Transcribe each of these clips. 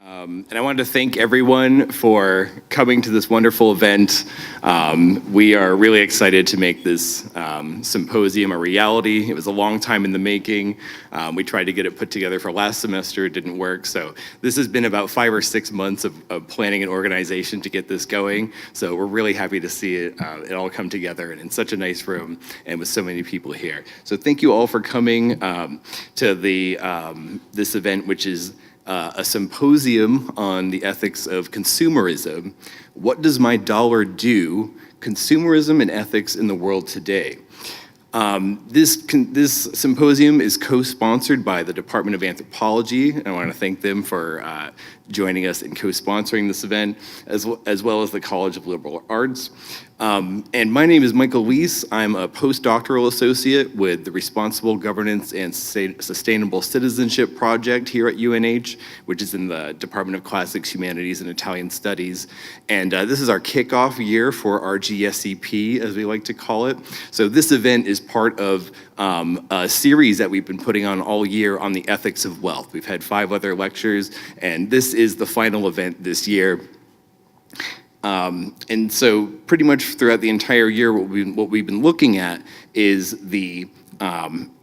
And I wanted to thank everyone for coming to this wonderful event. We are really excited to make this symposium a reality. It was a long time in the making. We tried to get it put together for last semester, it didn't work. So this has been about 5 or 6 months of planning and organization to get this going. So we're really happy to see it all come together and in such a nice room and with so many people here. So thank you all for coming to this event, which is a symposium on the ethics of consumerism. What does my dollar do? Consumerism and ethics in the world today. This symposium is co-sponsored by the Department of Anthropology. I want to thank them for joining us in co-sponsoring this event, as well as the College of Liberal Arts. And my name is Michael Weiss. I'm a postdoctoral associate with the Responsible Governance and Sustainable Citizenship Project here at UNH, which is in the Department of Classics, Humanities, and Italian Studies. And this is our kickoff year for our GSCP, as we like to call it. So this event is part of a series that we've been putting on all year on the ethics of wealth. We've had 5 other lectures, and this is the final event this year. And so pretty much throughout the entire year, what we've been looking at is the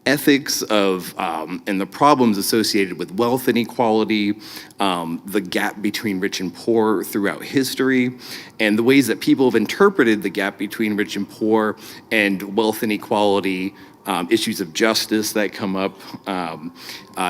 ethics of and the problems associated with wealth inequality, the gap between rich and poor throughout history, and the ways that people have interpreted the gap between rich and poor and wealth inequality, issues of justice that come up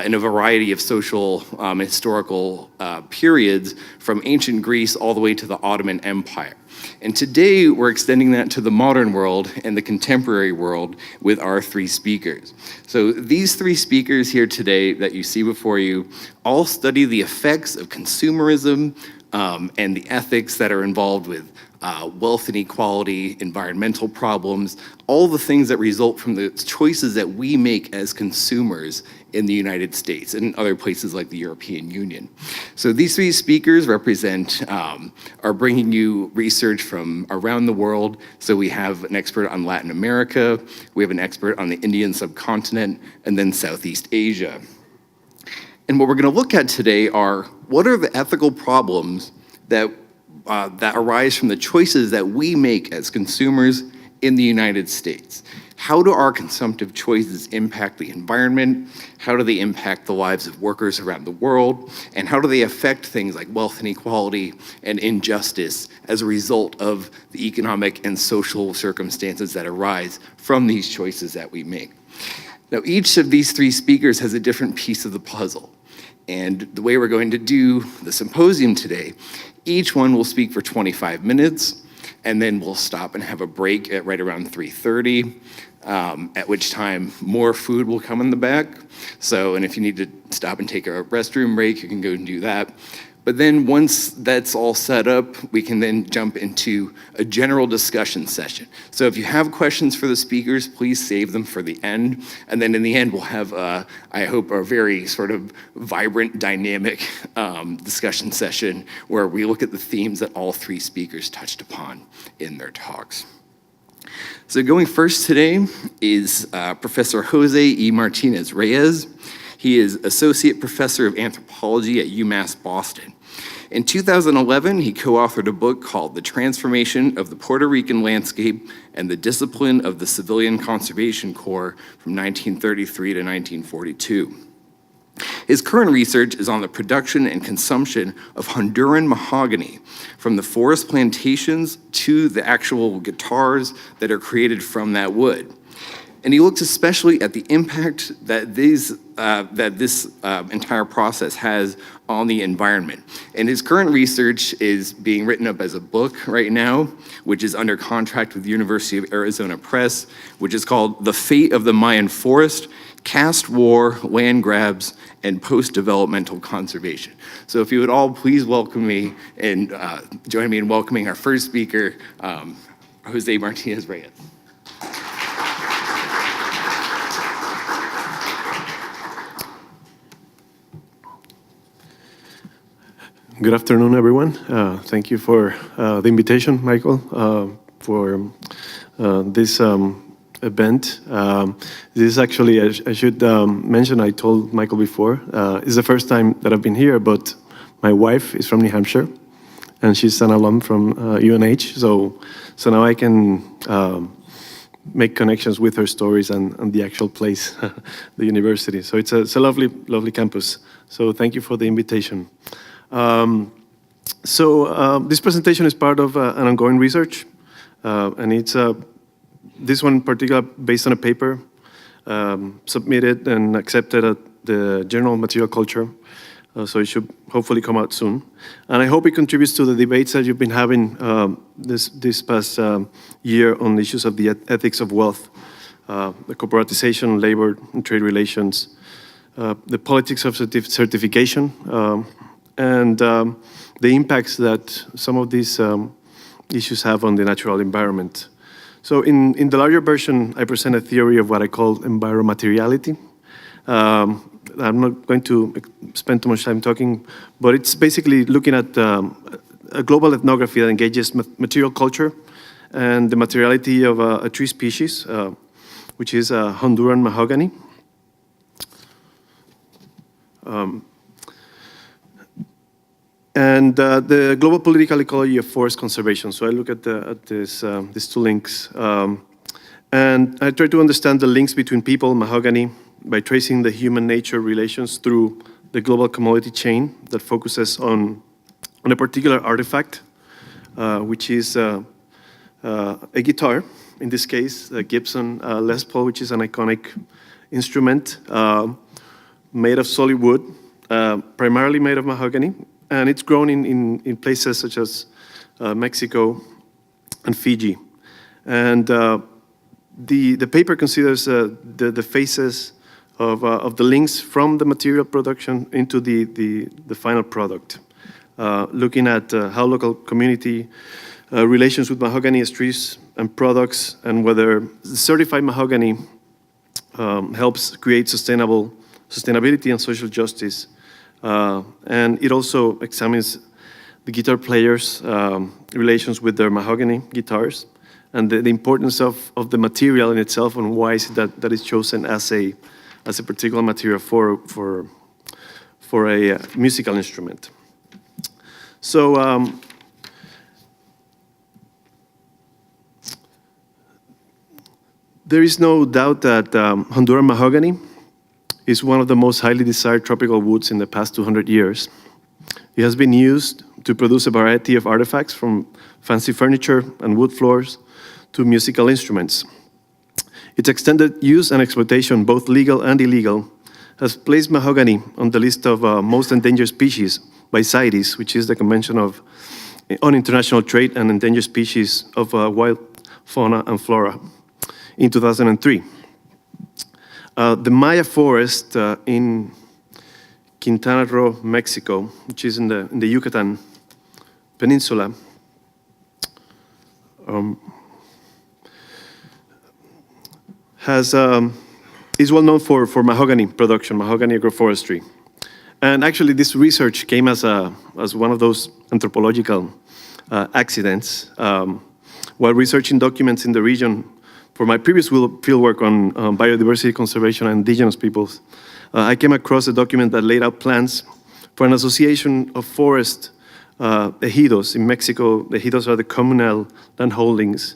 in a variety of social historical periods from ancient Greece all the way to the Ottoman Empire. And today we're extending that to the modern world and the contemporary world with our 3 speakers. So these 3 speakers here today that you see before you all study the effects of consumerism and the ethics that are involved with wealth inequality, environmental problems, all the things that result from the choices that we make as consumers in the United States and other places like the European Union. So these 3 speakers are bringing you research from around the world. So we have an expert on Latin America, we have an expert on the Indian subcontinent, and then Southeast Asia. And what we're gonna look at today are, what are the ethical problems that arise from the choices that we make as consumers in the United States? How do our consumptive choices impact the environment? How do they impact the lives of workers around the world? And how do they affect things like wealth inequality and injustice as a result of the economic and social circumstances that arise from these choices that we make? Now, each of these 3 speakers has a different piece of the puzzle. And the way we're going to do the symposium today, each one will speak for 25 minutes, and then we'll stop and have a break at right around 3:30, at which time more food will come in the back. So, and if you need to stop and take a restroom break, you can go and do that. But then once that's all set up, we can then jump into a general discussion session. So if you have questions for the speakers, please save them for the end. And then in the end, we'll have, I hope, a very sort of vibrant, dynamic discussion session where we look at the themes that all 3 speakers touched upon in their talks. So going first today is Professor José E. Martínez-Reyes. He is Associate Professor of Anthropology at UMass Boston. In 2011, he co-authored a book called The Transformation of the Puerto Rican Landscape and the Discipline of the Civilian Conservation Corps from 1933 to 1942. His current research is on the production and consumption of Honduran mahogany, from the forest plantations to the actual guitars that are created from that wood. And he looks especially at the impact that this entire process has on the environment. And his current research is being written up as a book right now, which is under contract with the University of Arizona Press, which is called The Fate of the Mayan Forest, Caste War, Land Grabs, and Post-Developmental Conservation. So if you would all please welcome me and join me in welcoming our first speaker, José Martínez-Reyes. Good afternoon, everyone. Thank you for the invitation, Michael, for this event. This is actually, I should mention, I told Michael before, it's the first time that I've been here, but My wife is from New Hampshire, and she's an alum from UNH. So now I can make connections with her stories and the actual place, the university. So it's a lovely, lovely campus. So thank you for the invitation. This presentation is part of an ongoing research, and it's this one in particular based on a paper submitted and accepted at the Journal of Material Culture. So it should hopefully come out soon. And I hope it contributes to the debates that you've been having this past year on the issues of the ethics of wealth, the corporatization, labor, and trade relations, the politics of certification, and the impacts that some of these issues have on the natural environment. So in the larger version, I present a theory of what I call enviromateriality. I'm not going to spend too much time talking, but it's basically looking at a global ethnography that engages material culture and the materiality of a tree species, which is Honduran mahogany. And the global political ecology of forest conservation. So I look at these two links. And I try to understand the links between people, mahogany, by tracing the human-nature relations through the global commodity chain that focuses on a particular artifact, which is a guitar, in this case, a Gibson Les Paul, which is an iconic instrument made of solid wood, primarily made of mahogany, and it's grown in places such as Mexico and Fiji. And the paper considers the phases of the links from the material production into the final product, looking at how local community relations with mahogany as trees and products, and whether certified mahogany helps create sustainability and social justice. And it also examines the guitar players' relations with their mahogany guitars, and the importance of the material in itself, and why is it that is chosen as a particular material for a musical instrument. So there is no doubt that Honduran mahogany is one of the most highly desired tropical woods in the past 200 years. It has been used to produce a variety of artifacts, from fancy furniture and wood floors to musical instruments. Its extended use and exploitation, both legal and illegal, has placed mahogany on the list of most endangered species by CITES, which is the Convention on International Trade and Endangered Species of Wild Fauna and Flora, in 2003. The Maya forest in Quintana Roo, Mexico, which is in the Yucatan Peninsula, is well known for mahogany production, mahogany agroforestry. And actually, this research came as one of those anthropological accidents. While researching documents in the region for my previous fieldwork on biodiversity conservation and indigenous peoples, I came across a document that laid out plans for an association of forest ejidos in Mexico. The ejidos are the communal land holdings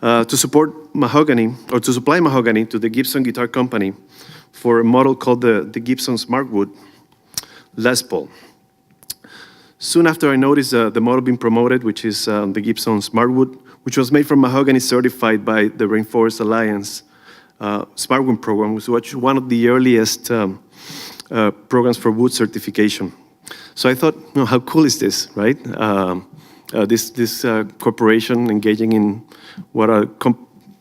to support mahogany, or to supply mahogany to the Gibson Guitar Company for a model called the Gibson Smartwood Les Paul. Soon after, I noticed the model being promoted, which is the Gibson Smartwood, which was made from mahogany certified by the Rainforest Alliance Smartwood program, which was one of the earliest programs for wood certification. So I thought, how cool is this, right? This corporation engaging in what are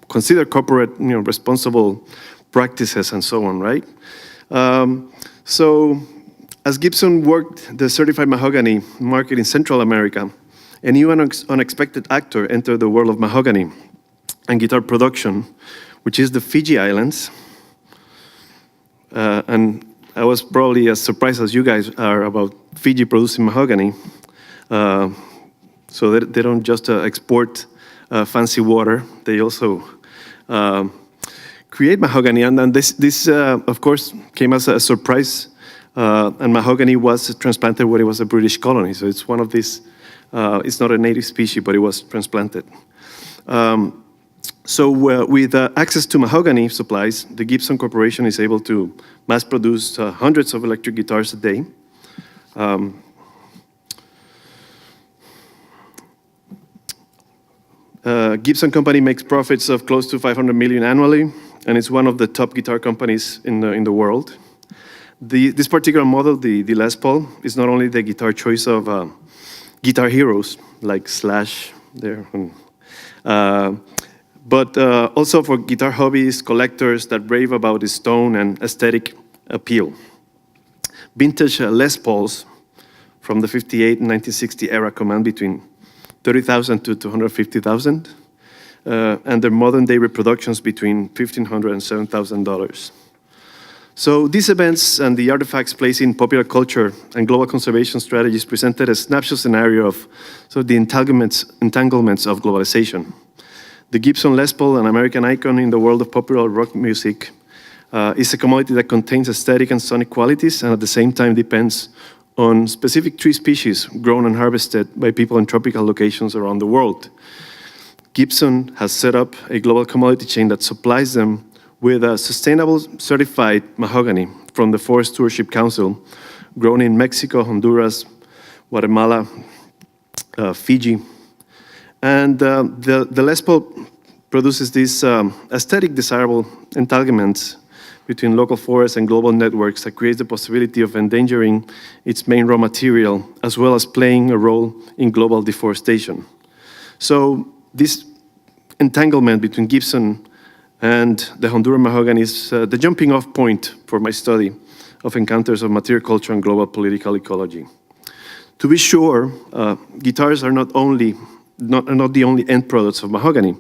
considered corporate, responsible practices and so on, right? So as Gibson worked the certified mahogany market in Central America, a new and unexpected actor entered the world of mahogany and guitar production, which is the Fiji Islands. And I was probably as surprised as you guys are about Fiji producing mahogany. So they don't just export fancy water, they also create mahogany. And this of course, came as a surprise And mahogany was transplanted when it was a British colony. So it's one of these, it's not a native species, but it was transplanted. With access to mahogany supplies, the Gibson Corporation is able to mass produce hundreds of electric guitars a day. Gibson Company makes profits of close to 500 million annually, and it's one of the top guitar companies in the world. This particular model, the Les Paul, is not only the guitar choice of guitar heroes like Slash there, but also for guitar hobbyists, collectors that rave about its tone and aesthetic appeal. Vintage Les Pauls from the 58 and 1960 era command between $30,000 to $250,000, and their modern day reproductions between $1,500 and $7,000. So these events and the artifacts placed in popular culture and global conservation strategies presented a snapshot scenario of the entanglements of globalization. The Gibson Les Paul, an American icon in the world of popular rock music, is a commodity that contains aesthetic and sonic qualities and at the same time depends on specific tree species grown and harvested by people in tropical locations around the world. Gibson has set up a global commodity chain that supplies them with a sustainable certified mahogany from the Forest Stewardship Council, grown in Mexico, Honduras, Guatemala, Fiji. And the Les Paul produces these aesthetic desirable entanglements between local forests and global networks that creates the possibility of endangering its main raw material, as well as playing a role in global deforestation. So this entanglement between Gibson and the Honduran mahogany is the jumping off point for my study of encounters of material culture and global political ecology. To be sure, guitars are not the only end products of mahogany,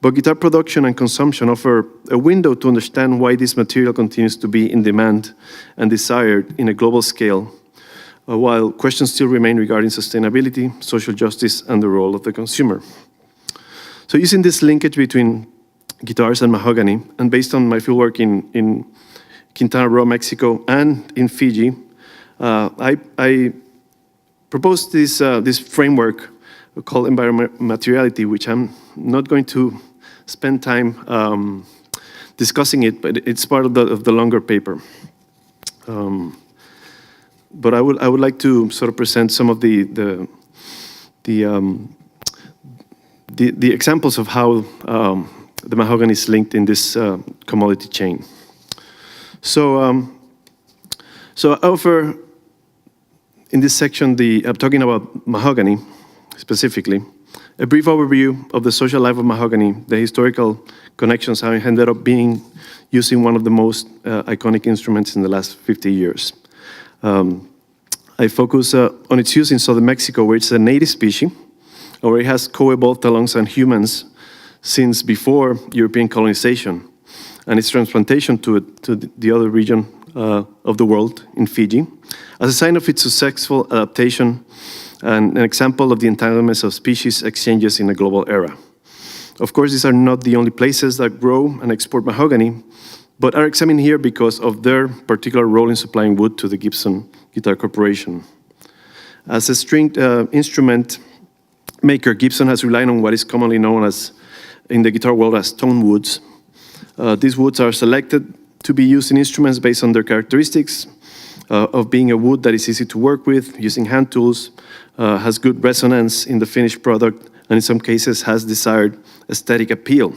but guitar production and consumption offer a window to understand why this material continues to be in demand and desired in a global scale, while questions still remain regarding sustainability, social justice, and the role of the consumer. So using this linkage between guitars and mahogany, and based on my fieldwork in Quintana Roo, Mexico, and in Fiji, I proposed this framework called environmental materiality, which I'm not going to spend time discussing it, but it's part of the longer paper. But I would like to sort of present some of the examples of how the mahogany is linked in this commodity chain. So I offer in this section I'm talking about mahogany specifically, a brief overview of the social life of mahogany, the historical connections, how it ended up being using one of the most iconic instruments in the last 50 years. I focus on its use in southern Mexico, where it's a native species, where it has co-evolved alongside humans since before European colonization, and its transplantation to the other region of the world in Fiji, as a sign of its successful adaptation and an example of the entanglements of species exchanges in a global era. Of course, these are not the only places that grow and export mahogany, but are examined here because of their particular role in supplying wood to the Gibson Guitar Corporation. As a stringed instrument maker, Gibson has relied on what is commonly known as, in the guitar world, as tone woods. These woods are selected to be used in instruments based on their characteristics of being a wood that is easy to work with, using hand tools, has good resonance in the finished product, and in some cases has desired aesthetic appeal.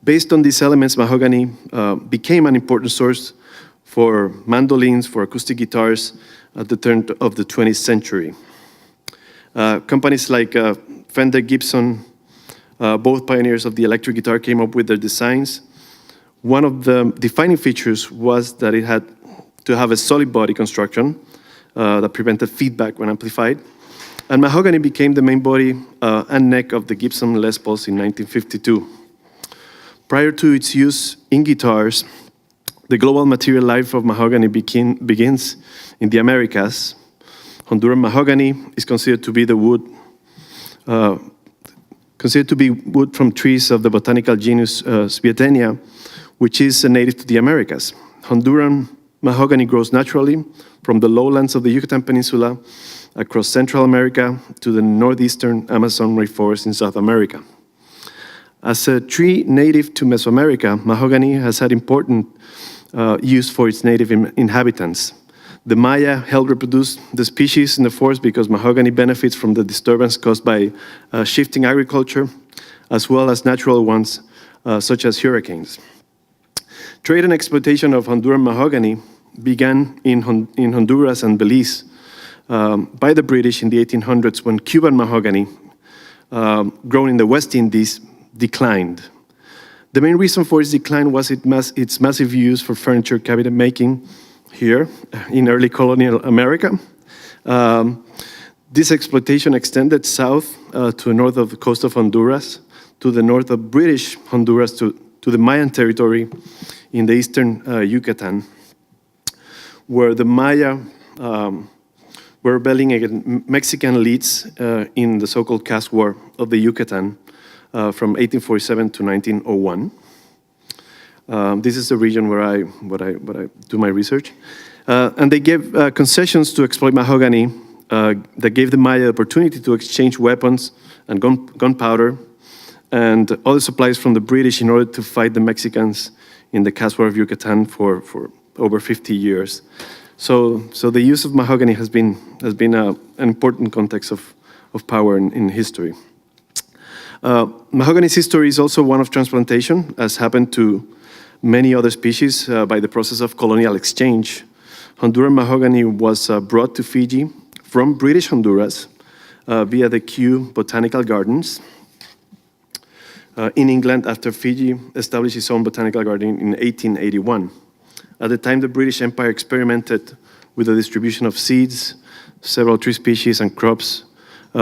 Based on these elements, mahogany became an important source for mandolins, for acoustic guitars at the turn of the 20th century. Companies like Fender, Gibson, both pioneers of the electric guitar, came up with their designs. One of the defining features was that it had to have a solid body construction that prevented feedback when amplified. And mahogany became the main body and neck of the Gibson Les Pauls in 1952. Prior to its use in guitars, the global material life of mahogany begins in the Americas. Honduran mahogany is considered to be the wood from trees of the botanical genus Swietenia, which is native to the Americas. Honduran mahogany grows naturally from the lowlands of the Yucatan Peninsula across Central America to the northeastern Amazon rainforest in South America. As a tree native to Mesoamerica, mahogany has had important use for its native inhabitants. The Maya helped reproduce the species in the forest because mahogany benefits from the disturbance caused by shifting agriculture, as well as natural ones, such as hurricanes. Trade and exploitation of Honduran mahogany began in Honduras and Belize by the British in the 1800s when Cuban mahogany, grown in the West Indies, declined. The main reason for its decline was its massive use for furniture cabinet making here in early colonial America. This exploitation extended south to the north of the coast of Honduras, to the north of British Honduras, to the Mayan territory in the eastern Yucatan, where the Maya were rebelling against Mexican elites in the so-called Caste War of the Yucatan from 1847 to 1901. This is the region where I do my research. And they gave concessions to exploit mahogany that gave the Maya the opportunity to exchange weapons and gunpowder and other supplies from the British in order to fight the Mexicans in the Caste War of Yucatan for over 50 years. So the use of mahogany has been an important context of power in history. Mahogany's history is also one of transplantation, as happened to many other species by the process of colonial exchange. Honduran mahogany was brought to Fiji from British Honduras via the Kew Botanical Gardens in England after Fiji established its own botanical garden in 1881. At the time, the British Empire experimented with the distribution of seeds, several tree species and crops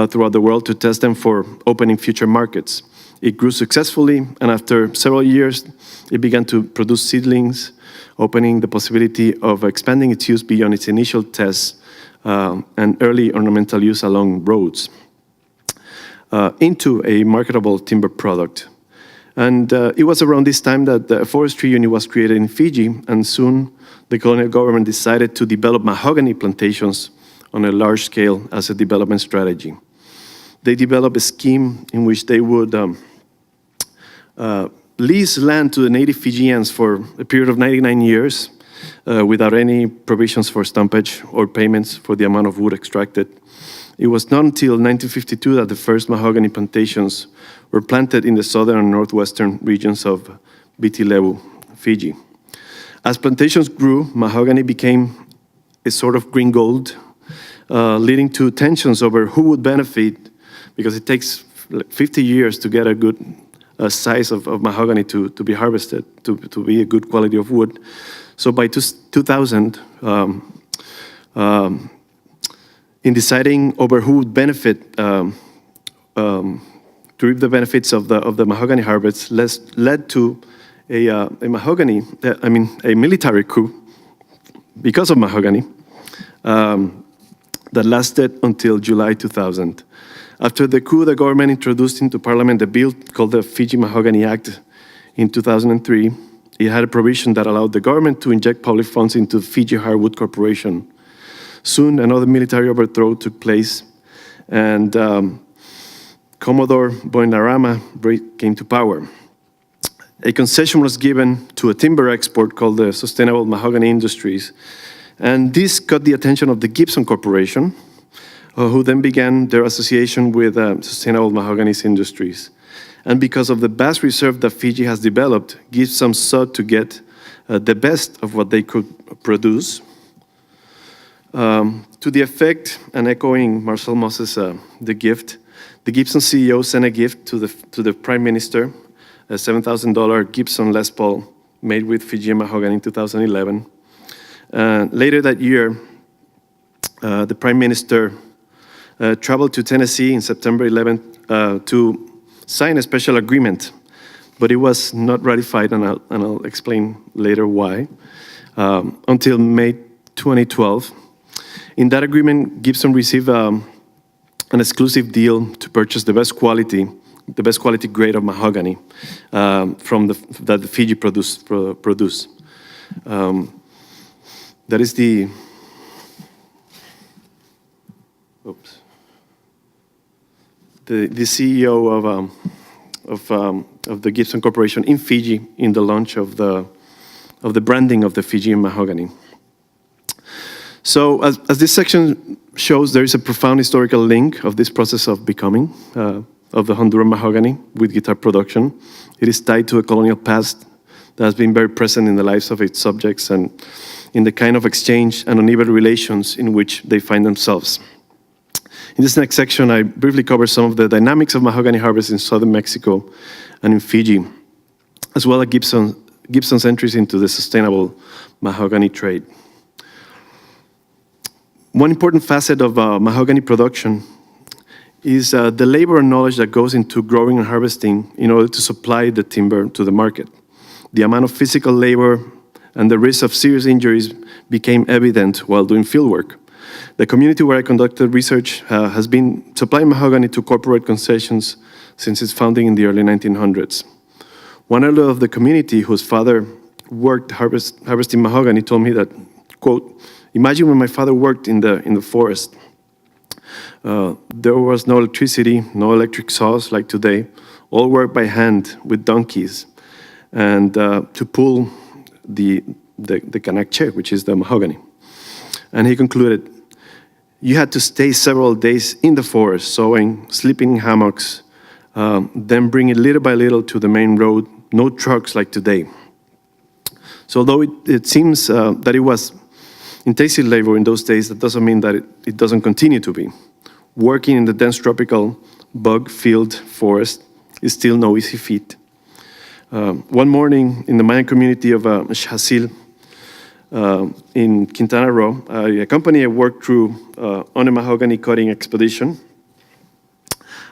throughout the world to test them for opening future markets. It grew successfully, and after several years, it began to produce seedlings, opening the possibility of expanding its use beyond its initial tests and early ornamental use along roads into a marketable timber product. And it was around this time that the forestry unit was created in Fiji, and soon the colonial government decided to develop mahogany plantations on a large scale as a development strategy. They developed a scheme in which they would lease land to the native Fijians for a period of 99 years without any provisions for stumpage or payments for the amount of wood extracted. It was not until 1952 that the first mahogany plantations were planted in the southern and northwestern regions of Viti Levu, Fiji. As plantations grew, mahogany became a sort of green gold, leading to tensions over who would benefit, because it takes 50 years to get a good size of mahogany to be harvested, to be a good quality of wood. So by 2000, in deciding over who would benefit, to reap the benefits of the mahogany harvest, led to a military coup because of mahogany that lasted until July 2000. After the coup, the government introduced into parliament a bill called the Fiji Mahogany Act in 2003. It had a provision that allowed the government to inject public funds into the Fiji Hardwood Corporation. Soon, another military overthrow took place, and Commodore Boinarama came to power. A concession was given to a timber export called the Sustainable Mahogany Industries, and this caught the attention of the Gibson Corporation, who then began their association with Sustainable Mahogany Industries. And because of the vast reserve that Fiji has developed, Gibson sought to get the best of what they could produce. To the effect, and echoing Marcel Moses' The Gift, the Gibson CEO sent a gift to the Prime Minister, a $7,000 Gibson Les Paul made with Fijian mahogany in 2011. Later that year, the Prime Minister traveled to Tennessee in September 11th to sign a special agreement, but it was not ratified, and I'll explain later why, until May 2012. In that agreement, Gibson received an exclusive deal to purchase the best quality grade of mahogany that the Fiji produce. That is the CEO of the Gibson Corporation in Fiji in the launch of the branding of the Fijian mahogany. So as this section shows, there is a profound historical link of this process of becoming of the Honduran mahogany with guitar production. It is tied to a colonial past that has been very present in the lives of its subjects and in the kind of exchange and uneven relations in which they find themselves. In this next section, I briefly cover some of the dynamics of mahogany harvest in southern Mexico and in Fiji, as well as Gibson's entries into the sustainable mahogany trade. One important facet of mahogany production is the labor and knowledge that goes into growing and harvesting in order to supply the timber to the market. The amount of physical labor and the risk of serious injuries became evident while doing fieldwork. The community where I conducted research has been supplying mahogany to corporate concessions since its founding in the early 1900s. One elder of the community whose father worked harvesting mahogany told me that, quote, "Imagine when my father worked in the forest. There was no electricity, no electric saws like today, all work by hand with donkeys, and to pull the canache, which is the mahogany." And he concluded, "You had to stay several days in the forest, sewing, sleeping in hammocks, then bring it little by little to the main road, no trucks like today." So although it seems that it was intensive labor in those days, that doesn't mean that it doesn't continue to be. Working in the dense tropical bug-filled forest is still no easy feat. One morning in the Mayan community of Xasil in Quintana Roo, I accompanied a work crew on a mahogany cutting expedition.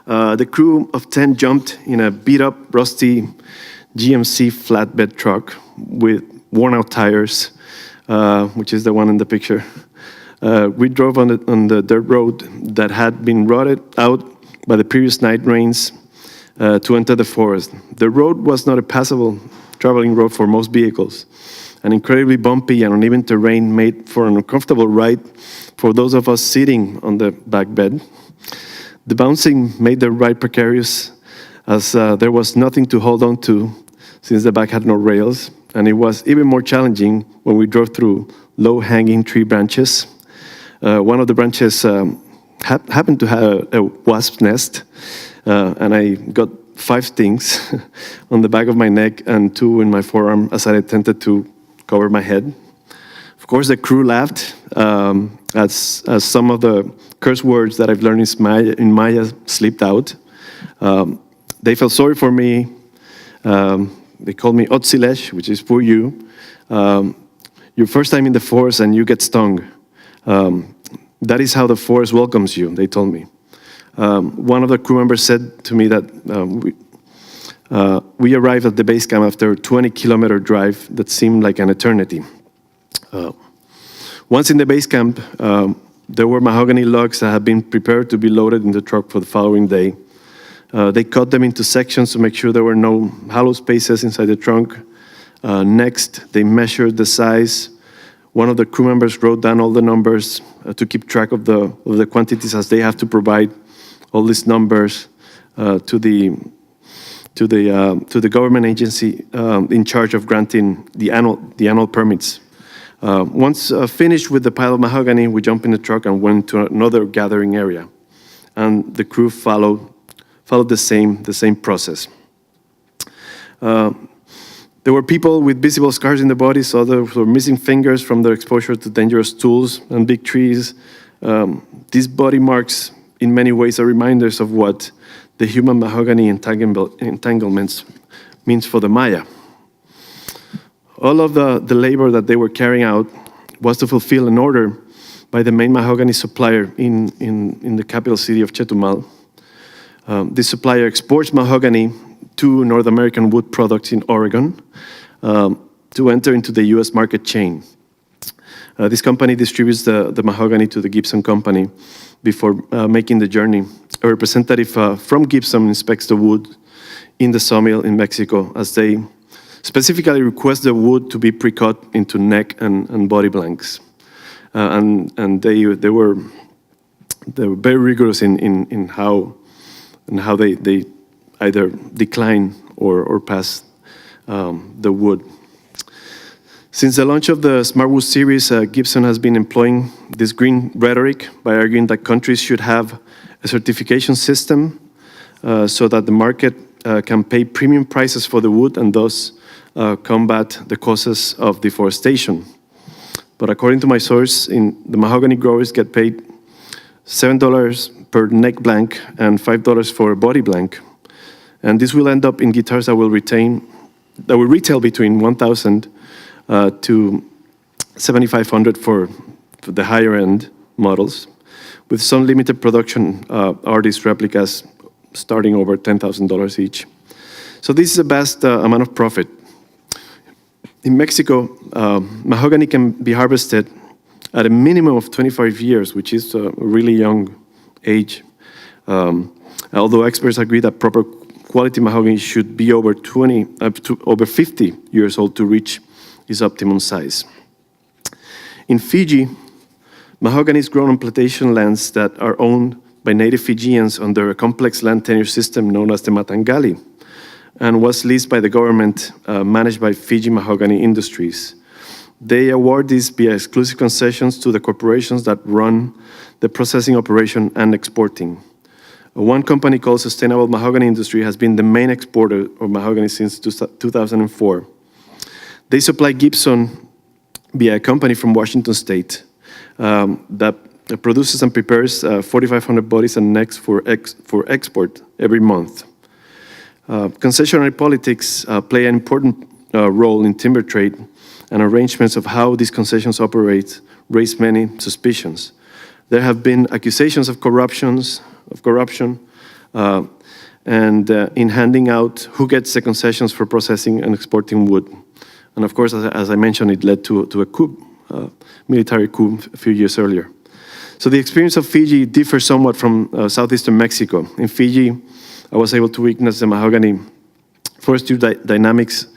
The crew of 10 jumped in a beat-up, rusty GMC flatbed truck with worn-out tires, which is the one in the picture. We drove on the dirt road that had been rotted out by the previous night rains to enter the forest. The road was not a passable traveling road for most vehicles. An incredibly bumpy and uneven terrain made for an uncomfortable ride for those of us sitting on the back bed. The bouncing made the ride precarious, as there was nothing to hold on to since the back had no rails, and it was even more challenging when we drove through low-hanging tree branches. One of the branches happened to have a wasp nest, and I got 5 stings on the back of my neck and 2 in my forearm as I attempted to cover my head. Of course, the crew laughed as some of the curse words that I've learned in Maya slipped out. They felt sorry for me. They called me Otzilesh, which is for you. Your first time in the forest and you get stung. That is how the forest welcomes you, they told me. One of the crew members said to me that we arrived at the base camp after a 20-kilometer drive that seemed like an eternity. Once in the base camp, there were mahogany logs that had been prepared to be loaded in the truck for the following day. They cut them into sections to make sure there were no hollow spaces inside the trunk. Next, they measured the size. One of the crew members wrote down all the numbers to keep track of the quantities, as they have to provide all these numbers to the government agency in charge of granting the annual permits. Once finished with the pile of mahogany, we jumped in the truck and went to another gathering area, and the crew followed the same process. There were people with visible scars in their bodies, others were missing fingers from their exposure to dangerous tools and big trees. These body marks, in many ways, are reminders of what the human mahogany entanglements means for the Maya. All of the labor that they were carrying out was to fulfill an order by the main mahogany supplier in the capital city of Chetumal. This supplier exports mahogany to North American wood products in Oregon to enter into the US market chain. This company distributes the mahogany to the Gibson company before making the journey. A representative from Gibson inspects the wood in the sawmill in Mexico, as they specifically request the wood to be pre-cut into neck and body blanks. and they were very rigorous in how they either decline or pass the wood. Since the launch of the Smart Wood series, Gibson has been employing this green rhetoric by arguing that countries should have a certification system so that the market can pay premium prices for the wood and thus combat the causes of deforestation. But according to my source, the mahogany growers get paid $7 per neck blank and $5 for a body blank. And this will end up in guitars that will retail between $1,000 to $7,500 for the higher end models, with some limited production artist replicas starting over $10,000 each. So this is a vast amount of profit. In Mexico, mahogany can be harvested at a minimum of 25 years, which is a really young age. Although experts agree that proper quality mahogany should be over 50 years old to reach its optimum size. In Fiji, mahogany is grown on plantation lands that are owned by native Fijians under a complex land tenure system known as the Matangali, and was leased by the government, managed by Fiji Mahogany Industries. They award these via exclusive concessions to the corporations that run the processing operation and exporting. One company called Sustainable Mahogany Industry has been the main exporter of mahogany since 2004. They supply Gibson via a company from Washington State that produces and prepares 4,500 bodies and necks for export every month. Concessionary politics play an important role in timber trade, and arrangements of how these concessions operate raise many suspicions. There have been accusations of corruption, and in handing out who gets the concessions for processing and exporting wood. And of course, as I mentioned, it led to a coup, military coup a few years earlier. So the experience of Fiji differs somewhat from southeastern Mexico. In Fiji, I was able to witness the mahogany forestry dynamics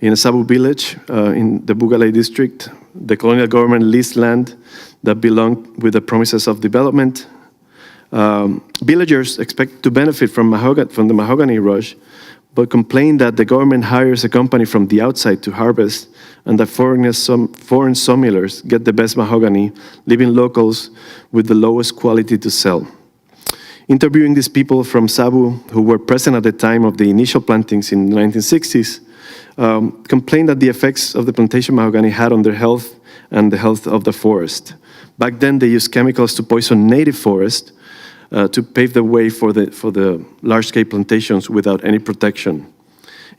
in a Sabu village in the Bugale district. The colonial government leased land that belonged with the promises of development. Villagers expect to benefit from the mahogany rush, but complain that the government hires a company from the outside to harvest, and that foreign sawmillers get the best mahogany, leaving locals with the lowest quality to sell. Interviewing these people from Sabu, who were present at the time of the initial plantings in the 1960s, complained that the effects of the plantation mahogany had on their health and the health of the forest. Back then, they used chemicals to poison native forest to pave the way for the large-scale plantations without any protection.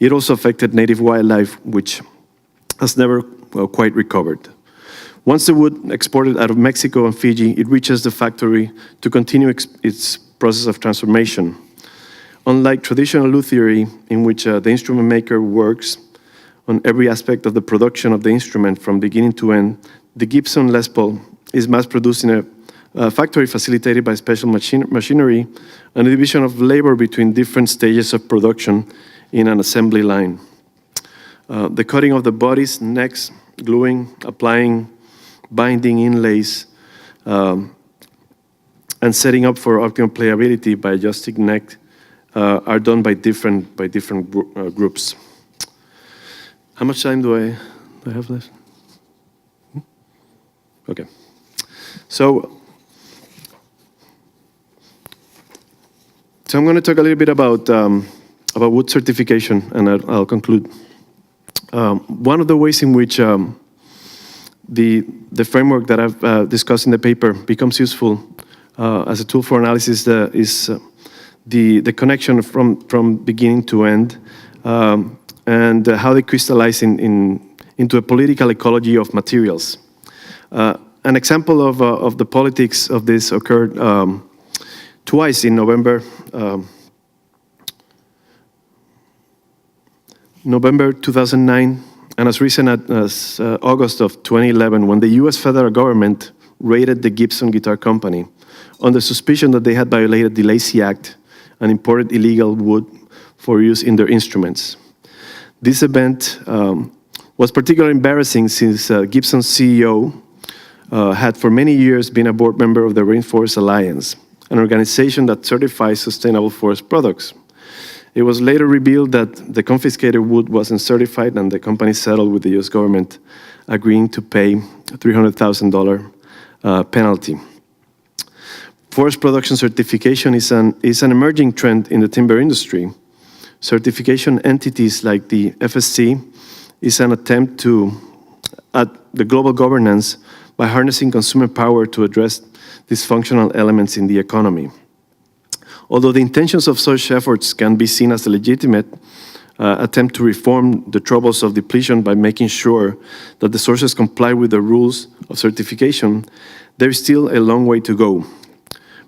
It also affected native wildlife, which has never quite recovered. Once the wood exported out of Mexico and Fiji, it reaches the factory to continue its process of transformation. Unlike traditional luthiery, in which the instrument maker works on every aspect of the production of the instrument from beginning to end, the Gibson Les Paul is mass-produced in a factory facilitated by special machinery and a division of labor between different stages of production in an assembly line. The cutting of the bodies, necks, gluing, applying, binding inlays, and setting up for optimum playability by adjusting neck are done by different groups. How much time do I have left? Okay. So I'm going to talk a little bit about wood certification, and I'll conclude. One of the ways in which the framework that I've discussed in the paper becomes useful as a tool for analysis is the connection from beginning to end, and how they crystallize into a political ecology of materials. An example of the politics of this occurred twice in November 2009, and as recent as August of 2011, when the US federal government raided the Gibson Guitar Company on the suspicion that they had violated the Lacey Act and imported illegal wood for use in their instruments. This event was particularly embarrassing since Gibson's CEO had for many years been a board member of the Rainforest Alliance, an organization that certifies sustainable forest products. It was later revealed that the confiscated wood wasn't certified, and the company settled with the US government, agreeing to pay a $300,000 penalty. Forest production certification is an emerging trend in the timber industry. Certification entities like the FSC is an attempt at the global governance by harnessing consumer power to address dysfunctional elements in the economy. Although the intentions of such efforts can be seen as a legitimate attempt to reform the troubles of depletion by making sure that the sources comply with the rules of certification, there is still a long way to go.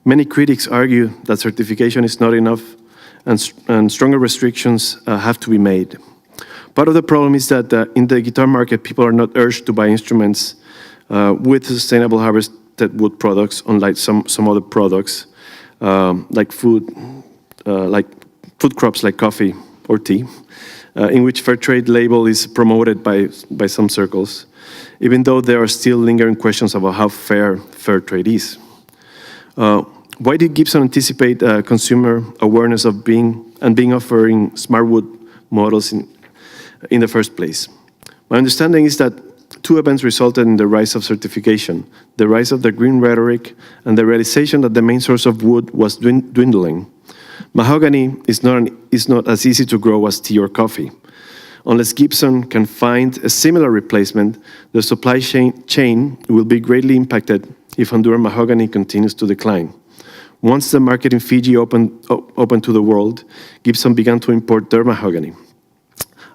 Many critics argue that certification is not enough and stronger restrictions have to be made. Part of the problem is that in the guitar market, people are not urged to buy instruments with sustainable harvested wood products, unlike some other products, like food crops like coffee or tea, in which fair trade label is promoted by some circles, even though there are still lingering questions about how fair trade is. Why did Gibson anticipate consumer awareness of being offering smart wood models in the first place? My understanding is that two events resulted in the rise of certification: the rise of the green rhetoric and the realization that the main source of wood was dwindling. Mahogany is not as easy to grow as tea or coffee. Unless Gibson can find a similar replacement, the supply chain will be greatly impacted if Honduran mahogany continues to decline. Once the market in Fiji opened to the world, Gibson began to import their mahogany.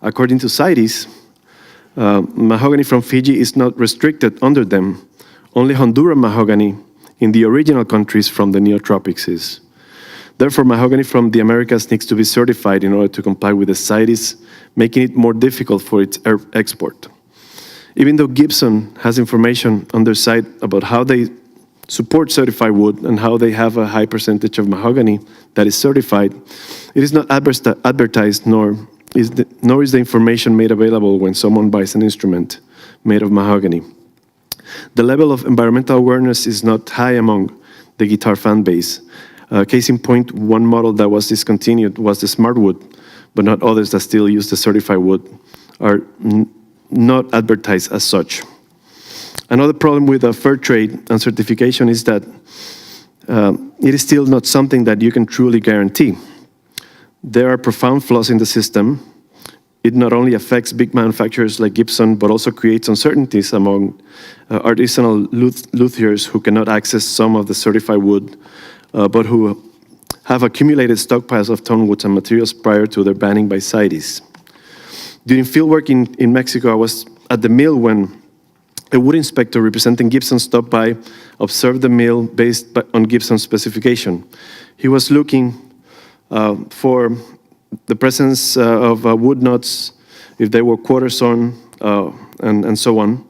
According to CITES, mahogany from Fiji is not restricted under them. Only Honduran mahogany in the original countries from the neotropics is. Therefore, mahogany from the Americas needs to be certified in order to comply with the CITES, making it more difficult for its export. Even though Gibson has information on their site about how they support certified wood and how they have a high percentage of mahogany that is certified, it is not advertised, nor is the information made available when someone buys an instrument made of mahogany. The level of environmental awareness is not high among the guitar fan base. Case in point, one model that was discontinued was the smart wood, but not others that still use the certified wood are not advertised as such. Another problem with fair trade and certification is that it is still not something that you can truly guarantee. There are profound flaws in the system. It not only affects big manufacturers like Gibson, but also creates uncertainties among artisanal luthiers who cannot access some of the certified wood, but who have accumulated stockpiles of tone woods and materials prior to their banning by CITES. During fieldwork in Mexico, I was at the mill when a wood inspector representing Gibson stopped by, observed the mill based on Gibson's specification. He was looking for the presence of wood nuts, if they were quarter sawn, and so on.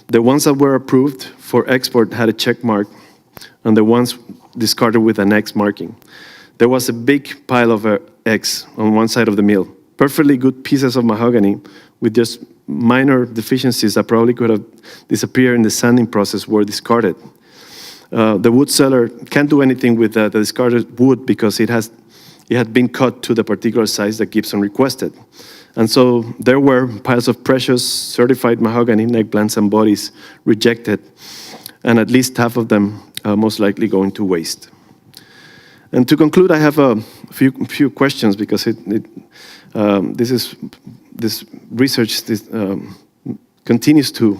The ones that were approved for export had a check mark, and the ones discarded with an X marking. There was a big pile of X on one side of the mill. Perfectly good pieces of mahogany with just minor deficiencies that probably could have disappeared in the sanding process were discarded. The wood seller can't do anything with the discarded wood because it had been cut to the particular size that Gibson requested. And so there were piles of precious certified mahogany neck blends and bodies rejected, and at least half of them most likely going to waste. And to conclude, I have a few questions because this research continues to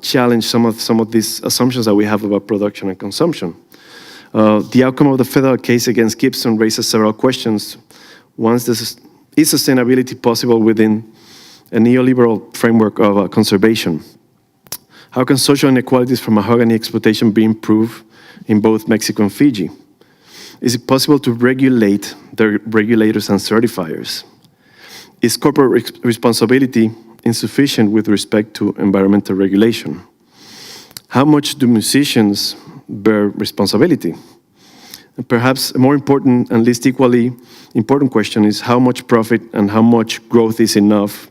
challenge some of these assumptions that we have about production and consumption. The outcome of the federal case against Gibson raises several questions. One is sustainability possible within a neoliberal framework of conservation? How can social inequalities from mahogany exploitation be improved in both Mexico and Fiji? Is it possible to regulate the regulators and certifiers? Is corporate responsibility insufficient with respect to environmental regulation? How much do musicians bear responsibility? And perhaps a more important and least equally important question is how much profit and how much growth is enough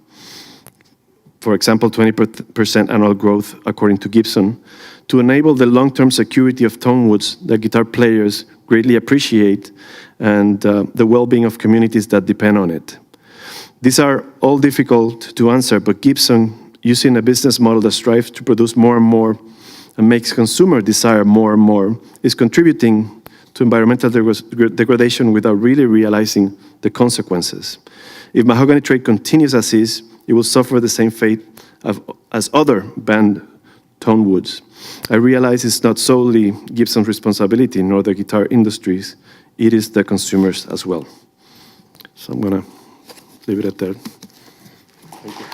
for example, 20% annual growth according to Gibson, to enable the long-term security of tone woods that guitar players greatly appreciate and the well-being of communities that depend on it. These are all difficult to answer, but Gibson, using a business model that strives to produce more and more and makes consumer desire more and more, is contributing to environmental degradation without really realizing the consequences. If mahogany trade continues as is, it will suffer the same fate as other banned tone woods. I realize it's not solely Gibson's responsibility nor the guitar industries, it is the consumers as well. So I'm gonna leave it at that. Thank you.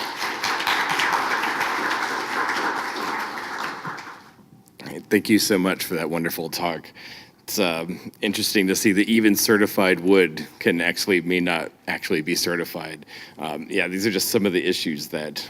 Thank you so much for that wonderful talk. It's interesting to see that even certified wood can may not actually be certified. Yeah, these are just some of the issues that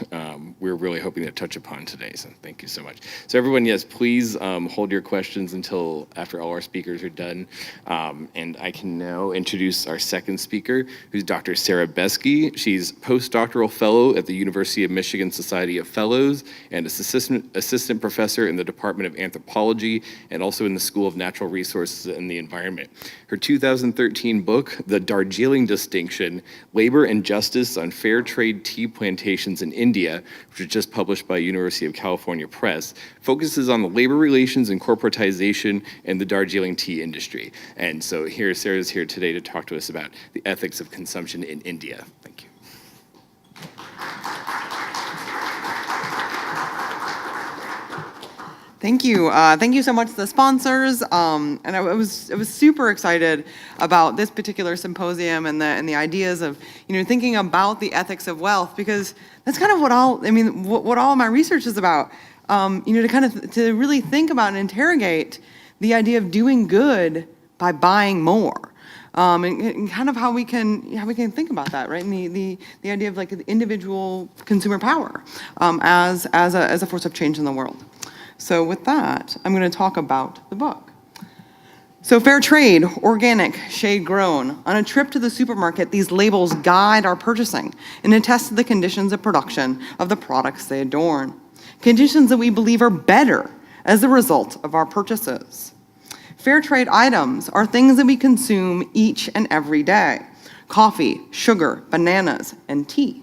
we're really hoping to touch upon today, so thank you so much. So everyone, yes, please hold your questions until after all our speakers are done. And I can now introduce our second speaker, who's Dr. Sarah Besky. She's postdoctoral fellow at the University of Michigan Society of Fellows and assistant professor in the Department of Anthropology and also in the School of Natural Resources and the Environment. Her 2013 book, The Darjeeling Distinction, Labor and Justice on Fair Trade Tea Plantations in India, which was just published by University of California Press, focuses on the labor relations and corporatization in the Darjeeling tea industry. And so Sarah's here today to talk to us about the ethics of consumption in India. Thank you. Thank you. Thank you so much to the sponsors. And I was super excited about this particular symposium and the ideas of, thinking about the ethics of wealth, because that's kind of what all of my research is about. To really think about and interrogate the idea of doing good by buying more. And kind of how we can think about that, right? And the idea of like the individual consumer power as a force of change in the world. So with that, I'm going to talk about the book. So fair trade, organic, shade grown. On a trip to the supermarket, these labels guide our purchasing and attest to the conditions of production of the products they adorn. Conditions that we believe are better as a result of our purchases. Fair trade items are things that we consume each and every day. Coffee, sugar, bananas, and tea.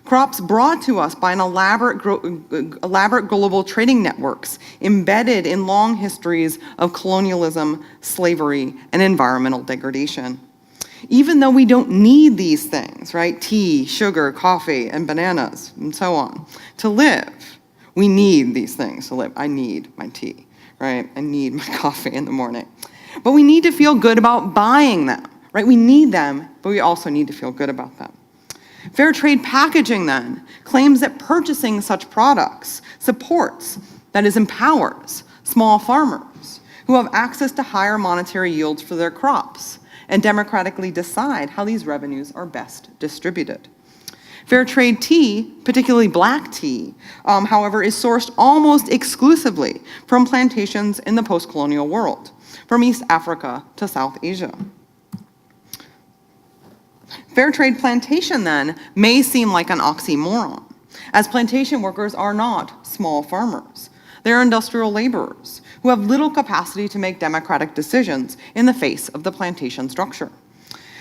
Crops brought to us by an elaborate global trading networks embedded in long histories of colonialism, slavery, and environmental degradation. Even though we don't need these things, right? Tea, sugar, coffee, and bananas, and so on, to live, we need these things to live. I need my tea, right? I need my coffee in the morning. But we need to feel good about buying them, right? We need them, but we also need to feel good about them. Fair trade packaging, then, claims that purchasing such products supports, that is, empowers, small farmers who have access to higher monetary yields for their crops and democratically decide how these revenues are best distributed. Fair trade tea, particularly black tea, however, is sourced almost exclusively from plantations in the post-colonial world, from East Africa to South Asia. Fair trade plantation, then, may seem like an oxymoron, as plantation workers are not small farmers. They're industrial laborers who have little capacity to make democratic decisions in the face of the plantation structure.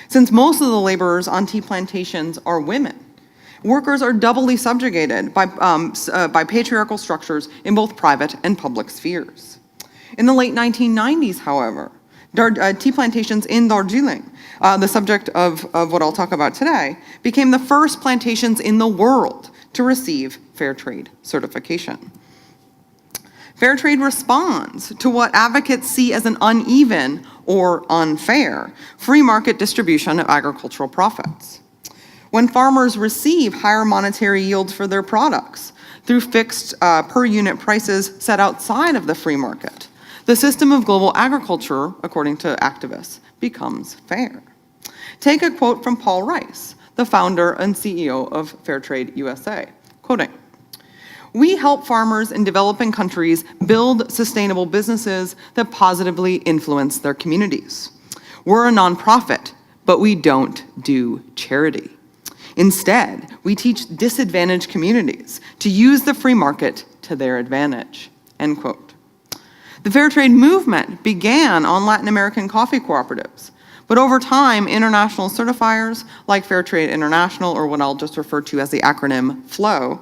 Since most of the laborers on tea plantations are women, workers are doubly subjugated by patriarchal structures in both private and public spheres. In the late 1990s, however, tea plantations in Darjeeling, the subject of what I'll talk about today, became the first plantations in the world to receive fair trade certification. Fair trade responds to what advocates see as an uneven or unfair free market distribution of agricultural profits. When farmers receive higher monetary yields for their products through fixed per unit prices set outside of the free market, the system of global agriculture, according to activists, becomes fair. Take a quote from Paul Rice, the founder and CEO of Fairtrade USA, quoting, "We help farmers in developing countries build sustainable businesses that positively influence their communities. We're a nonprofit, but we don't do charity." Instead, we teach disadvantaged communities to use the free market to their advantage, end quote. The fair trade movement began on Latin American coffee cooperatives, but over time, international certifiers like Fair Trade International, or what I'll just refer to as the acronym FLOW,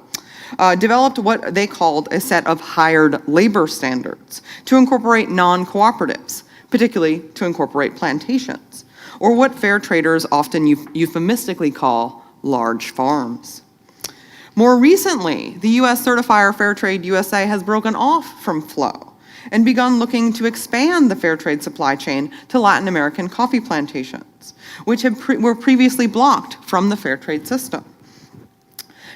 developed what they called a set of hired labor standards to incorporate non-cooperatives, particularly to incorporate plantations, or what fair traders often euphemistically call large farms. More recently, the US certifier Fair Trade USA has broken off from FLOW and begun looking to expand the fair trade supply chain to Latin American coffee plantations, which were previously blocked from the fair trade system.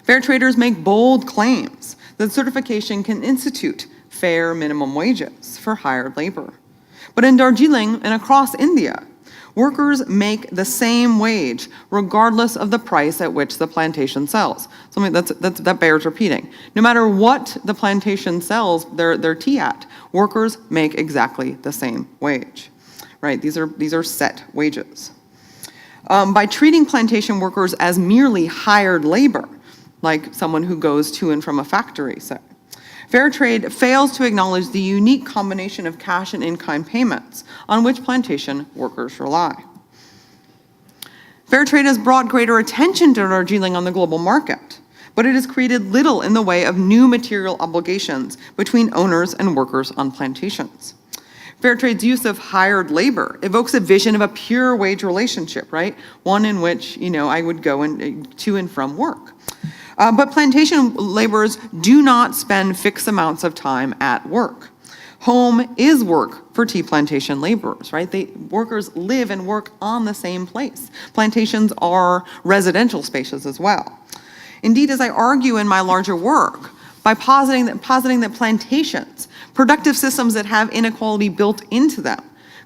Fair traders make bold claims that certification can institute fair minimum wages for hired labor. But in Darjeeling and across India, workers make the same wage regardless of the price at which the plantation sells. Something that bears repeating. No matter what the plantation sells their tea at, workers make exactly the same wage, right? These are set wages. By treating plantation workers as merely hired labor, like someone who goes to and from a factory, say, fair trade fails to acknowledge the unique combination of cash and in-kind payments on which plantation workers rely. Fair trade has brought greater attention to Darjeeling on the global market, but it has created little in the way of new material obligations between owners and workers on plantations. Fair trade's use of hired labor evokes a vision of a pure wage relationship, right? One in which, I would go to and from work. But plantation laborers do not spend fixed amounts of time at work. Home is work for tea plantation laborers, right? Workers live and work on the same place. Plantations are residential spaces as well. Indeed, as I argue in my larger work, by positing that plantations, productive systems that have inequality built into them,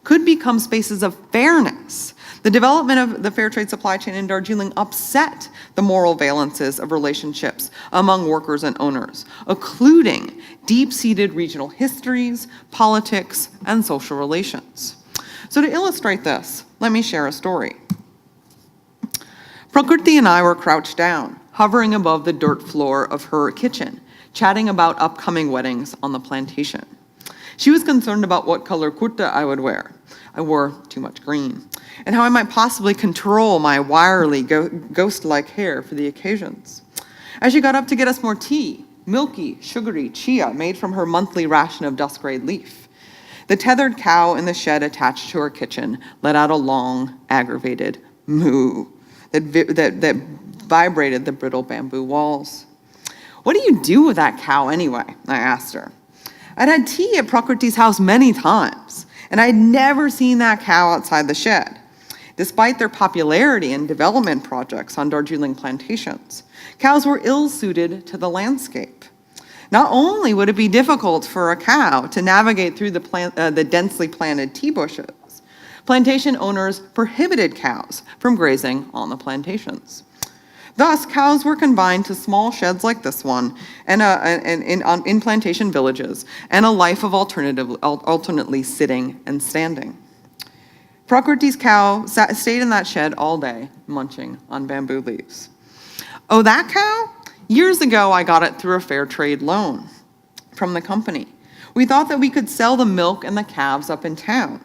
could become spaces of fairness. The development of the fair trade supply chain in Darjeeling upset the moral valences of relationships among workers and owners, including deep-seated regional histories, politics, and social relations. So to illustrate this, let me share a story. Prakriti and I were crouched down, hovering above the dirt floor of her kitchen, chatting about upcoming weddings on the plantation. She was concerned about what color kurta I would wear. I wore too much green, and how I might possibly control my wirely, ghost-like hair for the occasions. As she got up to get us more tea, milky, sugary chia made from her monthly ration of dust-grayed leaf, the tethered cow in the shed attached to her kitchen let out a long, aggravated moo that vibrated the brittle bamboo walls. "What do you do with that cow anyway?" I asked her. I'd had tea at Prakriti's house many times, and I'd never seen that cow outside the shed. Despite their popularity in development projects on Darjeeling plantations, cows were ill-suited to the landscape. Not only would it be difficult for a cow to navigate through the densely planted tea bushes, plantation owners prohibited cows from grazing on the plantations. Thus, cows were confined to small sheds like this one in plantation villages, and a life of alternately sitting and standing. Prakriti's cow stayed in that shed all day, munching on bamboo leaves. Oh, that cow? Years ago, I got it through a fair trade loan from the company. We thought that we could sell the milk and the calves up in town.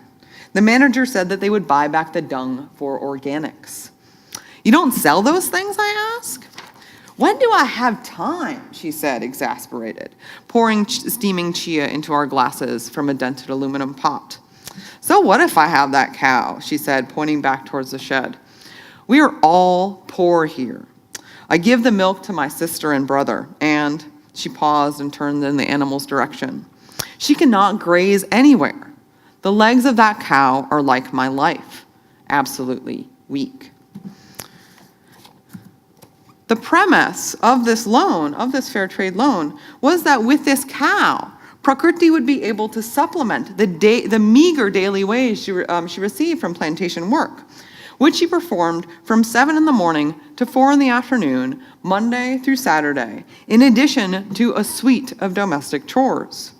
The manager said that they would buy back the dung for organics. "You don't sell those things?" I asked. "When do I have time?" she said, exasperated, pouring steaming chia into our glasses from a dented aluminum pot. "So what if I have that cow?" she said, pointing back towards the shed. "We are all poor here. I give the milk to my sister and brother, and," she paused and turned in the animal's direction, "she cannot graze anywhere. The legs of that cow are like my life, absolutely weak." The premise of this loan, of this fair trade loan, was that with this cow, Prakriti would be able to supplement the meager daily wage she received from plantation work, which she performed from 7 in the morning to 4 in the afternoon, Monday through Saturday, in addition to a suite of domestic chores.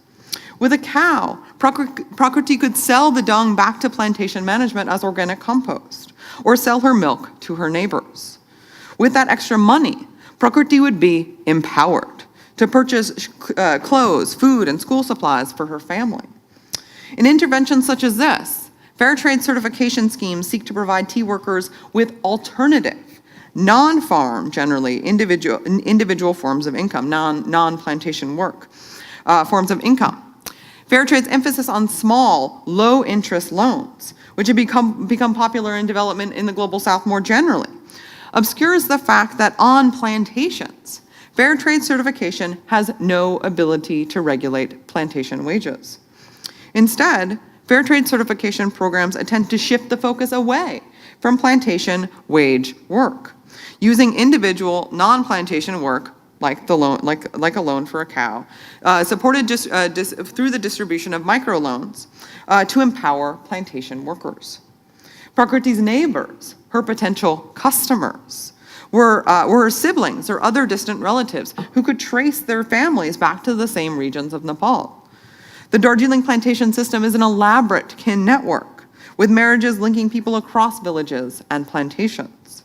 With a cow, Prakriti could sell the dung back to plantation management as organic compost, or sell her milk to her neighbors. With that extra money, Prakriti would be empowered to purchase clothes, food, and school supplies for her family. In interventions such as this, fair trade certification schemes seek to provide tea workers with alternative, non-farm, generally, individual forms of income, non-plantation work, forms of income. Fair trade's emphasis on small, low-interest loans, which have become popular in development in the Global South more generally, obscures the fact that on plantations, fair trade certification has no ability to regulate plantation wages. Instead, fair trade certification programs attempt to shift the focus away from plantation wage work, using individual non-plantation work like a loan for a cow, supported through the distribution of microloans to empower plantation workers. Prakriti's neighbors, her potential customers, were her siblings or other distant relatives who could trace their families back to the same regions of Nepal. The Darjeeling plantation system is an elaborate kin network, with marriages linking people across villages and plantations.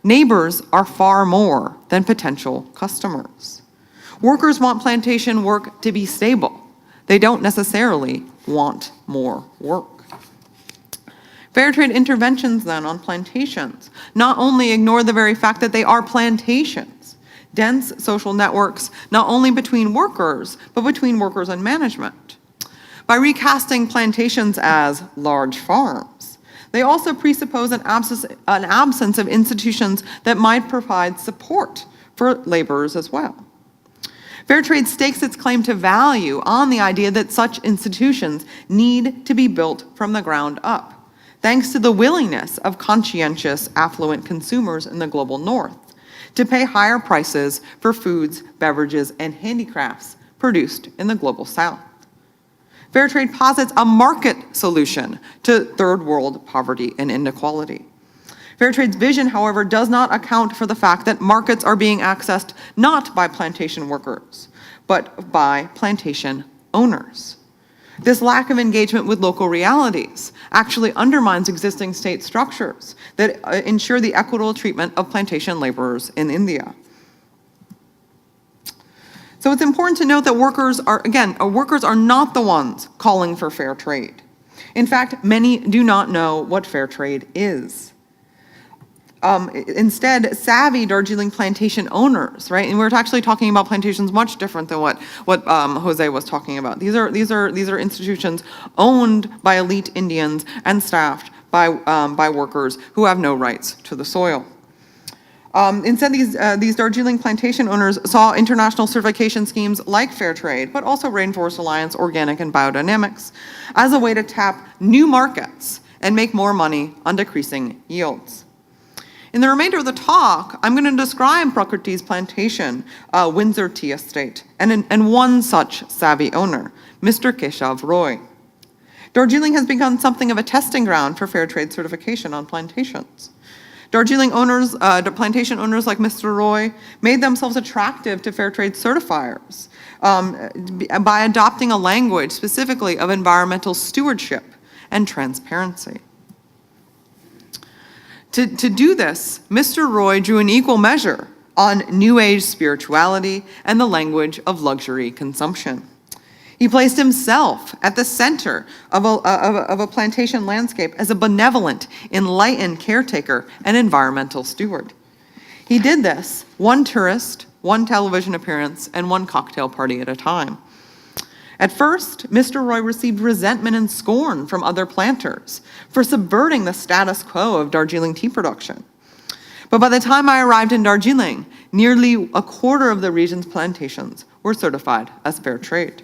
Neighbors are far more than potential customers. Workers want plantation work to be stable. They don't necessarily want more work. Fair trade interventions then on plantations not only ignore the very fact that they are plantations, dense social networks not only between workers, but between workers and management. By recasting plantations as large farms, they also presuppose an absence of institutions that might provide support for laborers as well. Fair trade stakes its claim to value on the idea that such institutions need to be built from the ground up, thanks to the willingness of conscientious, affluent consumers in the global north to pay higher prices for foods, beverages, and handicrafts produced in the global south. Fair trade posits a market solution to third world poverty and inequality. Fair trade's vision, however, does not account for the fact that markets are being accessed not by plantation workers, but by plantation owners. This lack of engagement with local realities actually undermines existing state structures that ensure the equitable treatment of plantation laborers in India. So it's important to note that workers are not the ones calling for fair trade. In fact, many do not know what fair trade is. Instead, savvy Darjeeling plantation owners, right? And we're actually talking about plantations much different than what Jose was talking about. These are institutions owned by elite Indians and staffed by workers who have no rights to the soil. Instead, these Darjeeling plantation owners saw international certification schemes like Fair Trade, but also Rainforest Alliance, Organic, and Biodynamics, as a way to tap new markets and make more money on decreasing yields. In the remainder of the talk, I'm going to describe Prakriti's plantation, Windsor Tea Estate, and one such savvy owner, Mr. Keshav Roy. Darjeeling has become something of a testing ground for fair trade certification on plantations. Darjeeling owners, plantation owners like Mr. Roy, made themselves attractive to fair trade certifiers by adopting a language specifically of environmental stewardship and transparency. To do this, Mr. Roy drew an equal measure on New Age spirituality and the language of luxury consumption. He placed himself at the center of a plantation landscape as a benevolent, enlightened caretaker and environmental steward. He did this one tourist, one television appearance, and one cocktail party at a time. At first, Mr. Roy received resentment and scorn from other planters for subverting the status quo of Darjeeling tea production. But by the time I arrived in Darjeeling, nearly a quarter of the region's plantations were certified as fair trade.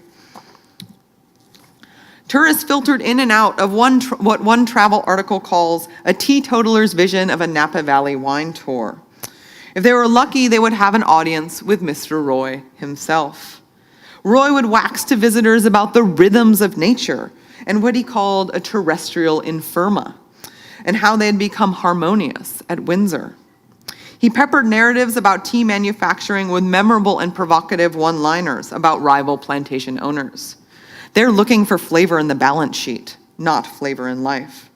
Tourists filtered in and out of what one travel article calls a teetotaler's vision of a Napa Valley wine tour. If they were lucky, they would have an audience with Mr. Roy himself. Roy would wax to visitors about the rhythms of nature and what he called a terrestrial infirma, and how they had become harmonious at Windsor. He peppered narratives about tea manufacturing with memorable and provocative one-liners about rival plantation owners. They're looking for flavor in the balance sheet, not flavor in life.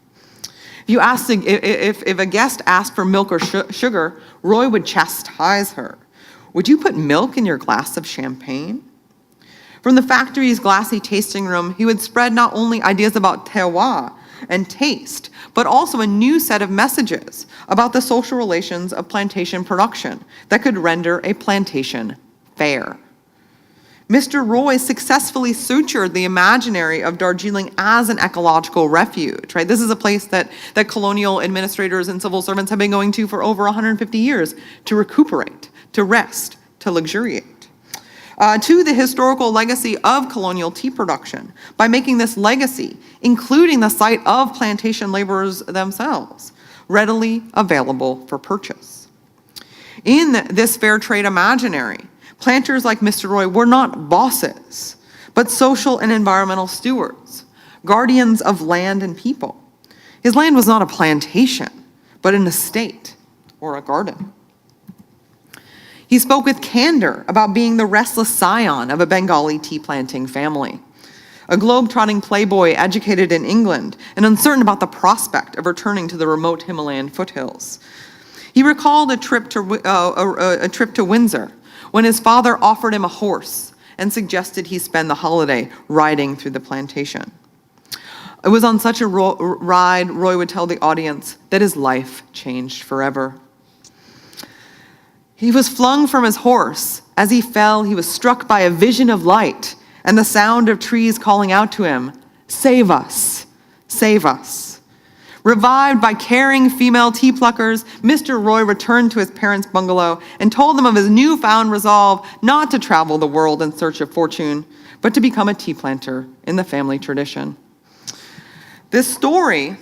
If a guest asked for milk or sugar, Roy would chastise her. Would you put milk in your glass of champagne? From the factory's glassy tasting room, he would spread not only ideas about terroir and taste, but also a new set of messages about the social relations of plantation production that could render a plantation fair. Mr. Roy successfully sutured the imaginary of Darjeeling as an ecological refuge, right? This is a place that colonial administrators and civil servants have been going to for over 150 years to recuperate, to rest, to luxuriate. To the historical legacy of colonial tea production by making this legacy, including the site of plantation laborers themselves, readily available for purchase. In this fair trade imaginary, planters like Mr. Roy were not bosses, but social and environmental stewards, guardians of land and people. His land was not a plantation, but an estate or a garden. He spoke with candor about being the restless scion of a Bengali tea planting family, a globe-trotting playboy educated in England and uncertain about the prospect of returning to the remote Himalayan foothills. He recalled a trip to Windsor when his father offered him a horse and suggested he spend the holiday riding through the plantation. It was on such a ride, Roy would tell the audience, that his life changed forever. He was flung from his horse. As he fell, he was struck by a vision of light and the sound of trees calling out to him, "Save us, save us." Revived by caring female tea pluckers, Mr. Roy returned to his parents' bungalow and told them of his newfound resolve not to travel the world in search of fortune, but to become a tea planter in the family tradition. This story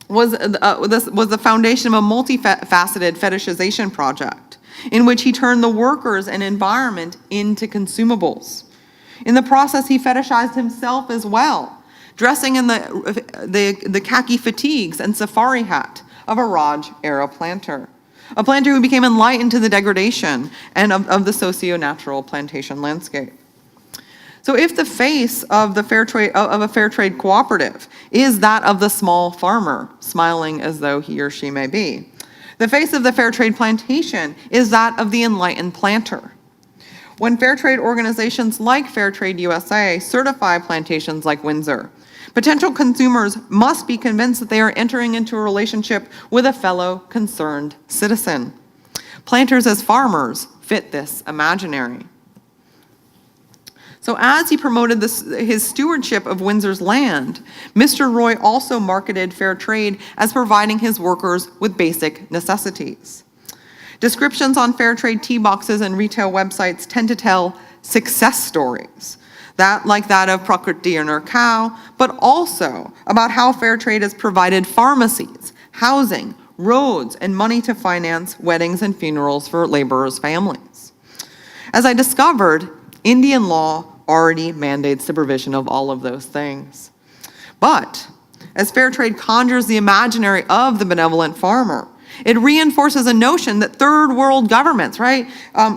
was the foundation of a multifaceted fetishization project in which he turned the workers and environment into consumables. In the process, he fetishized himself as well, dressing in the khaki fatigues and safari hat of a Raj-era planter, a planter who became enlightened to the degradation and of the socio-natural plantation landscape. So if the face of a fair trade cooperative is that of the small farmer, smiling as though he or she may be, the face of the fair trade plantation is that of the enlightened planter. When fair trade organizations like Fair Trade USA certify plantations like Windsor, potential consumers must be convinced that they are entering into a relationship with a fellow concerned citizen. Planters as farmers fit this imaginary. So as he promoted his stewardship of Windsor's land, Mr. Roy also marketed fair trade as providing his workers with basic necessities. Descriptions on fair trade tea boxes and retail websites tend to tell success stories, like that of Prakriti and her cow, but also about how fair trade has provided pharmacies, housing, roads, and money to finance weddings and funerals for laborers' families. As I discovered, Indian law already mandates the provision of all of those things. But as fair trade conjures the imaginary of the benevolent farmer, it reinforces a notion that third world governments, right,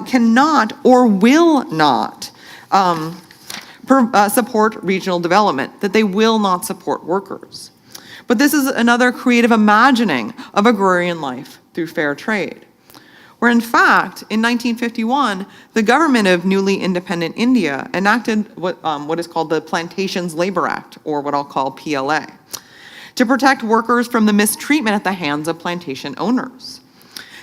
cannot or will not support regional development, that they will not support workers. But this is another creative imagining of agrarian life through fair trade, where in fact, in 1951, the government of newly independent India enacted what is called the Plantations Labor Act, or what I'll call PLA, to protect workers from the mistreatment at the hands of plantation owners.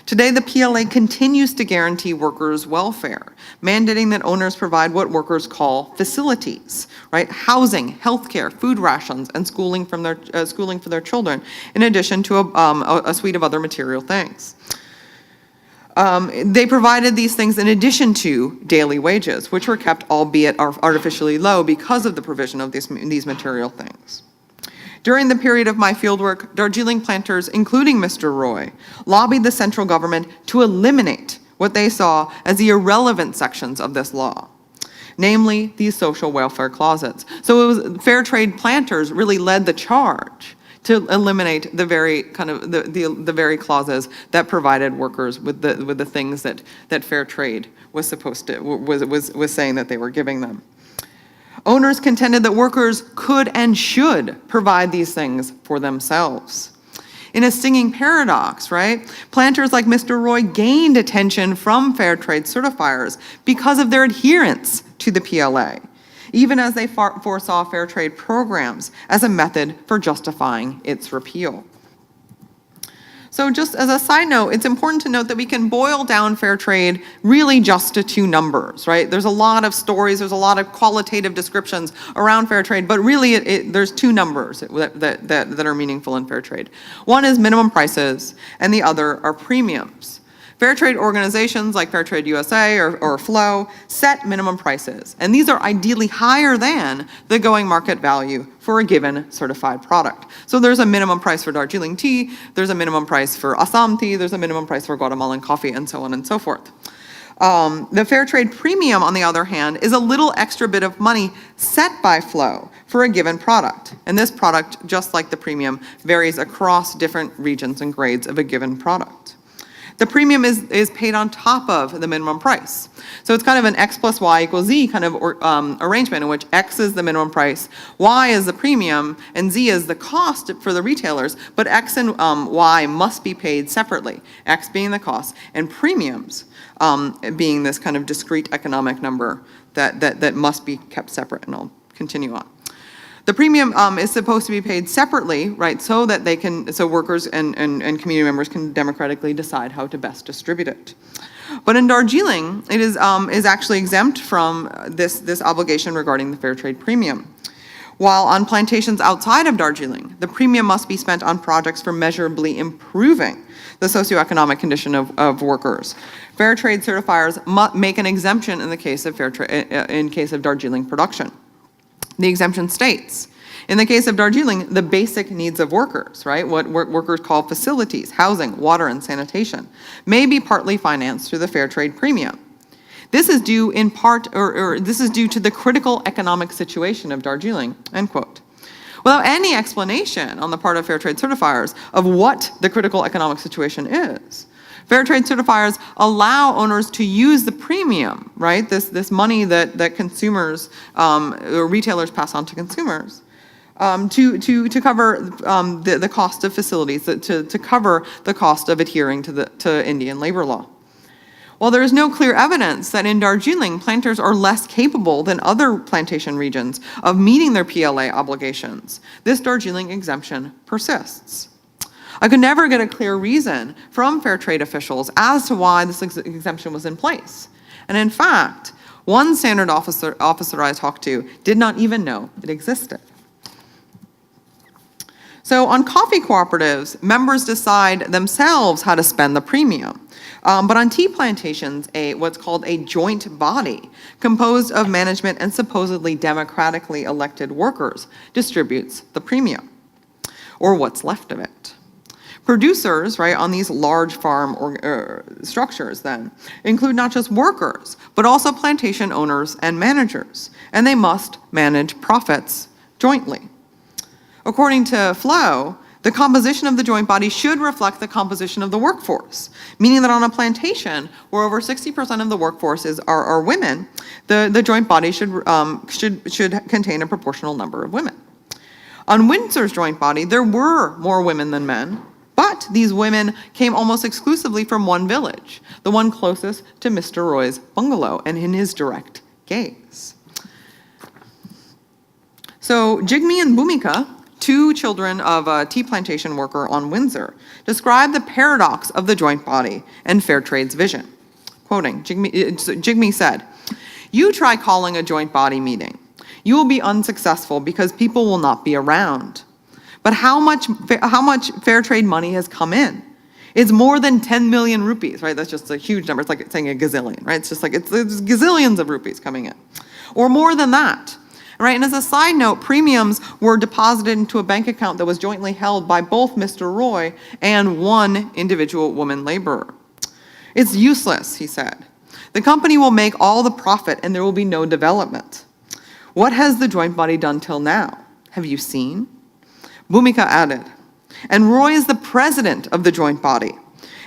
Today, the PLA continues to guarantee workers' welfare, mandating that owners provide what workers call facilities, right? Housing, healthcare, food rations, and schooling for their children, in addition to a suite of other material things. They provided these things in addition to daily wages, which were kept, albeit artificially low, because of the provision of these material things. During the period of my fieldwork, Darjeeling planters, including Mr. Roy, lobbied the central government to eliminate what they saw as the irrelevant sections of this law, namely these social welfare clauses. So it was fair trade planters really led the charge to eliminate the very the very clauses that provided workers with the things that fair trade was supposed to was saying that they were giving them. Owners contended that workers could and should provide these things for themselves. In a stinging paradox, right? Planters like Mr. Roy gained attention from fair trade certifiers because of their adherence to the PLA, even as they foresaw fair trade programs as a method for justifying its repeal. So just as a side note, it's important to note that we can boil down fair trade really just to two numbers, right? There's a lot of stories, there's a lot of qualitative descriptions around fair trade, but really there's two numbers that are meaningful in fair trade. One is minimum prices, and the other are premiums. Fair trade organizations like Fair Trade USA or FLO set minimum prices, and these are ideally higher than the going market value for a given certified product. So there's a minimum price for Darjeeling tea, there's a minimum price for Assam tea, there's a minimum price for Guatemalan coffee, and so on and so forth. The fair trade premium, on the other hand, is a little extra bit of money set by FLO for a given product. And this product, just like the premium, varies across different regions and grades of a given product. The premium is paid on top of the minimum price. So it's kind of an X plus Y equals Z kind of arrangement in which X is the minimum price, Y is the premium, and Z is the cost for the retailers, but X and Y must be paid separately, X being the cost, and premiums being this kind of discrete economic number that must be kept separate, and I'll continue on. The premium is supposed to be paid separately, right, so that so workers and community members can democratically decide how to best distribute it. But in Darjeeling, it is actually exempt from this obligation regarding the fair trade premium. While on plantations outside of Darjeeling, the premium must be spent on projects for measurably improving the socioeconomic condition of workers. Fair trade certifiers make an exemption in the case of Darjeeling production. The exemption states, in the case of Darjeeling, the basic needs of workers, right, what workers call facilities, housing, water, and sanitation, may be partly financed through the fair trade premium. This is due in part, or this is due to the critical economic situation of Darjeeling, end quote. Without any explanation on the part of fair trade certifiers of what the critical economic situation is, fair trade certifiers allow owners to use the premium, right? This money that consumers or retailers pass on to consumers to cover the cost of facilities, to cover the cost of adhering to Indian labor law. While there is no clear evidence that in Darjeeling, planters are less capable than other plantation regions of meeting their PLA obligations, this Darjeeling exemption persists. I could never get a clear reason from fair trade officials as to why this exemption was in place. And in fact, one standard officer I talked to did not even know it existed. So on coffee cooperatives, members decide themselves how to spend the premium. But on tea plantations, what's called a joint body, composed of management and supposedly democratically elected workers, distributes the premium, or what's left of it. Producers, right, on these large farm structures then, include not just workers, but also plantation owners and managers, and they must manage profits jointly. According to FLO, the composition of the joint body should reflect the composition of the workforce, meaning that on a plantation where over 60% of the workforce are women, the joint body should contain a proportional number of women. On Windsor's joint body, there were more women than men, but these women came almost exclusively from one village, the one closest to Mr. Roy's bungalow and in his direct gaze. So Jigme and Bhumika, two children of a tea plantation worker on Windsor, describe the paradox of the joint body and fair trade's vision. Quoting, Jigme said, "You try calling a joint body meeting. You will be unsuccessful because people will not be around. But how much fair trade money has come in? It's more than 10 million rupees, right? That's just a huge number. It's like saying a gazillion, right? It's just like it's gazillions of rupees coming in, or more than that, right? And as a side note, premiums were deposited into a bank account that was jointly held by both Mr. Roy and one individual woman laborer. It's useless, he said. The company will make all the profit and there will be no development. What has the joint body done till now? Have you seen?" Bhumika added, "And Roy is the president of the joint body,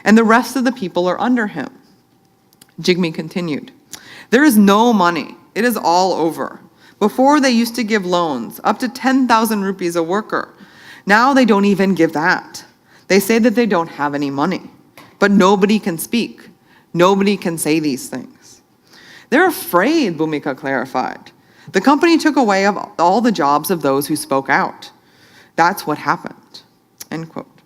and the rest of the people are under him." Jigme continued, "There is no money. It is all over. Before they used to give loans, up to 10,000 rupees a worker. Now they don't even give that. They say that they don't have any money, but nobody can speak. Nobody can say these things. They're afraid, Bhumika clarified. The company took away all the jobs of those who spoke out. That's what happened, end quote.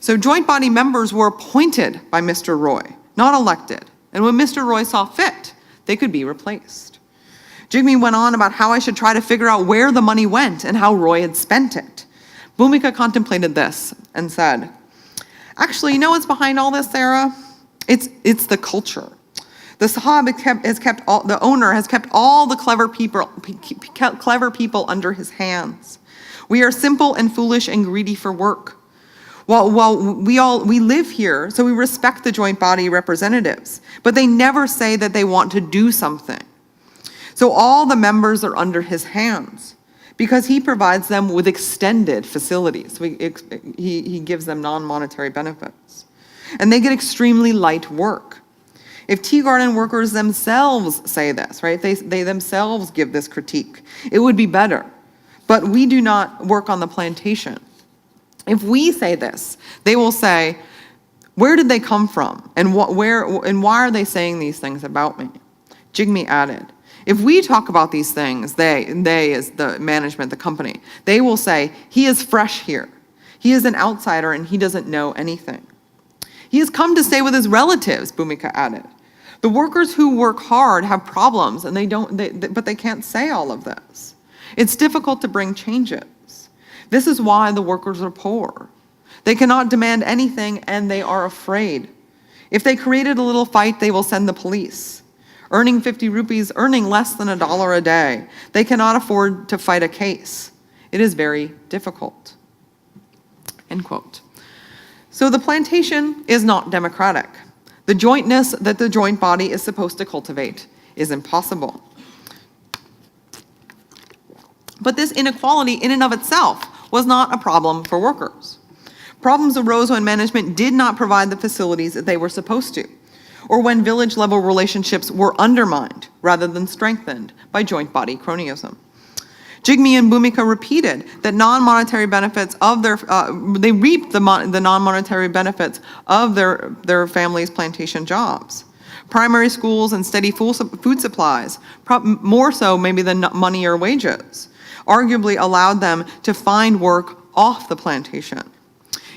So joint body members were appointed by Mr. Roy, not elected. And when Mr. Roy saw fit, they could be replaced. Jigme went on about how I should try to figure out where the money went and how Roy had spent it. Bhumika contemplated this and said, actually, you know what's behind all this, Sarah? It's the culture. The Sahab the owner has kept all the clever people under his hands. We are simple and foolish and greedy for work. Well, we live here, so we respect the joint body representatives, but they never say that they want to do something. So all the members are under his hands because he provides them with extended facilities. He gives them non-monetary benefits. And they get extremely light work. If tea garden workers themselves say this, right, they themselves give this critique, it would be better. But we do not work on the plantation. If we say this, they will say, where did they come from? And why are they saying these things about me? Jigme added, if we talk about these things, they as the management, the company, they will say, he is fresh here. He is an outsider and he doesn't know anything. He has come to stay with his relatives, Bhumika added. The workers who work hard have problems and but they can't say all of this. It's difficult to bring changes. This is why the workers are poor. They cannot demand anything and they are afraid. If they created a little fight, they will send the police. Earning 50 rupees, earning less than $1 a day, they cannot afford to fight a case. It is very difficult. End quote. So the plantation is not democratic. The jointness that the joint body is supposed to cultivate is impossible. But this inequality in and of itself was not a problem for workers. Problems arose when management did not provide the facilities that they were supposed to, or when village-level relationships were undermined rather than strengthened by joint body cronyism. Jigme and Bhumika repeated that non-monetary benefits of they reaped the non-monetary benefits of their family's plantation jobs. Primary schools and steady food supplies, more so maybe than money or wages, arguably allowed them to find work off the plantation.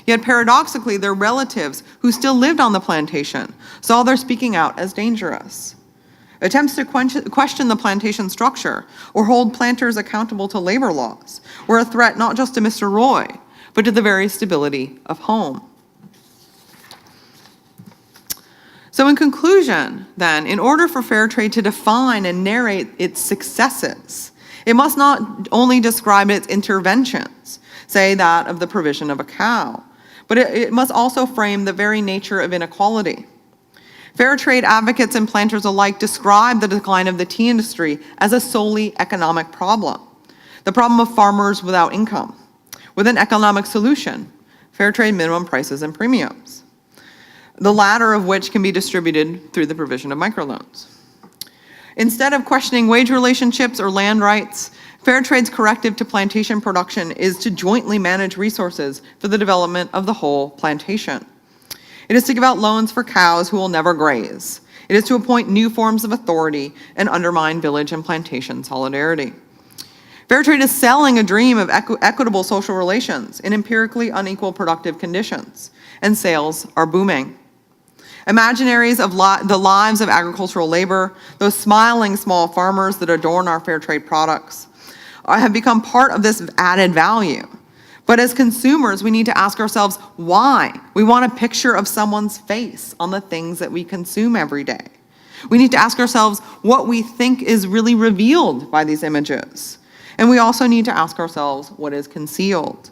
Yet paradoxically, their relatives who still lived on the plantation saw their speaking out as dangerous. Attempts to question the plantation structure or hold planters accountable to labor laws were a threat not just to Mr. Roy, but to the very stability of home. So in conclusion, then, in order for fair trade to define and narrate its successes, it must not only describe its interventions, say that of the provision of a cow, but it must also frame the very nature of inequality. Fair trade advocates and planters alike describe the decline of the tea industry as a solely economic problem, the problem of farmers without income, with an economic solution, fair trade minimum prices and premiums, the latter of which can be distributed through the provision of microloans. Instead of questioning wage relationships or land rights, fair trade's corrective to plantation production is to jointly manage resources for the development of the whole plantation. It is to give out loans for cows who will never graze. It is to appoint new forms of authority and undermine village and plantation solidarity. Fair trade is selling a dream of equitable social relations in empirically unequal productive conditions, and sales are booming. Imaginaries of the lives of agricultural labor, those smiling small farmers that adorn our fair trade products, have become part of this added value. But as consumers, we need to ask ourselves why. We want a picture of someone's face on the things that we consume every day. We need to ask ourselves what we think is really revealed by these images. And we also need to ask ourselves what is concealed.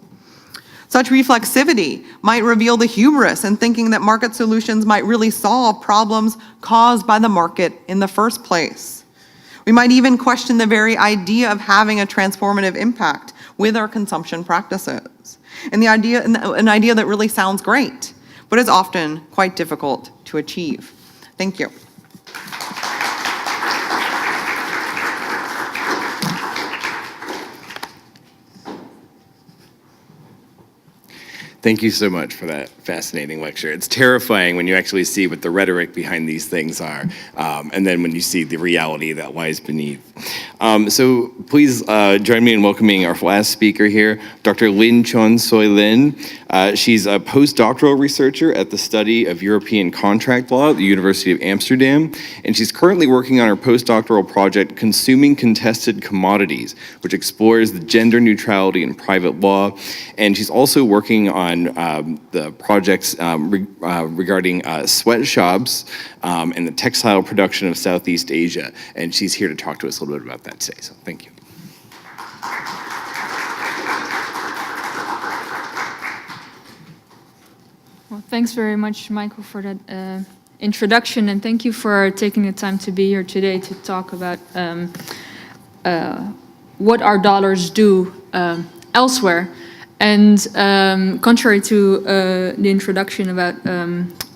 Such reflexivity might reveal the hubris in thinking that market solutions might really solve problems caused by the market in the first place. We might even question the very idea of having a transformative impact with our consumption practices. And an idea that really sounds great, but is often quite difficult to achieve. Thank you. Thank you so much for that fascinating lecture. It's terrifying when you actually see what the rhetoric behind these things are, and then when you see the reality that lies beneath. So please join me in welcoming our last speaker here, Dr. Tjon Soei. She's a postdoctoral researcher at the Study of European Contract Law at the University of Amsterdam, and she's currently working on her postdoctoral project, Consuming Contested Commodities, which explores the gender neutrality in private law. And she's also working on the projects regarding sweatshops and the textile production of Southeast Asia. And she's here to talk to us a little bit about that today. So thank you. Well, thanks very much, Michael, for that introduction, and thank you for taking the time to be here today to talk about what our dollars do elsewhere. And contrary to the introduction about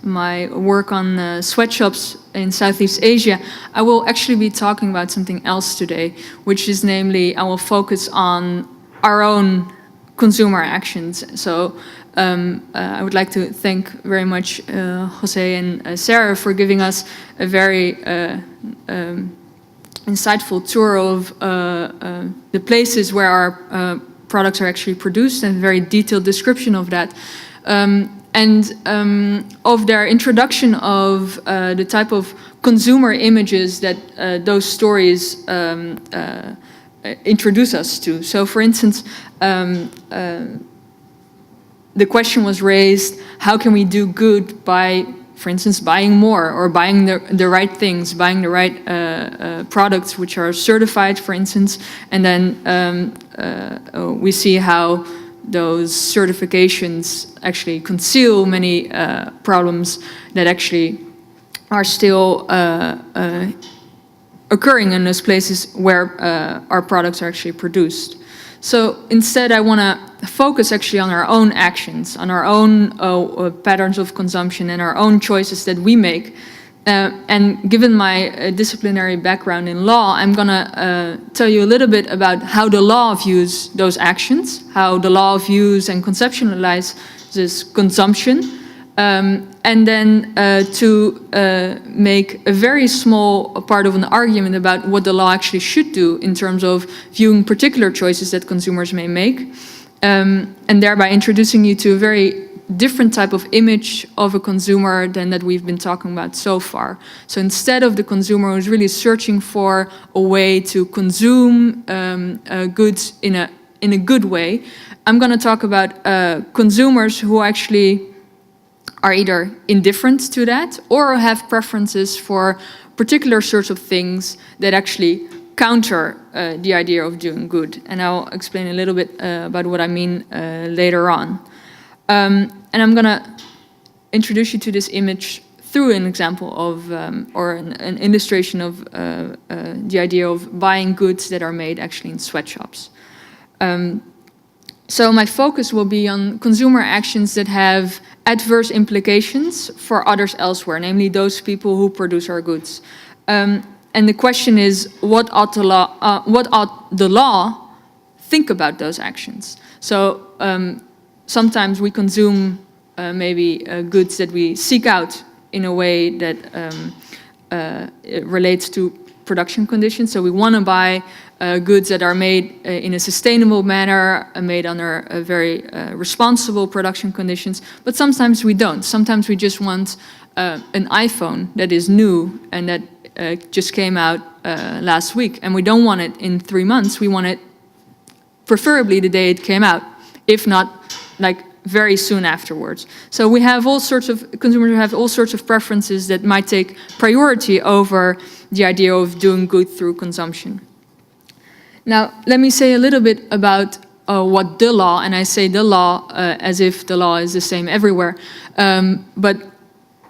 my work on sweatshops in Southeast Asia, I will actually be talking about something else today, which is namely, I will focus on our own consumer actions. So I would like to thank very much José and Sarah for giving us a very insightful tour of the places where our products are actually produced, and a very detailed description of that. And of their introduction of the type of consumer images that those stories introduce us to. So for instance, the question was raised, how can we do good by, for instance, buying more or buying the right things, buying the right products which are certified, for instance, and then we see how those certifications actually conceal many problems that actually are still occurring in those places where our products are actually produced. So instead, I want to focus actually on our own actions, on our own patterns of consumption and our own choices that we make. And given my disciplinary background in law, I'm going to tell you a little bit about how the law views those actions, how the law views and conceptualizes consumption, and then to make a very small part of an argument about what the law actually should do in terms of viewing particular choices that consumers may make, and thereby introducing you to a very different type of image of a consumer than that we've been talking about so far. So instead of the consumer who's really searching for a way to consume goods in a good way, I'm going to talk about consumers who actually are either indifferent to that or have preferences for particular sorts of things that actually counter the idea of doing good. And I'll explain a little bit about what I mean later on. And I'm going to introduce you to this image through an example of, or an illustration of the idea of buying goods that are made actually in sweatshops. So my focus will be on consumer actions that have adverse implications for others elsewhere, namely those people who produce our goods. And the question is, what ought the law think about those actions? So sometimes we consume maybe goods that we seek out in a way that it relates to production conditions. So we want to buy goods that are made in a sustainable manner, made under very responsible production conditions. But sometimes we don't. Sometimes we just want an iPhone that is new and that just came out last week. And we don't want it in 3 months. We want it preferably the day it came out, if not like very soon afterwards. So we have all sorts of consumers who have all sorts of preferences that might take priority over the idea of doing good through consumption. Now, let me say a little bit about what the law, and I say the law as if the law is the same everywhere, but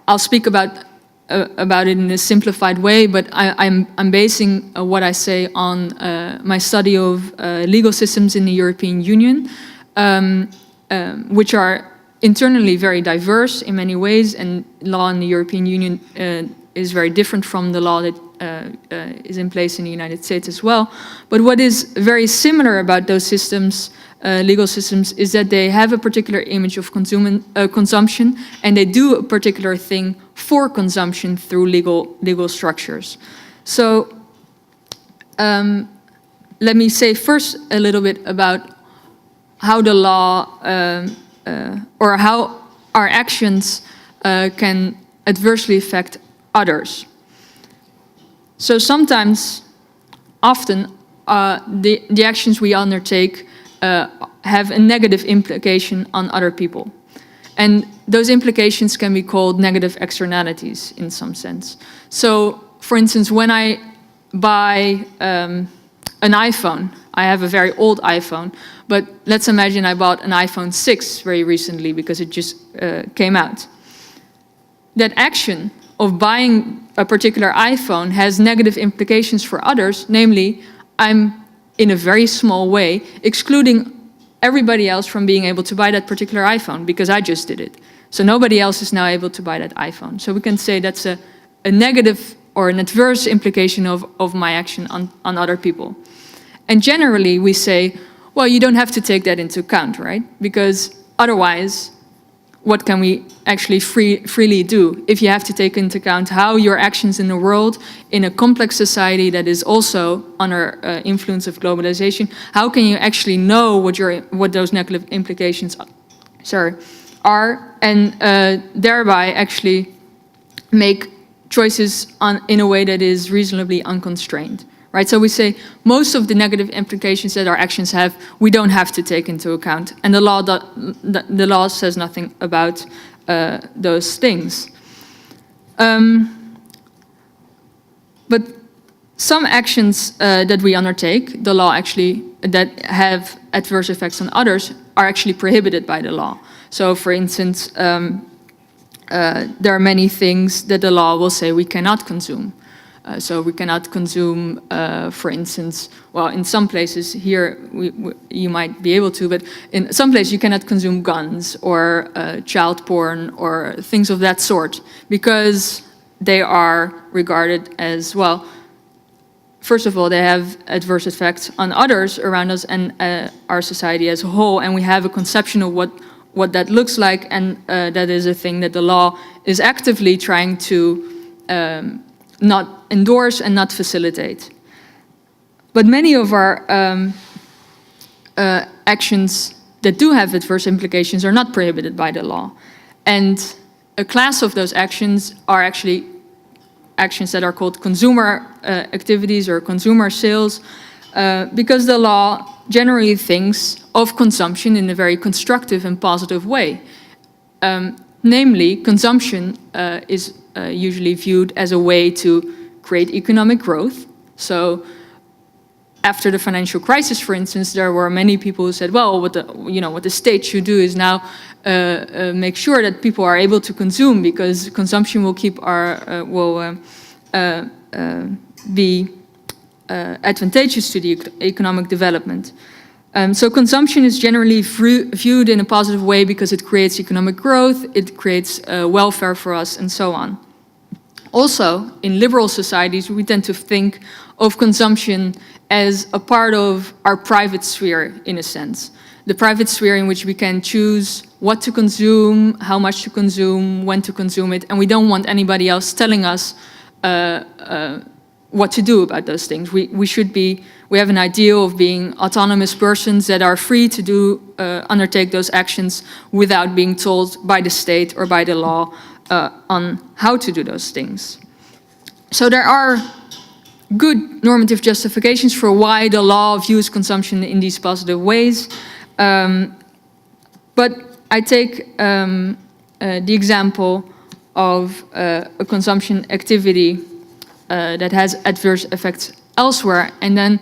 I'll speak about it in a simplified way, but I'm basing what I say on my study of legal systems in the European Union, which are internally very diverse in many ways, and law in the European Union is very different from the law that is in place in the United States as well. But what is very similar about those systems, legal systems, is that they have a particular image of consumption, and they do a particular thing for consumption through legal structures. So let me say first a little bit about how the law or how our actions can adversely affect others. So sometimes, often, the actions we undertake have a negative implication on other people. And those implications can be called negative externalities in some sense. So, for instance, when I buy an iPhone, I have a very old iPhone, but let's imagine I bought an iPhone 6 very recently because it just came out. That action of buying a particular iPhone has negative implications for others, namely, I'm in a very small way excluding everybody else from being able to buy that particular iPhone because I just did it. So nobody else is now able to buy that iPhone. So we can say that's a negative or an adverse implication of my action on other people. And generally we say, well, you don't have to take that into account, right? Because otherwise, what can we actually freely do if you have to take into account how your actions in the world, in a complex society that is also under influence of globalization, how can you actually know what those negative implications are, and thereby actually make choices in a way that is reasonably unconstrained, right? So we say most of the negative implications that our actions have, we don't have to take into account, and the law says nothing about those things. But some actions that we undertake, the law actually, that have adverse effects on others, are actually prohibited by the law. So, for instance, there are many things that the law will say we cannot consume. So we cannot consume, for instance, well, in some places here you might be able to, but in some places you cannot consume guns or child porn or things of that sort because they are regarded as, well, first of all, they have adverse effects on others around us and our society as a whole, and we have a conception of what that looks like, and that is a thing that the law is actively trying to not endorse and not facilitate. But many of our actions that do have adverse implications are not prohibited by the law. And a class of those actions are actually actions that are called consumer activities or consumer sales, because the law generally thinks of consumption in a very constructive and positive way. Namely, consumption is usually viewed as a way to create economic growth. So after the financial crisis, for instance, there were many people who said, well, what the state should do is now make sure that people are able to consume, because consumption will keep be advantageous to the economic development. So consumption is generally viewed in a positive way because it creates economic growth, it creates welfare for us, and so on. Also, in liberal societies, we tend to think of consumption as a part of our private sphere, in a sense. The private sphere in which we can choose what to consume, how much to consume, when to consume it, and we don't want anybody else telling us what to do about those things. We have an ideal of being autonomous persons that are free to undertake those actions without being told by the state or by the law on how to do those things. So there are good normative justifications for why the law views consumption in these positive ways. But I take the example of a consumption activity that has adverse effects elsewhere, and then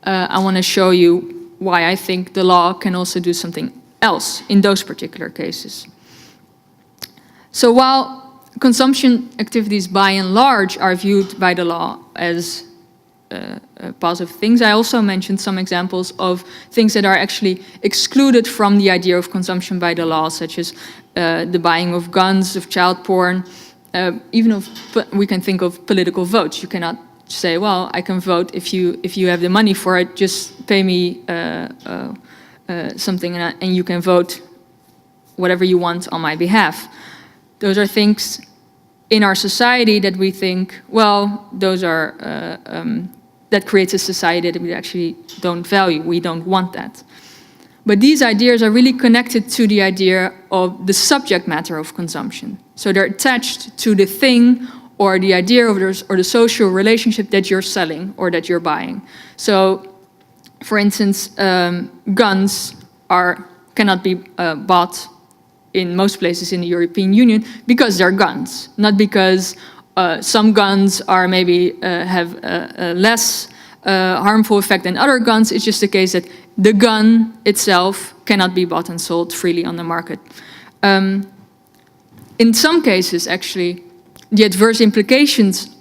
I want to show you why I think the law can also do something else in those particular cases. So while consumption activities by and large are viewed by the law as positive things, I also mentioned some examples of things that are actually excluded from the idea of consumption by the law, such as the buying of guns, of child porn, even we can think of political votes. You cannot say, well, I can vote if you have the money for it, just pay me something and you can vote whatever you want on my behalf. Those are things in our society that we think, well, those are, that creates a society that we actually don't value. We don't want that. But these ideas are really connected to the idea of the subject matter of consumption. So they're attached to the thing or the idea of or the social relationship that you're selling or that you're buying. So, for instance, guns cannot be bought in most places in the European Union because they're guns, not because some guns are maybe have a less harmful effect than other guns. It's just the case that the gun itself cannot be bought and sold freely on the market. In some cases, actually, the adverse implications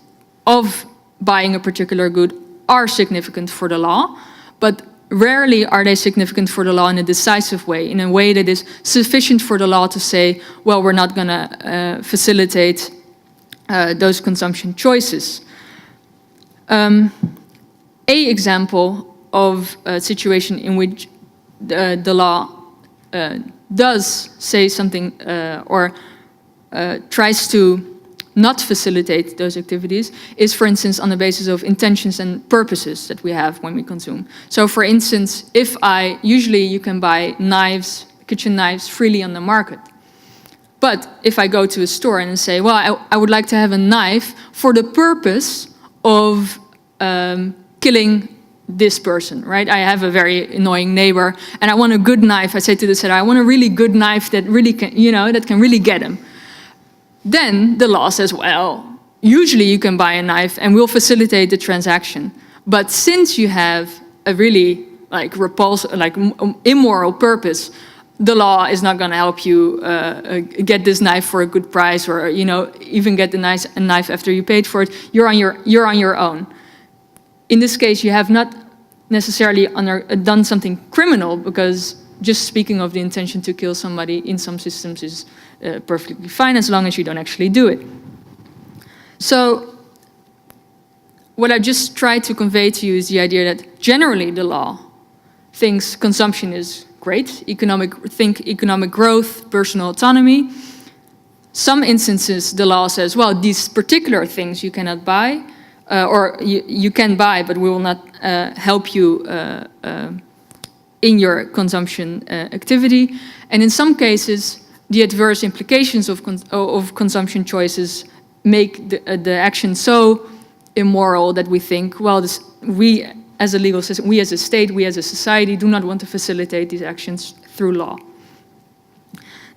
of buying a particular good are significant for the law, but rarely are they significant for the law in a decisive way, in a way that is sufficient for the law to say, well, we're not going to facilitate those consumption choices. A example of a situation in which the law does say something or tries to not facilitate those activities is, for instance, on the basis of intentions and purposes that we have when we consume. So, for instance, usually you can buy knives, kitchen knives, freely on the market. But if I go to a store and say, well, I would like to have a knife for the purpose of killing this person, right? I have a very annoying neighbor and I want a good knife. I say to the seller, I want a really good knife that really can, that can really get him. Then the law says, well, usually you can buy a knife and we'll facilitate the transaction. But since you have a really immoral purpose, the law is not going to help you get this knife for a good price, or even get a knife after you paid for it. You're on your own. In this case, you have not necessarily done something criminal, because just speaking of the intention to kill somebody in some systems is perfectly fine as long as you don't actually do it. So what I just tried to convey to you is the idea that generally the law thinks consumption is great, economic growth, personal autonomy. Some instances the law says, well, these particular things you cannot buy, or you can buy, but we will not help you in your consumption activity. And in some cases, the adverse implications of consumption choices make the action so immoral that we think, well, we as a legal system, we as a state, we as a society do not want to facilitate these actions through law.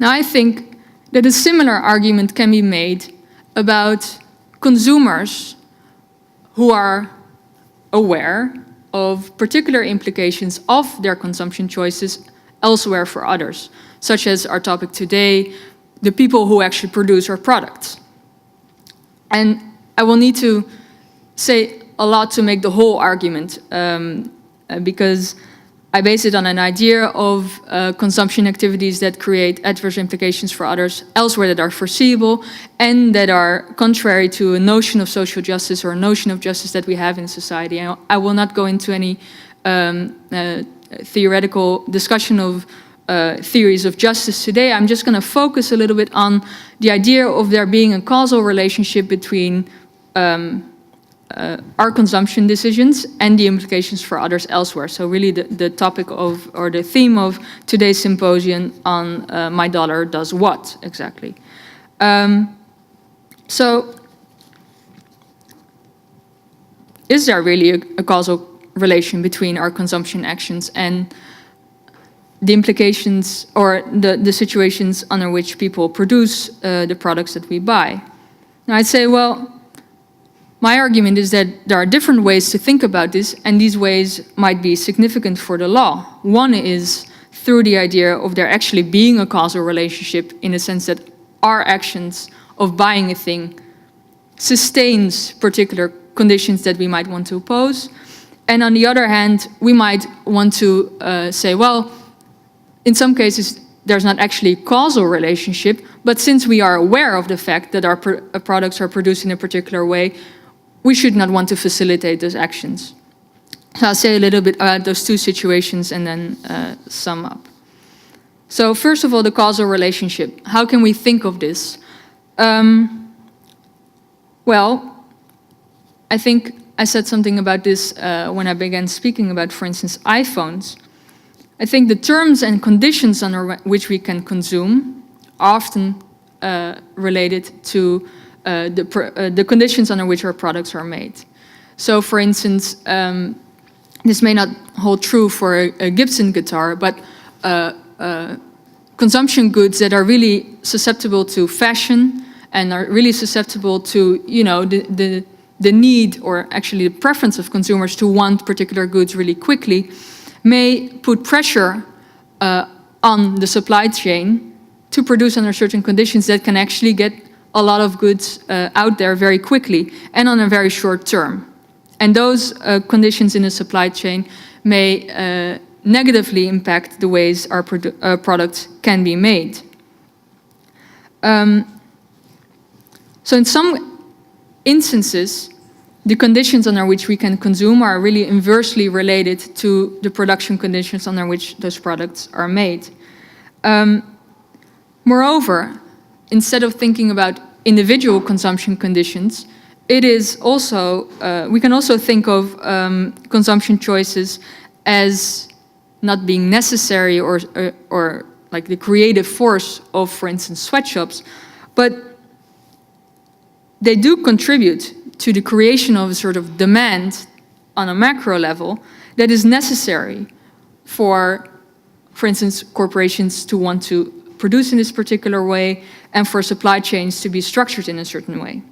Now, I think that a similar argument can be made about consumers who are aware of particular implications of their consumption choices elsewhere for others, such as our topic today, the people who actually produce our products. And I will need to say a lot to make the whole argument, because I base it on an idea of consumption activities that create adverse implications for others elsewhere that are foreseeable and that are contrary to a notion of social justice or a notion of justice that we have in society. I will not go into any theoretical discussion of theories of justice today. I'm just going to focus a little bit on the idea of there being a causal relationship between our consumption decisions and the implications for others elsewhere. So really the topic of, or the theme of today's symposium on my dollar does what exactly. So is there really a causal relation between our consumption actions and the implications or the situations under which people produce the products that we buy? Now I'd say, well, my argument is that there are different ways to think about this, and these ways might be significant for the law. One is through the idea of there actually being a causal relationship, in the sense that our actions of buying a thing sustains particular conditions that we might want to oppose. And on the other hand, we might want to say, well, in some cases, there's not actually a causal relationship, but since we are aware of the fact that our products are produced in a particular way, we should not want to facilitate those actions. So I'll say a little bit about those two situations and then sum up. So first of all, the causal relationship. How can we think of this? Well, I think I said something about this when I began speaking about, for instance, iPhones. I think the terms and conditions under which we can consume are often related to the conditions under which our products are made. So, for instance, this may not hold true for a Gibson guitar, but consumption goods that are really susceptible to fashion and are really susceptible to, you know, the need or actually the preference of consumers to want particular goods really quickly may put pressure on the supply chain to produce under certain conditions that can actually get a lot of goods out there very quickly and on a very short term. And those conditions in the supply chain may negatively impact the ways our products can be made. So in some instances, the conditions under which we can consume are really inversely related to the production conditions under which those products are made. Moreover, instead of thinking about individual consumption conditions, it is also, we can also think of consumption choices as not being necessary or like the creative force of, for instance, sweatshops, but they do contribute to the creation of a sort of demand on a macro level that is necessary for instance, corporations to want to produce in this particular way and for supply chains to be structured in a certain way.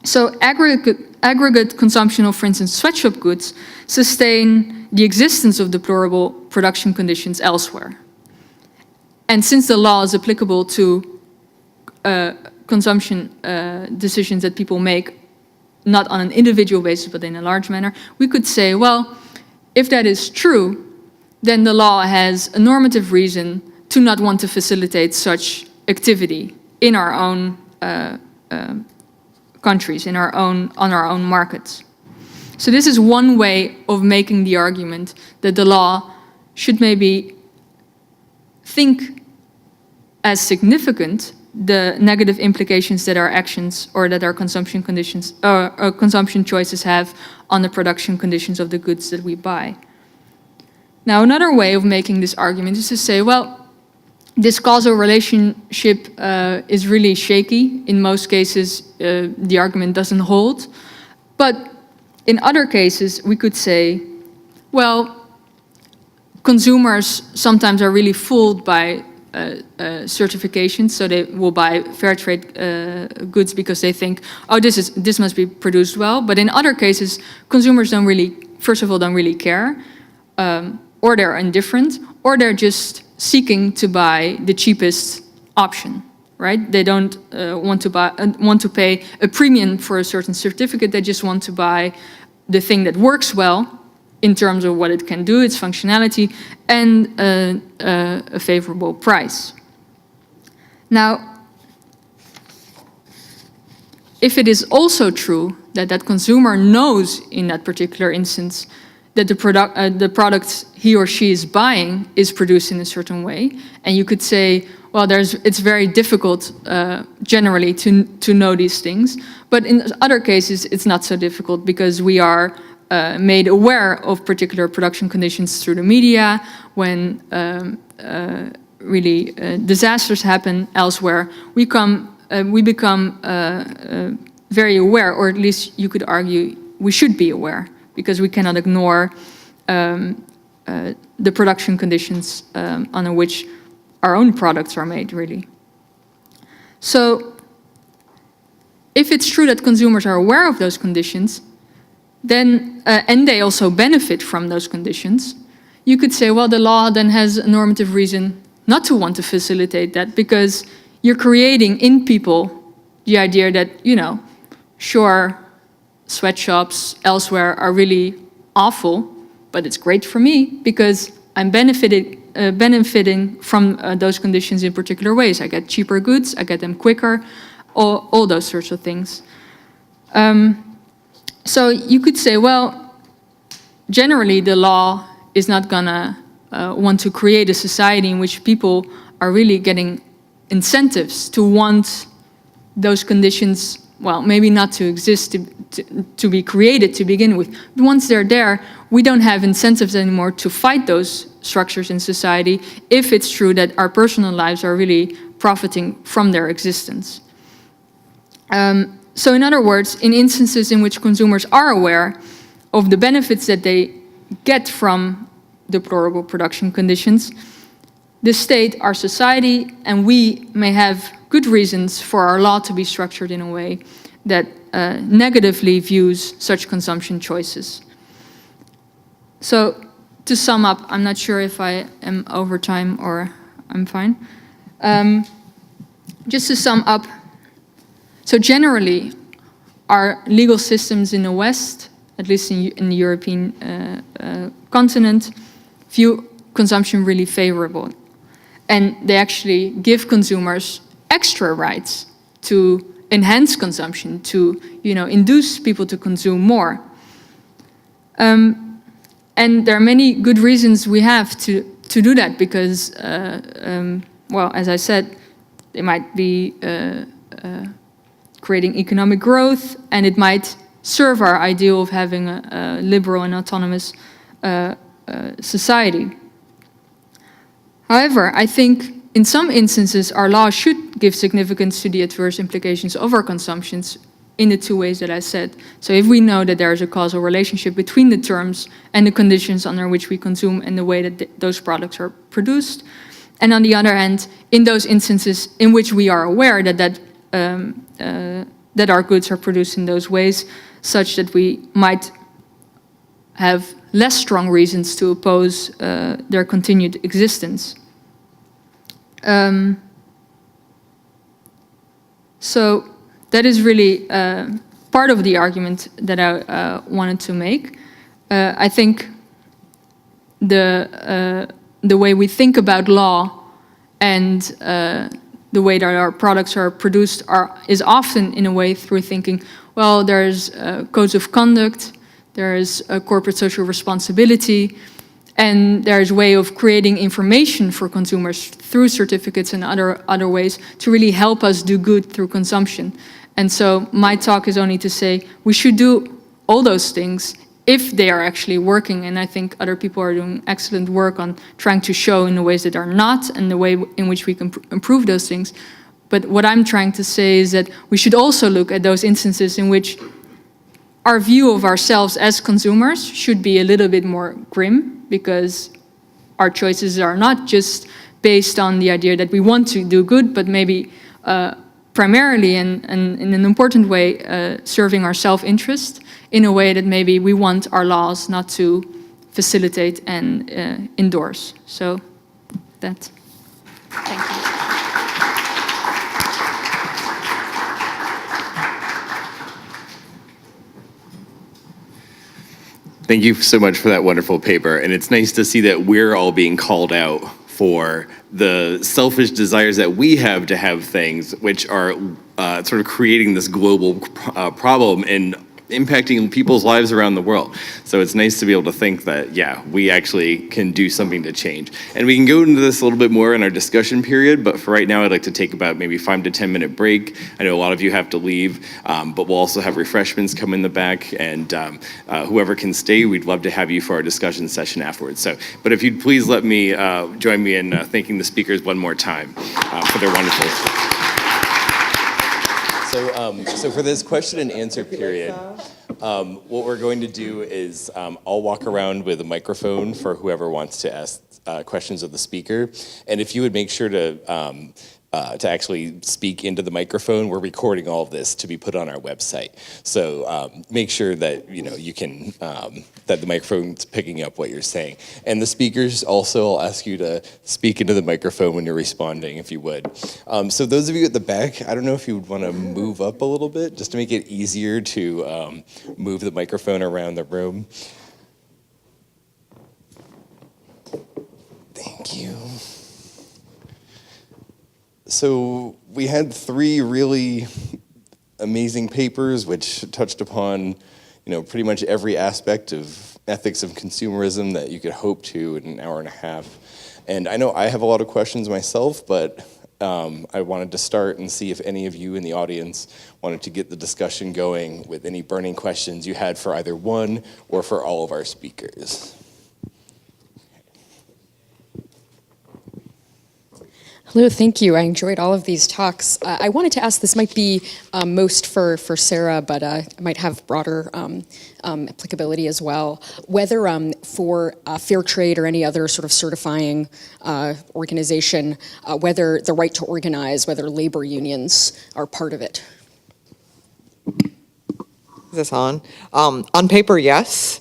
So aggregate consumption of, for instance, sweatshop goods sustain the existence of deplorable production conditions elsewhere. And since the law is applicable to consumption decisions that people make, not on an individual basis, but in a large manner, we could say, well, if that is true, then the law has a normative reason to not want to facilitate such activity in our own countries, on our own markets. So this is one way of making the argument that the law should maybe think as significant the negative implications that our actions or that our consumption conditions or consumption choices have on the production conditions of the goods that we buy. Now, another way of making this argument is to say, well, this causal relationship is really shaky. In most cases, the argument doesn't hold. But in other cases, we could say, well, consumers sometimes are really fooled by certifications, so they will buy fair trade goods because they think, oh, this must be produced well. But in other cases, consumers don't really, first of all, don't really care, or they're indifferent, or they're just seeking to buy the cheapest option, right? They don't want to pay a premium for a certain certificate. They just want to buy the thing that works well in terms of what it can do, its functionality, and a favorable price. Now, if it is also true that that consumer knows in that particular instance that the product he or she is buying is produced in a certain way, and you could say, well, it's very difficult generally to know these things, but in other cases it's not so difficult because we are made aware of particular production conditions through the media. When really disasters happen elsewhere, we become very aware, or at least you could argue we should be aware, because we cannot ignore the production conditions under which our own products are made, really. So if it's true that consumers are aware of those conditions, then, and they also benefit from those conditions, you could say, well, the law then has a normative reason not to want to facilitate that, because you're creating in people the idea that, you know, sure, sweatshops elsewhere are really awful, but it's great for me because I'm benefiting from those conditions in particular ways. I get cheaper goods, I get them quicker, all those sorts of things. So you could say, well, generally the law is not gonna want to create a society in which people are really getting incentives to want those conditions, well, maybe not to exist, to be created to begin with. But once they're there, we don't have incentives anymore to fight those structures in society if it's true that our personal lives are really profiting from their existence. So in other words, in instances in which consumers are aware of the benefits that they get from deplorable production conditions, the state, our society, and we may have good reasons for our law to be structured in a way that negatively views such consumption choices. So to sum up, I'm not sure if I am over time or I'm fine. Just to sum up, so generally, our legal systems in the West, at least in the European continent, view consumption really favorable. And they actually give consumers extra rights to enhance consumption, to induce people to consume more. And there are many good reasons we have to do that because, well, as I said, they might be creating economic growth, and it might serve our ideal of having a liberal and autonomous society. However, I think in some instances our law should give significance to the adverse implications of our consumptions in the two ways that I said. So if we know that there is a causal relationship between the terms and the conditions under which we consume and the way that those products are produced, and on the other hand, in those instances in which we are aware that our goods are produced in those ways, such that we might have less strong reasons to oppose their continued existence. So that is really part of the argument that I wanted to make. I think the way we think about law and the way that our products are produced is often in a way through thinking, well, there's codes of conduct, there's a corporate social responsibility, and there's a way of creating information for consumers through certificates and other ways to really help us do good through consumption. And so my talk is only to say we should do all those things if they are actually working, and I think other people are doing excellent work on trying to show in the ways that are not and the way in which we can improve those things. But what I'm trying to say is that we should also look at those instances in which our view of ourselves as consumers should be a little bit more grim, because our choices are not just based on the idea that we want to do good, but maybe primarily and in an important way serving our self-interest in a way that maybe we want our laws not to facilitate and endorse. So that. Thank you. Thank you so much for that wonderful paper. And it's nice to see that we're all being called out for the selfish desires that we have to have things which are sort of creating this global problem and impacting people's lives around the world. So it's nice to be able to think that, yeah, we actually can do something to change. And we can go into this a little bit more in our discussion period, but for right now, I'd like to take about maybe 5 to 10 minute break. I know a lot of you have to leave, but we'll also have refreshments come in the back, and whoever can stay, we'd love to have you for our discussion session afterwards. So, but if you'd please let me join me in thanking the speakers one more time for their wonderful. So for this question and answer period, what we're going to do is I'll walk around with a microphone for whoever wants to ask questions of the speaker. And if you would make sure to actually speak into the microphone, we're recording all of this to be put on our website. So make sure that you can that the microphone's picking up what you're saying. And the speakers also, I'll ask you to speak into the microphone when you're responding, if you would. So those of you at the back, I don't know if you would want to move up a little bit just to make it easier to move the microphone around the room. Thank you. So we had 3 really amazing papers which touched upon, pretty much every aspect of ethics of consumerism that you could hope to in an hour and a half. And I know I have a lot of questions myself, but I wanted to start and see if any of you in the audience wanted to get the discussion going with any burning questions you had for either one or for all of our speakers. Hello, thank you. I enjoyed all of these talks. I wanted to ask, this might be most for Sarah, but it might have broader applicability as well, whether for fair trade or any other sort of certifying organization, whether the right to organize, whether labor unions are part of it. Is this on? On paper, yes.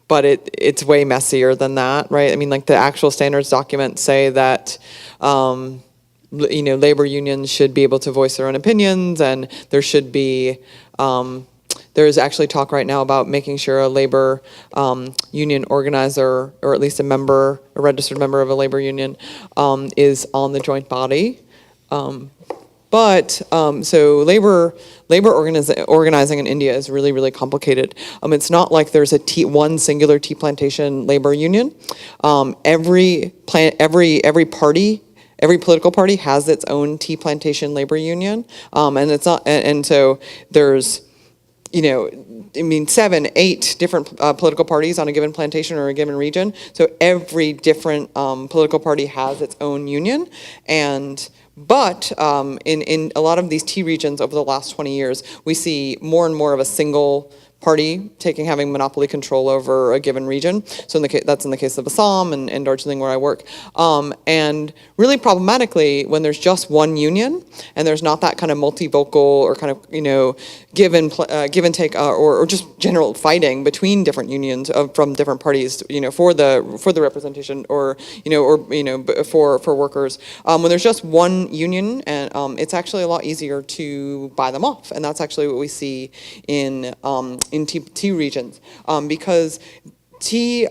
But it's way messier than that, right? I mean, like the actual standards documents say that, labor unions should be able to voice their own opinions, and there should be, there's actually talk right now about making sure a labor union organizer, or at least a registered member of a labor union, is on the joint body. So labor organizing in India is really, really complicated. It's not like there's one singular tea plantation labor union. Every political party has its own tea plantation labor union, and so there's 7, 8 different political parties on a given plantation or a given region. So every different political party has its own union, But in a lot of these tea regions over the last 20 years, we see more and more of a single party having monopoly control over a given region. So that's in the case of Assam and Darjeeling, where I work. And really problematically, when there's just one union and there's not that kind of multivocal or kind of give and take or just general fighting between different unions from different parties, for the representation or for workers. When there's just one union, and it's actually a lot easier to buy them off, and that's actually what we see in tea regions, because tea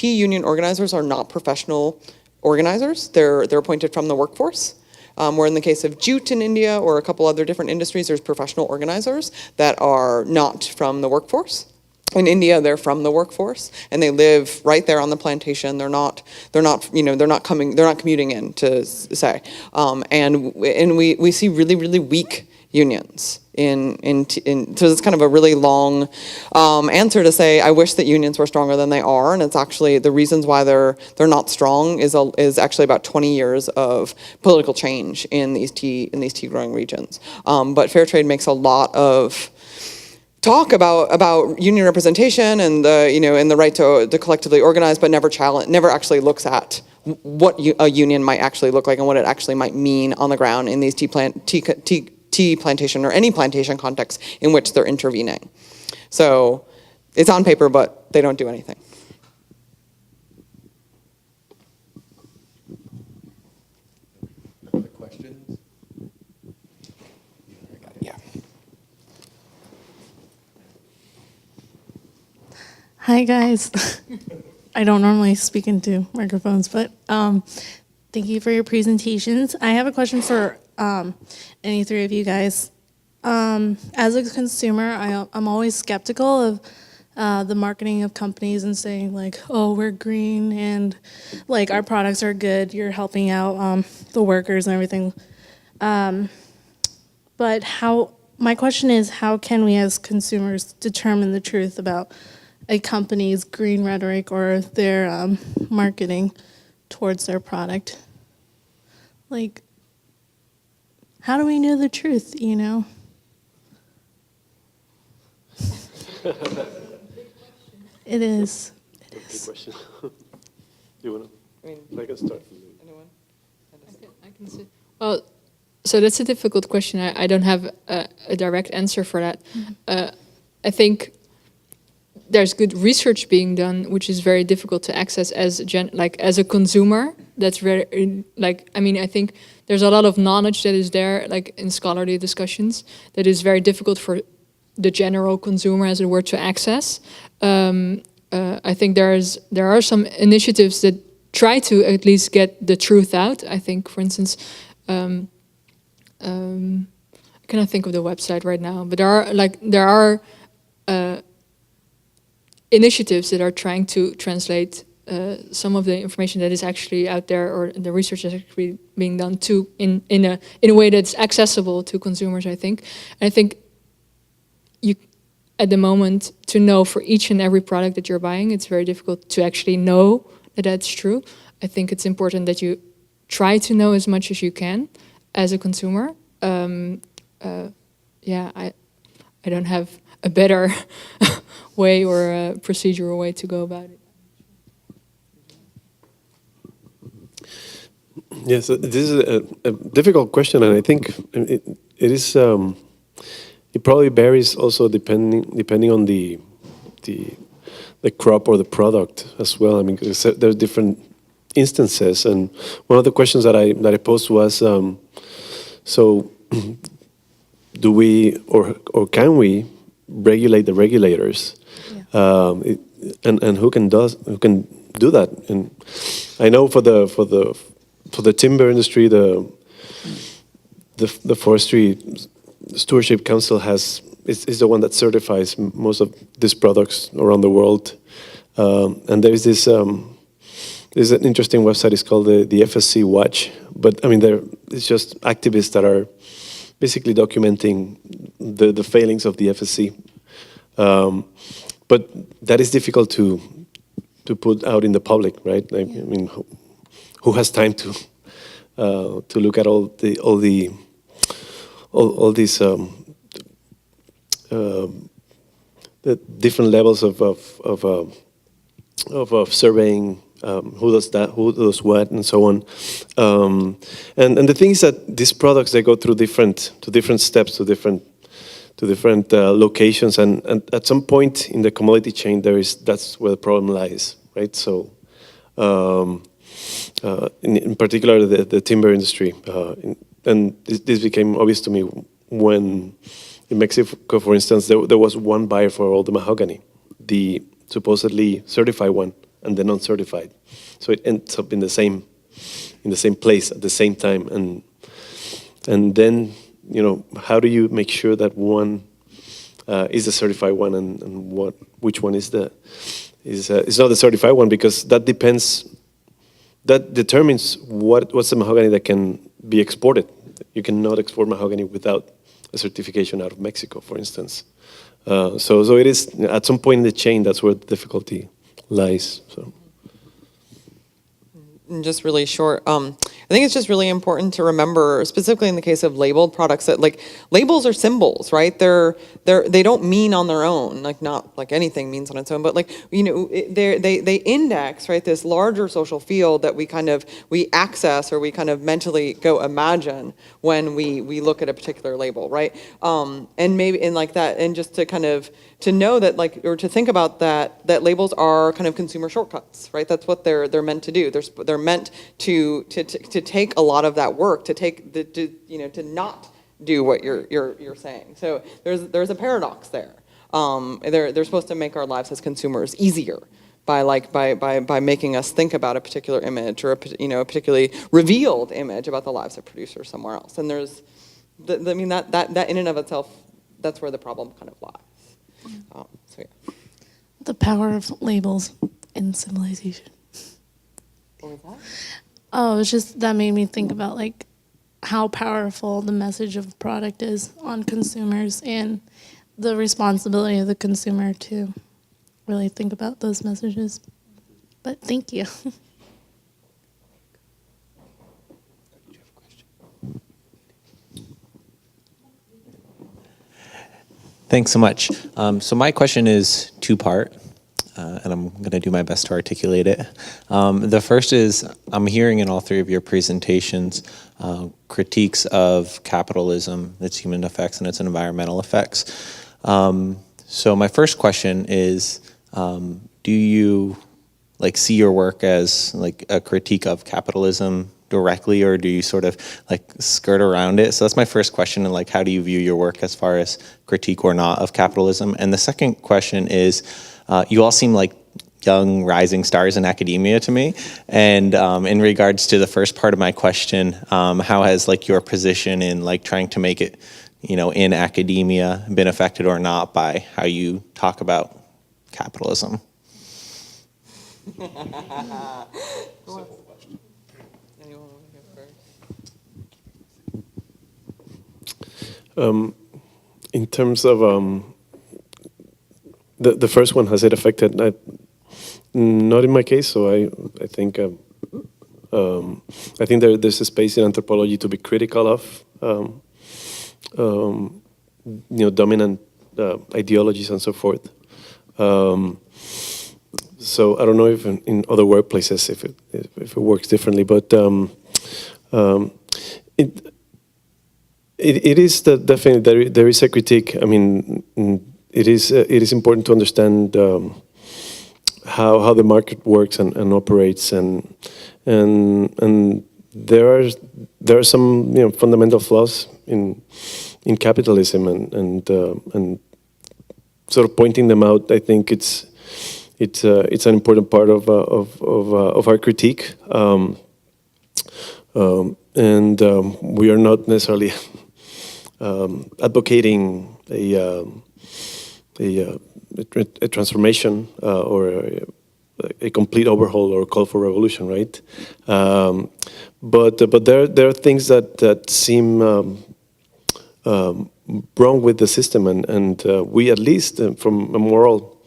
union organizers are not professional organizers. They're appointed from the workforce. Where in the case of jute in India or a couple other different industries, there's professional organizers that are not from the workforce. In India, they're from the workforce, and they live right there on the plantation. They're not commuting in to say, and we see really, really weak unions so it's kind of a really long answer to say I wish that unions were stronger than they are, and it's actually the reasons why they're not strong is actually about 20 years of political change in these tea growing regions. But fair trade makes a lot of talk about union representation and the right to collectively organize, but never actually looks at what a union might actually look like and what it actually might mean on the ground in these tea plantation or any plantation context in which they're intervening. So it's on paper, but they don't do anything. Other questions? Yeah. Hi guys. I don't normally speak into microphones, but thank you for your presentations. I have a question for any three of you guys. As a consumer, I'm always skeptical of the marketing of companies and saying like, oh, we're green and like our products are good, you're helping out the workers and everything. But my question is, how can we as consumers determine the truth about a company's green rhetoric or their marketing towards their product? Like, how do we know the truth, It is. Good question. You want to? I can start. I can see. Well, so that's a difficult question. I don't have a direct answer for that. Mm-hmm. I think there's good research being done, which is very difficult to access as a consumer. That's very I think there's a lot of knowledge that is there, like in scholarly discussions, that is very difficult for the general consumer, as it were, to access. I think there are some initiatives that try to at least get the truth out. I think, for instance, I cannot think of the website right now, but there are initiatives that are trying to translate some of the information that is actually out there, or the research that's actually being done, to in a way that's accessible to consumers, I think. And I think you, at the moment, to know for each and every product that you're buying, it's very difficult to actually know that that's true. I think it's important that you try to know as much as you can as a consumer. I don't have a better way or a procedural way to go about it. Yes, this is a difficult question, and I think it is. It probably varies also depending on the crop or the product as well. I mean, there's different instances, and one of the questions that I posed was, so do we or can we regulate the regulators? Yeah. And who can do that? And I know for the timber industry, the Forestry Stewardship Council is the one that certifies most of these products around the world. And there's this there's an interesting website. It's called the FSC Watch. But I mean, it's just activists that are basically documenting the failings of the FSC. But that is difficult to put out in the public, right? I mean, who has time to look at all these the different levels of surveying, who does that, who does what, and so on. And the thing is that these products, they go through different steps to different locations, and at some point in the commodity chain, that's where the problem lies, right? So, in particular, the timber industry, and this became obvious to me when in Mexico, for instance, there was one buyer for all the mahogany, the supposedly certified one and the non-certified. So it ends up in the same place at the same time, and then, you know, how do you make sure that one is the certified one, and which one is not the certified one, because that determines what's the mahogany that can be exported. You cannot export mahogany without a certification out of Mexico, for instance. So it is at some point in the chain, that's where the difficulty lies. So. And just really short, I think it's just really important to remember, specifically in the case of labeled products, that like labels are symbols, right? They don't mean on their own, like not like anything means on its own, but like, you know, they index, right, this larger social field that we access, or we kind of mentally go imagine when we look at a particular label, right? And maybe in like that, and just to kind of to know that, like, or to think about that labels are kind of consumer shortcuts, right? That's what they're meant to do. They're meant to take a lot of that work, to not do what you're saying. So there's a paradox there. They're supposed to make our lives as consumers easier by making us think about a particular image, or a particularly revealed image about the lives of producers somewhere else. And there's, I mean, that in and of itself, that's where the problem kind of lies. So yeah. The power of labels in civilization. What was that? Oh, it's just, that made me think about like how powerful the message of a product is on consumers, and the responsibility of the consumer to really think about those messages. But thank you. Thanks so much. So my question is two-part, and I'm going to do my best to articulate it. The first is, I'm hearing in all three of your presentations critiques of capitalism, its human effects and its environmental effects. So my first question is, do you see your work as like a critique of capitalism directly, or do you sort of like skirt around it? So that's my first question, and like, how do you view your work as far as critique or not of capitalism? And the second question is, you all seem like young rising stars in academia to me, and in regards to the first part of my question, how has like your position in like trying to make it in academia been affected or not by how you talk about capitalism? In terms of the first one, has it affected? Not in my case. So I think there's a space in anthropology to be critical of dominant ideologies and so forth. So I don't know if in other workplaces if it works differently, but it is definitely there is a critique. I mean, it is important to understand how the market works and operates, and there are some fundamental flaws in capitalism, and sort of pointing them out. I think it's an important part of our critique, and we are not necessarily advocating a transformation or a complete overhaul or a call for revolution, right? But there are things that seem wrong with the system, and we, at least from a moral,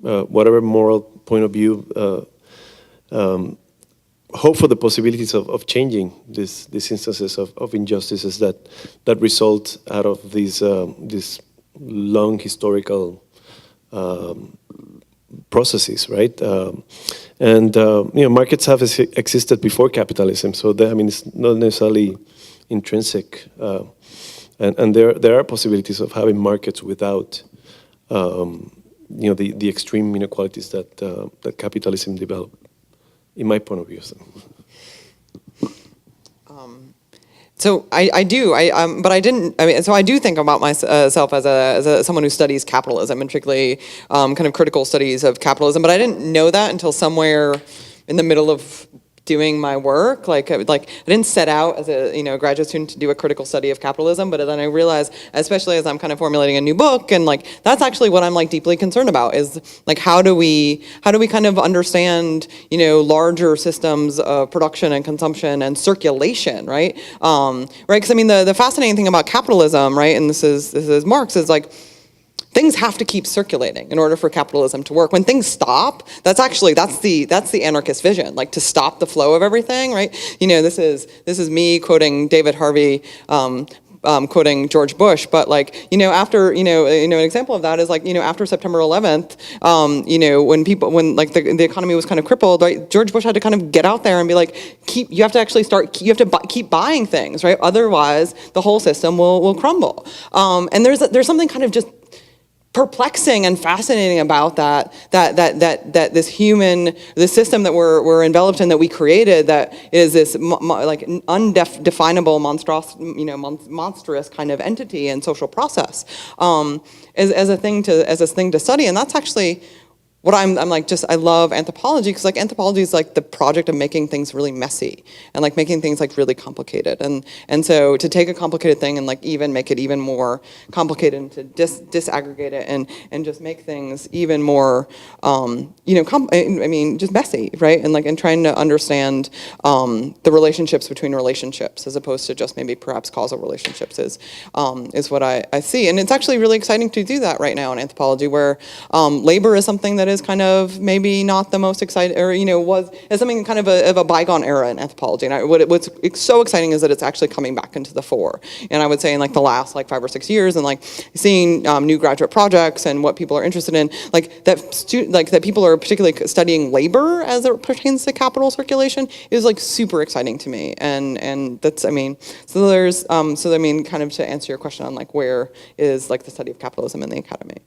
whatever moral point of view, hope for the possibilities of changing these instances of injustices that result out of these long historical processes, right? And markets have existed before capitalism, so it's not necessarily intrinsic. And there are possibilities of having markets without the extreme inequalities that capitalism developed, in my point of view. So I do, but I didn't. I mean, so I do think about myself as someone who studies capitalism, and particularly kind of critical studies of capitalism. But I didn't know that until somewhere in the middle of doing my work. Like I didn't set out as a graduate student to do a critical study of capitalism, but then I realized, especially as I'm kind of formulating a new book, and that's actually what I'm deeply concerned about, is how do we kind of understand larger systems of production and consumption and circulation, right? Right, because the fascinating thing about capitalism, right, and this is Marx, is things have to keep circulating in order for capitalism to work. When things stop, that's the anarchist vision, to stop the flow of everything, right? This is me quoting David Harvey, quoting George Bush, but after an example of that is after September 11th, when the economy was kind of crippled, right? George Bush had to kind of get out there and be you have to keep buying things, right? Otherwise, the whole system will crumble. And there's something kind of just perplexing and fascinating about that this system that we're enveloped in, that we created, that is this undefinable monstrous kind of entity and social process, as a thing to study. And that's actually what I love anthropology, because anthropology is the project of making things really messy and making things really complicated, and so to take a complicated thing and even make it even more complicated, and to disaggregate it and just make things even more just messy, right? And trying to understand the relationships between relationships, as opposed to just maybe perhaps causal relationships, is what I see. And it's actually really exciting to do that right now in anthropology, where labor is something that is kind of maybe not the most exciting, or was as something kind of a bygone era in anthropology. And what's so exciting is that it's actually coming back into the fore. And I would say in the last 5 or 6 years, and seeing new graduate projects and what people are interested in, that people are particularly studying labor as it pertains to capital circulation, is super exciting to me. And that's kind of to answer your question on where is the study of capitalism in the academy.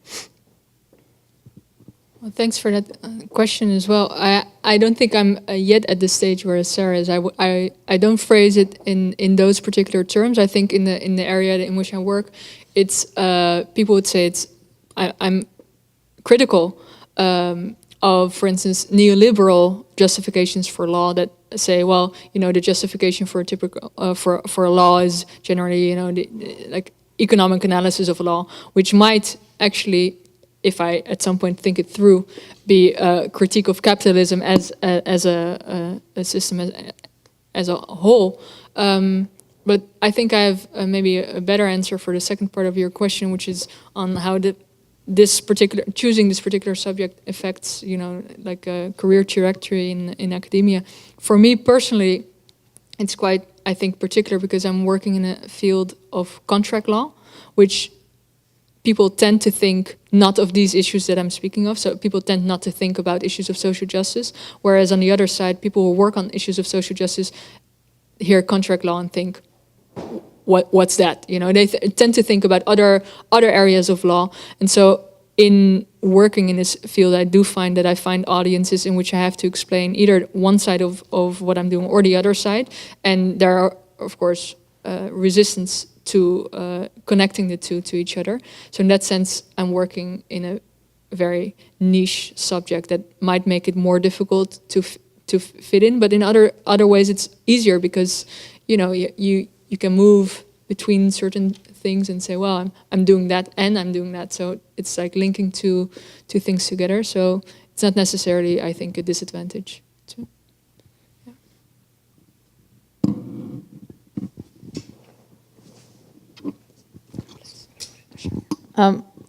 Well, thanks for that question as well. I don't think I'm yet at the stage where Sarah is. I don't phrase it in those particular terms. I think in the area in which I work, it's people would say I'm critical of, for instance, neoliberal justifications for law that say, well, the justification for a typical for a law is generally economic analysis of law, which might actually, if I at some point think it through, be a critique of capitalism as a system as a whole. But I think I have maybe a better answer for the second part of your question, which is on how choosing this particular subject affects, like a career trajectory in academia. For me personally, it's quite, I think, particular because I'm working in a field of contract law, which people tend to think not of these issues that I'm speaking of. So people tend not to think about issues of social justice, whereas on the other side, people who work on issues of social justice hear contract law and think, what's that? They tend to think about other areas of law. And so in working in this field, I do find that I find audiences in which I have to explain either one side of what I'm doing or the other side. And there are, of course, resistance to connecting the two to each other. So in that sense, I'm working in a very niche subject that might make it more difficult to fit in. But in other ways, it's easier because, you can move between certain things and say, well, I'm doing that and I'm doing that. So it's like linking two things together. So it's not necessarily, I think, a disadvantage. Too.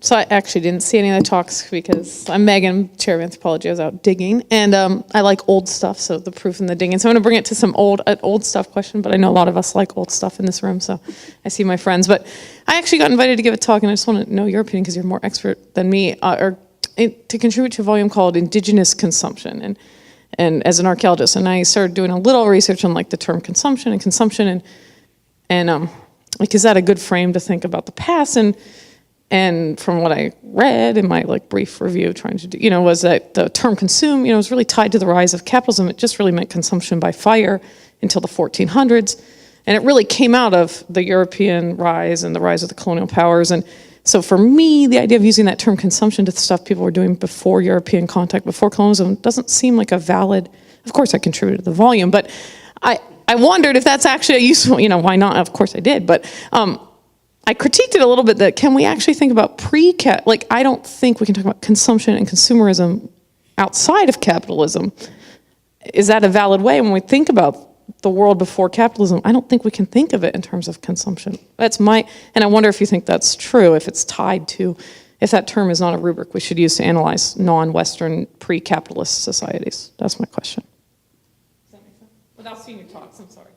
So I actually didn't see any of the talks because I'm Megan, chair of anthropology. I was out digging, and I like old stuff, so the proof in the digging. So I'm going to bring it to some old stuff question, but I know a lot of us like old stuff in this room, so I see my friends. But I actually got invited to give a talk, and I just want to know your opinion because you're more expert than me, to contribute to a volume called Indigenous Consumption, and as an archaeologist, and I started doing a little research on like the term consumption, and like, is that a good frame to think about the past? And from what I read in my like brief review trying to do, was that the term consume, was really tied to the rise of capitalism. It just really meant consumption by fire until the 1400s. And it really came out of the European rise and the rise of the colonial powers. And so for me, the idea of using that term consumption to the stuff people were doing before European contact, before colonialism, doesn't seem like a valid, of course I contributed to the volume, but I wondered if that's actually a useful, why not? Of course I did, but I critiqued it a little bit that can we actually think about like I don't think we can talk about consumption and consumerism outside of capitalism. Is that a valid way? When we think about the world before capitalism, I don't think we can think of it in terms of consumption. And I wonder if you think that's true, if it's tied to, if that term is not a rubric we should use to analyze non-Western pre-capitalist societies. That's my question. Does that make sense? Without seeing your talks, I'm sorry.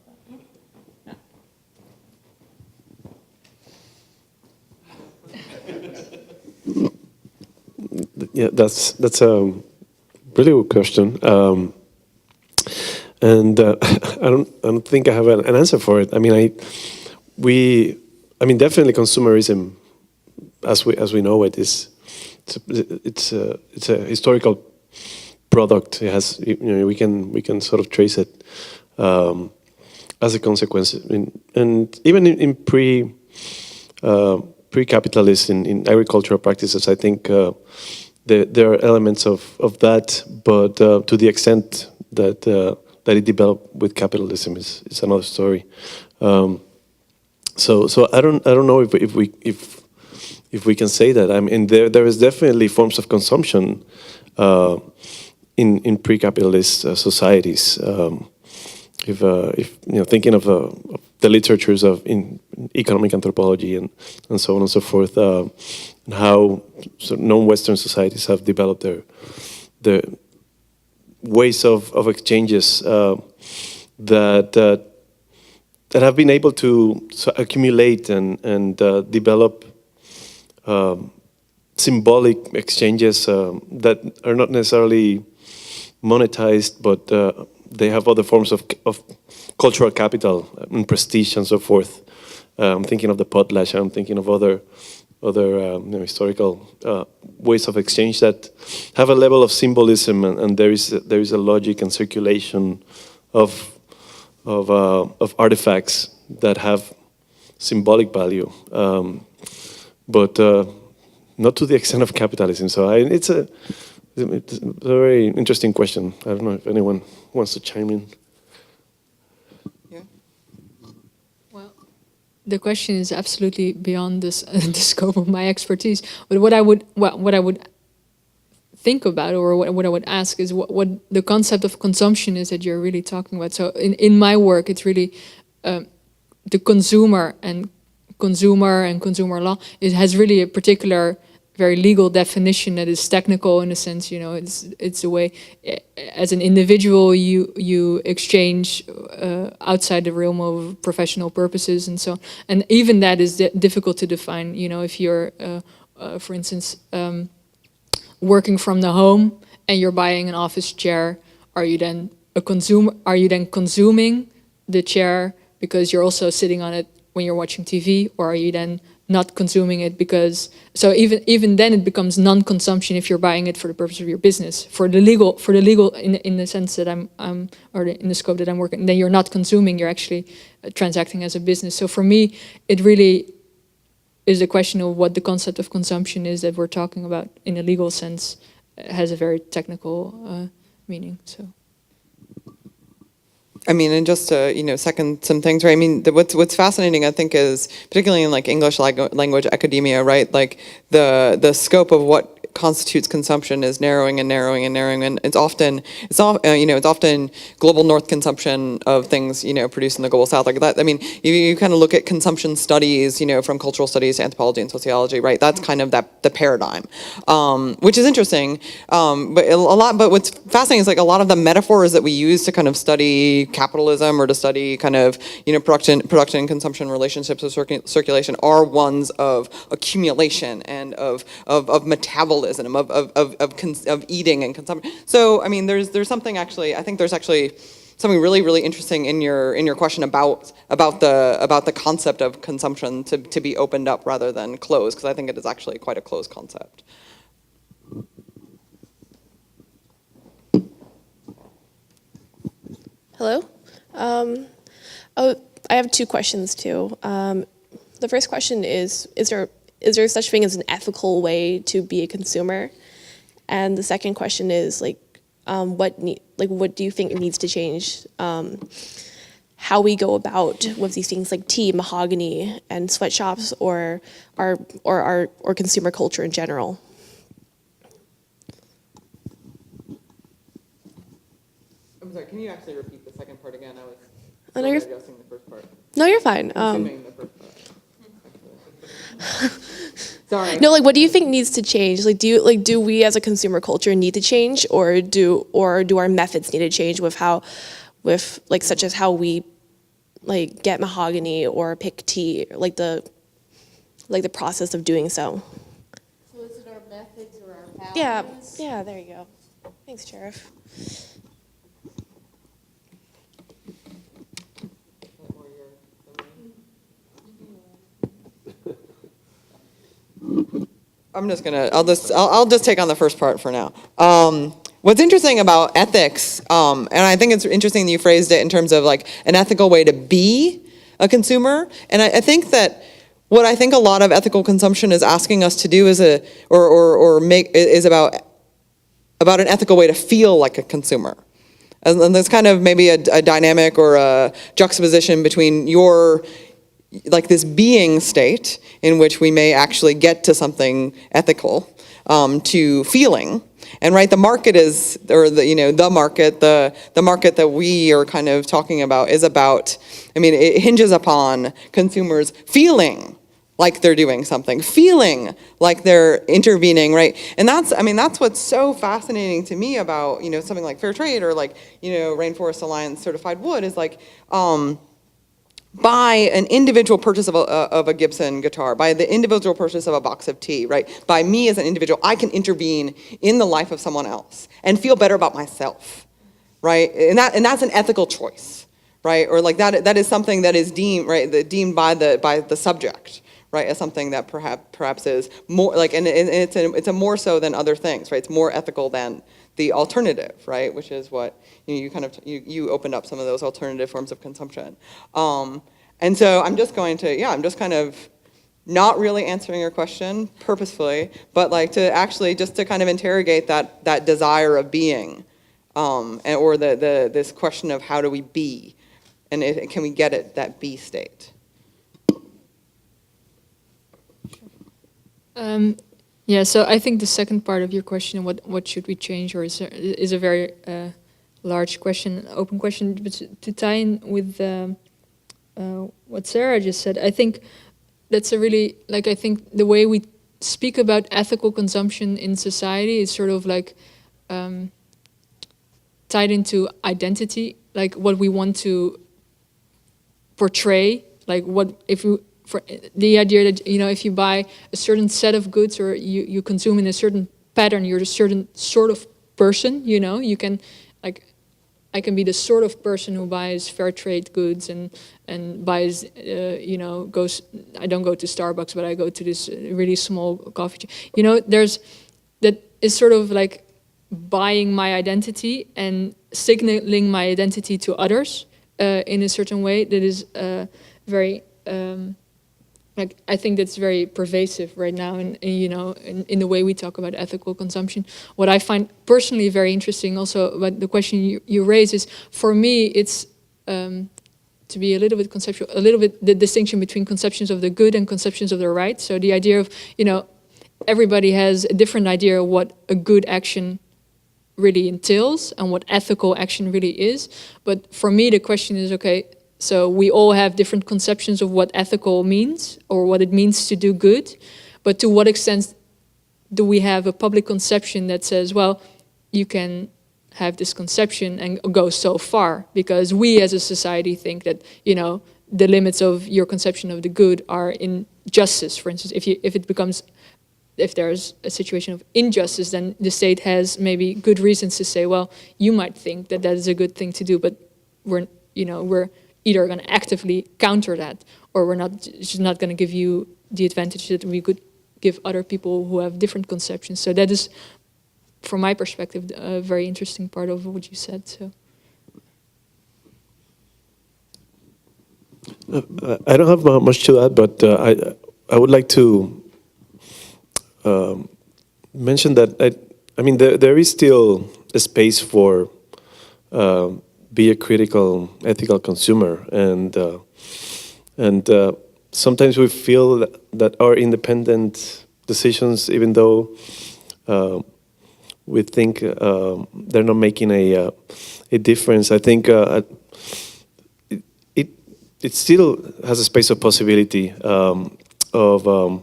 Yeah, that's a really good question, and I don't think I have an answer for it. I mean, definitely consumerism, as we know it, it's a historical product. It has, we can sort of trace it as a consequence, and even in pre-capitalist in agricultural practices, I think there are elements of that, but to the extent that it developed with capitalism is another story. So I don't know if we can say that. I mean, there is definitely forms of consumption in pre-capitalist societies. If thinking of the literatures in economic anthropology and so on and so forth, and how non-Western societies have developed their ways of exchanges that have been able to accumulate and develop symbolic exchanges that are not necessarily monetized, but they have other forms of cultural capital and prestige and so forth. I'm thinking of the potlatch. I'm thinking of other historical ways of exchange that have a level of symbolism, and there is a logic and circulation of artifacts that have symbolic value, but not to the extent of capitalism. So it's a very interesting question. I don't know if anyone wants to chime in. Well, the question is absolutely beyond this the scope of my expertise. But what I would think about, or what I would ask, is what the concept of consumption is that you're really talking about. So in my work, it's really the consumer and consumer law. It has really a particular, very legal definition that is technical in a sense. You know, it's a way, as an individual, you exchange outside the realm of professional purposes and so on. And even that is difficult to define. You know, if you're, for instance, working from the home and you're buying an office chair, are you then a consumer? Are you then consuming the chair because you're also sitting on it when you're watching TV, or are you then not consuming it because, so even then it becomes non-consumption if you're buying it for the purpose of your business, for the legal in the sense that I'm or in the scope that I'm working, then you're not consuming, you're actually transacting as a business. So for me, it really is a question of what the concept of consumption is that we're talking about in a legal sense. It has a very technical meaning. So. I mean, and just to, second some things, right? I mean, what's fascinating, I think, is particularly in like English language academia, right? Like the scope of what constitutes consumption is narrowing and narrowing and narrowing, and it's often global north consumption of things produced in the global south, like that. I mean, you kind of look at consumption studies, from cultural studies to anthropology and sociology, right? That's kind of the paradigm, which is interesting. But what's fascinating is like a lot of the metaphors that we use to kind of study capitalism or to study kind of production and consumption relationships of circulation are ones of accumulation and of metabolism. Of eating and consumption. So I mean, there's something actually. I think there's actually something really, really interesting in your question about the concept of consumption to be opened up rather than closed, because I think it is actually quite a closed concept. Hello. I have two questions too. The first question is there such thing as an ethical way to be a consumer? And the second question is what do you think needs to change? How we go about with these things like tea, mahogany, and sweatshops, or consumer culture in general. I'm sorry. Can you actually repeat the second part again? I was addressing the first part. No, you're fine. Consuming the first part. Sorry. No, what do you think needs to change? Do we as a consumer culture need to change, or do our methods need to change such as how we get mahogany or pick tea, the process of doing so? So is it our methods or our values? Yeah, there you go. Thanks, Sheriff. I'll just take on the first part for now. What's interesting about ethics, and I think it's interesting that you phrased it in terms of an ethical way to be a consumer. And I think that what I think a lot of ethical consumption is asking us to do is about an ethical way to feel like a consumer. And there's kind of maybe a dynamic or a juxtaposition between this being state in which we may actually get to something ethical, to feeling. And the market is, or the market that we are kind of talking about is about, it hinges upon consumers feeling like they're doing something, feeling like they're intervening, right? And that's what's so fascinating to me about, something like fair trade or Rainforest Alliance certified wood is by an individual purchase of a Gibson guitar, by the individual purchase of a box of tea, right? By me as an individual, I can intervene in the life of someone else and feel better about myself, right? And that's an ethical choice, right? Or that is something that is deemed, right? Deemed by the subject, right? As something that perhaps is more and it's a more so than other things, right? It's more ethical than the alternative, right? Which is what you opened up some of those alternative forms of consumption. And so I'm just kind of not really answering your question purposefully, but to kind of interrogate that desire of being, or this question of how do we be, and can we get it, that be state. Yeah, so I think the second part of your question, what should we change, or is a very large question, open question. But to tie in with what Sarah just said, I think that's a really, like, I think the way we speak about ethical consumption in society is sort of like tied into identity, like what we want to portray, like what if you, for the idea that, you know, if you buy a certain set of goods or you consume in a certain pattern, you're a certain sort of person, you know, you can, like, I can be the sort of person who buys fair trade goods and buys, you know, I don't go to Starbucks, but I go to this really small coffee chain. You know, that is sort of like buying my identity and signaling my identity to others in a certain way that is very, like, I think that's very pervasive right now, and you know, in the way we talk about ethical consumption. What I find personally very interesting, also, about the question you raise is, for me, it's to be a little bit conceptual, a little bit the distinction between conceptions of the good and conceptions of the right. So the idea of, you know, everybody has a different idea of what a good action really entails and what ethical action really is. But for me, the question is, okay, so we all have different conceptions of what ethical means or what it means to do good, but to what extent do we have a public conception that says, well, you can have this conception and go so far, because we as a society think that, you know, the limits of your conception of the good are in justice. For instance, if there's a situation of injustice, then the state has maybe good reasons to say, well, you might think that that is a good thing to do, but we're either going to actively counter that, or we're just not going to give you the advantage that we could give other people who have different conceptions. So that is, from my perspective, a very interesting part of what you said. So. I don't have much to add, but I would like to mention that I mean there is still a space for be a critical, ethical consumer, and sometimes we feel that our independent decisions, even though we think they're not making a difference, I think it still has a space of possibility of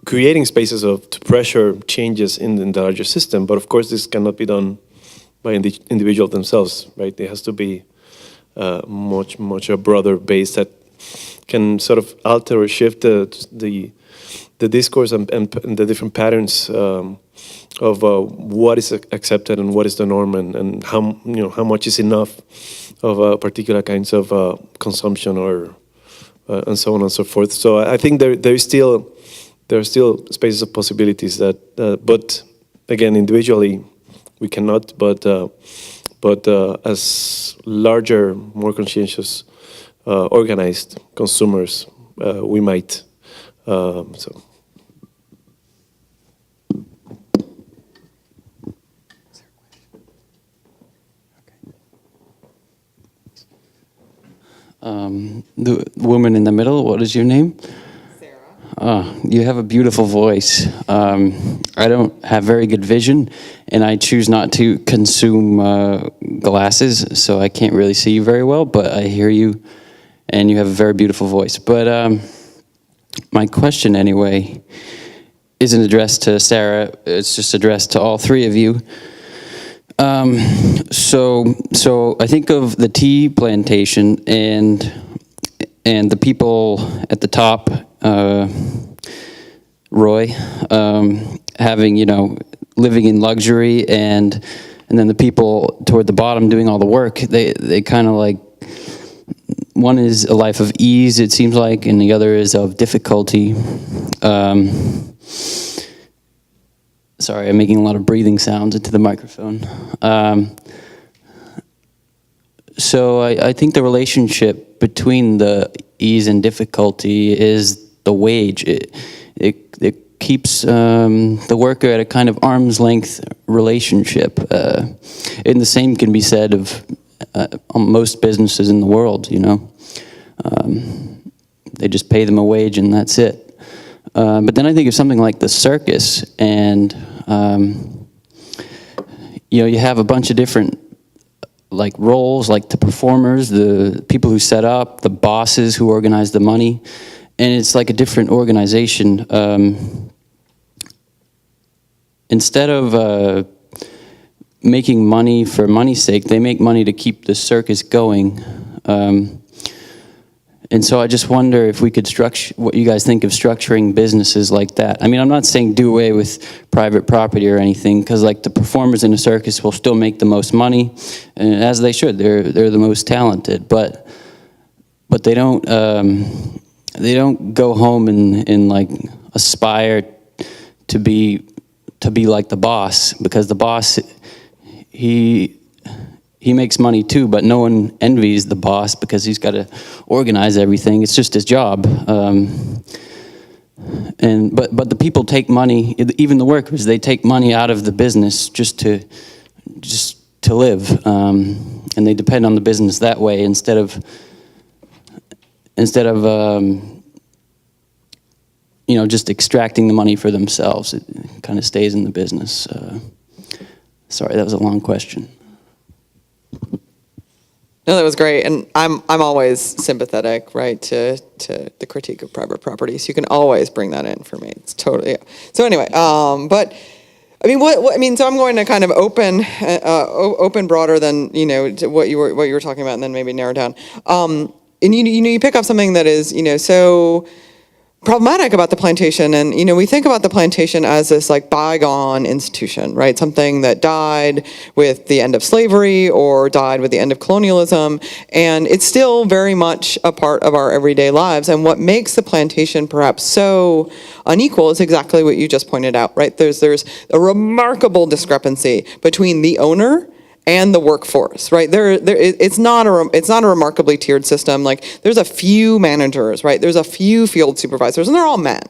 creating spaces to pressure changes in the larger system. But of course, this cannot be done by individuals themselves, right? There has to be much a broader base that can sort of alter or shift the discourse and the different patterns of what is accepted and what is the norm, and how much is enough of particular kinds of consumption, or and so on and so forth. So I think there are still spaces of possibilities that, but again, individually we cannot. But as larger, more conscientious, organized consumers, we might. So. The woman in the middle, what is your name? Sarah. You have a beautiful voice. I don't have very good vision, and I choose not to consume glasses, so I can't really see you very well, but I hear you, and you have a very beautiful voice. But my question, anyway, isn't addressed to Sarah. It's just addressed to all three of you. So I think of the tea plantation and the people at the top, Roy, having, living in luxury, and then the people toward the bottom doing all the work. They kind of like, one is a life of ease, it seems like, and the other is of difficulty. Sorry, I'm making a lot of breathing sounds into the microphone. So I think the relationship between the ease and difficulty is the wage. It keeps the worker at a kind of arm's length relationship. And the same can be said of most businesses in the world, They just pay them a wage and that's it. But then I think of something like the circus, and you have a bunch of different like roles, like the performers, the people who set up, the bosses who organize the money, and it's like a different organization. Instead of making money for money's sake, they make money to keep the circus going. And so I just wonder if we could structure, what you guys think of structuring businesses like that. I mean, I'm not saying do away with private property or anything, because like the performers in a circus will still make the most money, and as they should. They're the most talented, but they don't go home and like aspire to be like the boss, because the boss he makes money too, but no one envies the boss because he's got to organize everything. It's just his job. But the people take money, even the workers, they take money out of the business just to live, and they depend on the business that way instead of just extracting the money for themselves. It kind of stays in the business. Sorry, that was a long question. No, that was great, and I'm always sympathetic, right, to the critique of private property. So you can always bring that in for me. It's totally, yeah. So anyway, but I mean, what I mean. So I'm going to kind of open broader than to what you were talking about, and then maybe narrow down. And you pick up something that is so problematic about the plantation, and we think about the plantation as this like bygone institution, right? Something that died with the end of slavery or died with the end of colonialism, and it's still very much a part of our everyday lives. And what makes the plantation perhaps so unequal is exactly what you just pointed out, right? There's a remarkable discrepancy between the owner and the workforce, right? It's not a remarkably tiered system. Like there's a few managers, right? There's a few field supervisors, and they're all men.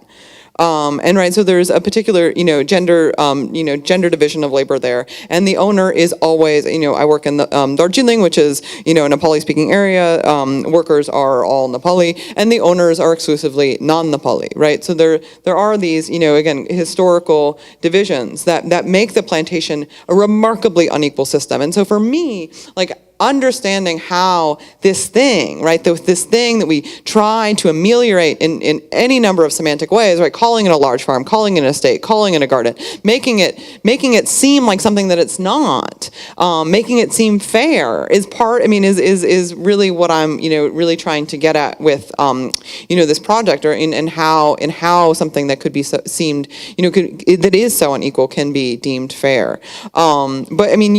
And right, so there's a particular, gender division of labor there, and the owner is always, I work in the Darjeeling, which is, a Nepali-speaking area. Workers are all Nepali, and the owners are exclusively non-Nepali, right? So there are these, again, historical divisions that make the plantation a remarkably unequal system. And so for me, like, understanding how this thing, right, this thing that we try to ameliorate in any number of semantic ways, right, calling it a large farm, calling it an estate, calling it a garden, making it seem like something that it's not, making it seem fair is really what I'm, really trying to get at with, this project, or in how something that could be seemed, that is so unequal can be deemed fair. But I mean,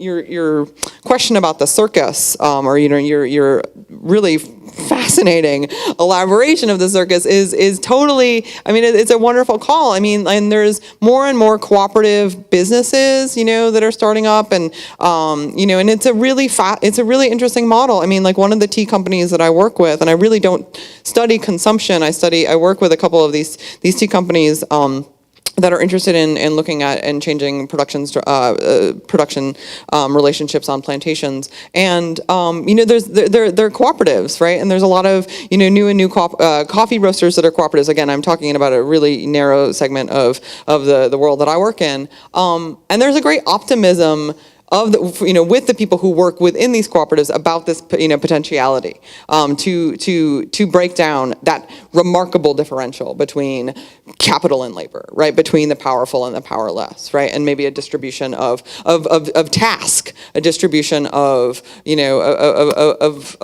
your question about the circus, or your really fascinating elaboration of the circus is totally, I mean, it's a wonderful call. I mean, and there's more and more cooperative businesses, that are starting up, and and it's a really interesting model. I mean, like one of the tea companies that I work with, and I really don't study consumption. I work with a couple of these tea companies. That are interested in looking at and changing production relationships on plantations, and they're cooperatives, right? And there's a lot of new coffee roasters that are cooperatives. Again, I'm talking about a really narrow segment of the world that I work in, and there's a great optimism of with the people who work within these cooperatives about this potentiality to break down that remarkable differential between capital and labor, right? Between the powerful and the powerless, right? And maybe a distribution of task, a distribution of of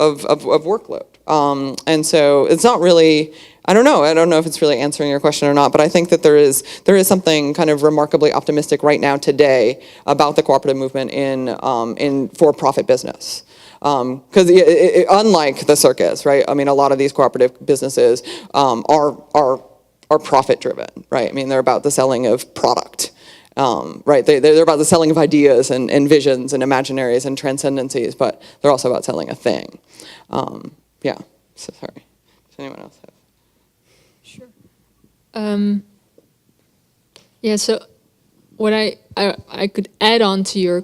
workload. And so it's not really. I don't know if it's really answering your question or not, but I think that there is something kind of remarkably optimistic right now today about the cooperative movement in for-profit business. Because unlike the circus, right? I mean, a lot of these cooperative businesses are profit-driven, right? I mean, they're about the selling of product. Right, they're about the selling of ideas and visions and imaginaries and transcendencies, but they're also about selling a thing. Yeah. So sorry. Does anyone else have? Yeah, so what I could add on to your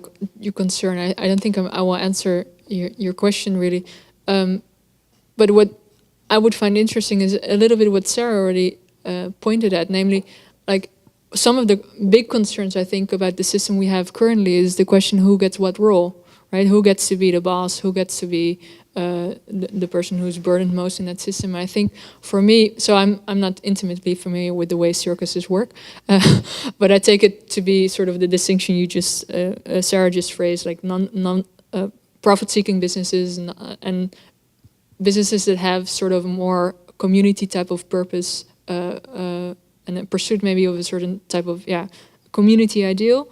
concern, I don't think I will answer your question really, but what I would find interesting is a little bit what Sarah already pointed at, namely, like some of the big concerns I think about the system we have currently is the question who gets what role, right? Who gets to be the boss? Who gets to be the person who's burdened most in that system? I think for me, so I'm not intimately familiar with the way circuses work, but I take it to be sort of the distinction you just Sarah just phrased, like non profit-seeking businesses and businesses that have sort of more community type of purpose and a pursuit maybe of a certain type of community ideal.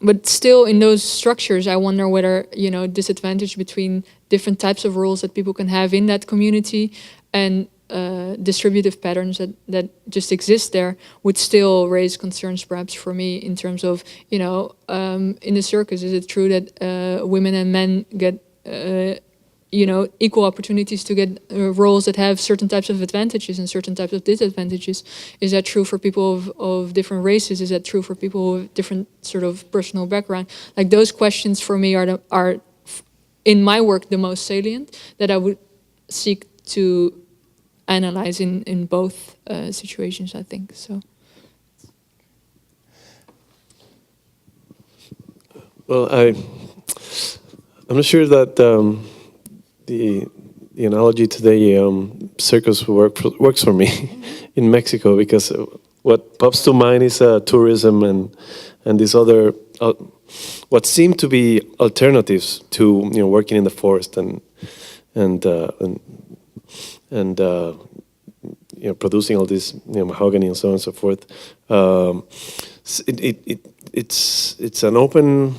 But still in those structures, I wonder whether, disadvantage between different types of roles that people can have in that community and distributive patterns that just exist there would still raise concerns perhaps for me in terms of, in the circus, is it true that women and men get equal opportunities to get roles that have certain types of advantages and certain types of disadvantages? Is that true for people of different races? Is that true for people with different sort of personal background? Like those questions for me are in my work the most salient that I would seek to analyze in both situations, I think. So. Well, I'm not sure that the analogy to the circus works for me in Mexico, because what pops to mind is tourism and these other what seem to be alternatives to working in the forest and producing all this mahogany and so on and so forth. It's an open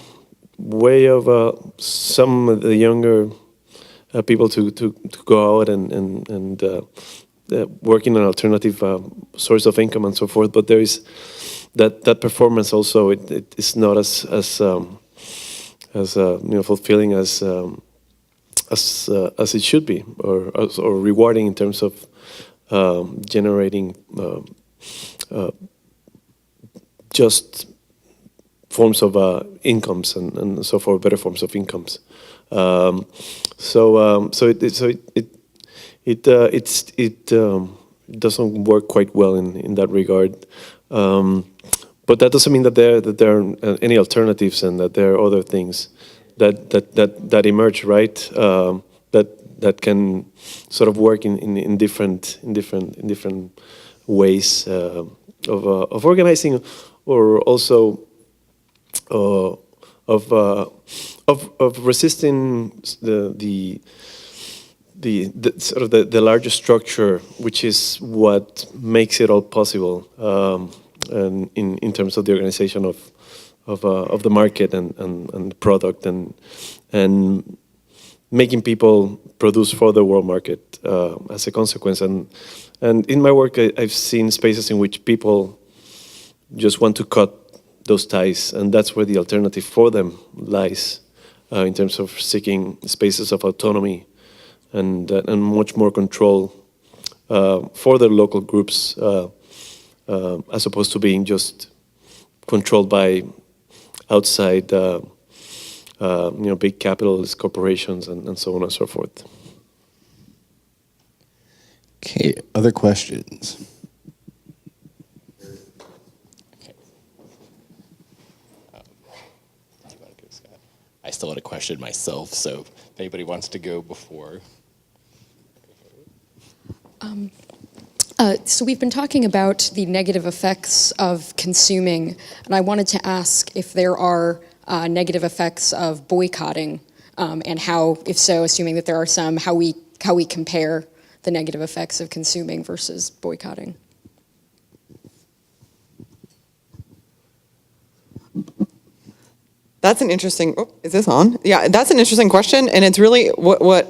way of some of the younger people to go out and working on alternative source of income and so forth. But there is that performance also. It is not as fulfilling as it should be, or rewarding in terms of generating just forms of incomes and so forth, better forms of incomes. So it doesn't work quite well in that regard. But that doesn't mean that there are any alternatives and that there are other things that emerge, right? That can sort of work in different ways of organizing, or also of resisting the sort of the larger structure, which is what makes it all possible, and in terms of the organization of the market and the product and making people produce for the world market as a consequence. And in my work, I've seen spaces in which people just want to cut those ties, and that's where the alternative for them lies, in terms of seeking spaces of autonomy and much more control for the local groups, as opposed to being just controlled by outside, big capitalist corporations and so on and so forth. Okay, other questions? I still had a question myself, so if anybody wants to go before. So we've been talking about the negative effects of consuming, and I wanted to ask if there are negative effects of boycotting, and how, if so, assuming that there are some, how we compare the negative effects of consuming versus boycotting. That's an interesting, is this on? Yeah, that's an interesting question, and it's really what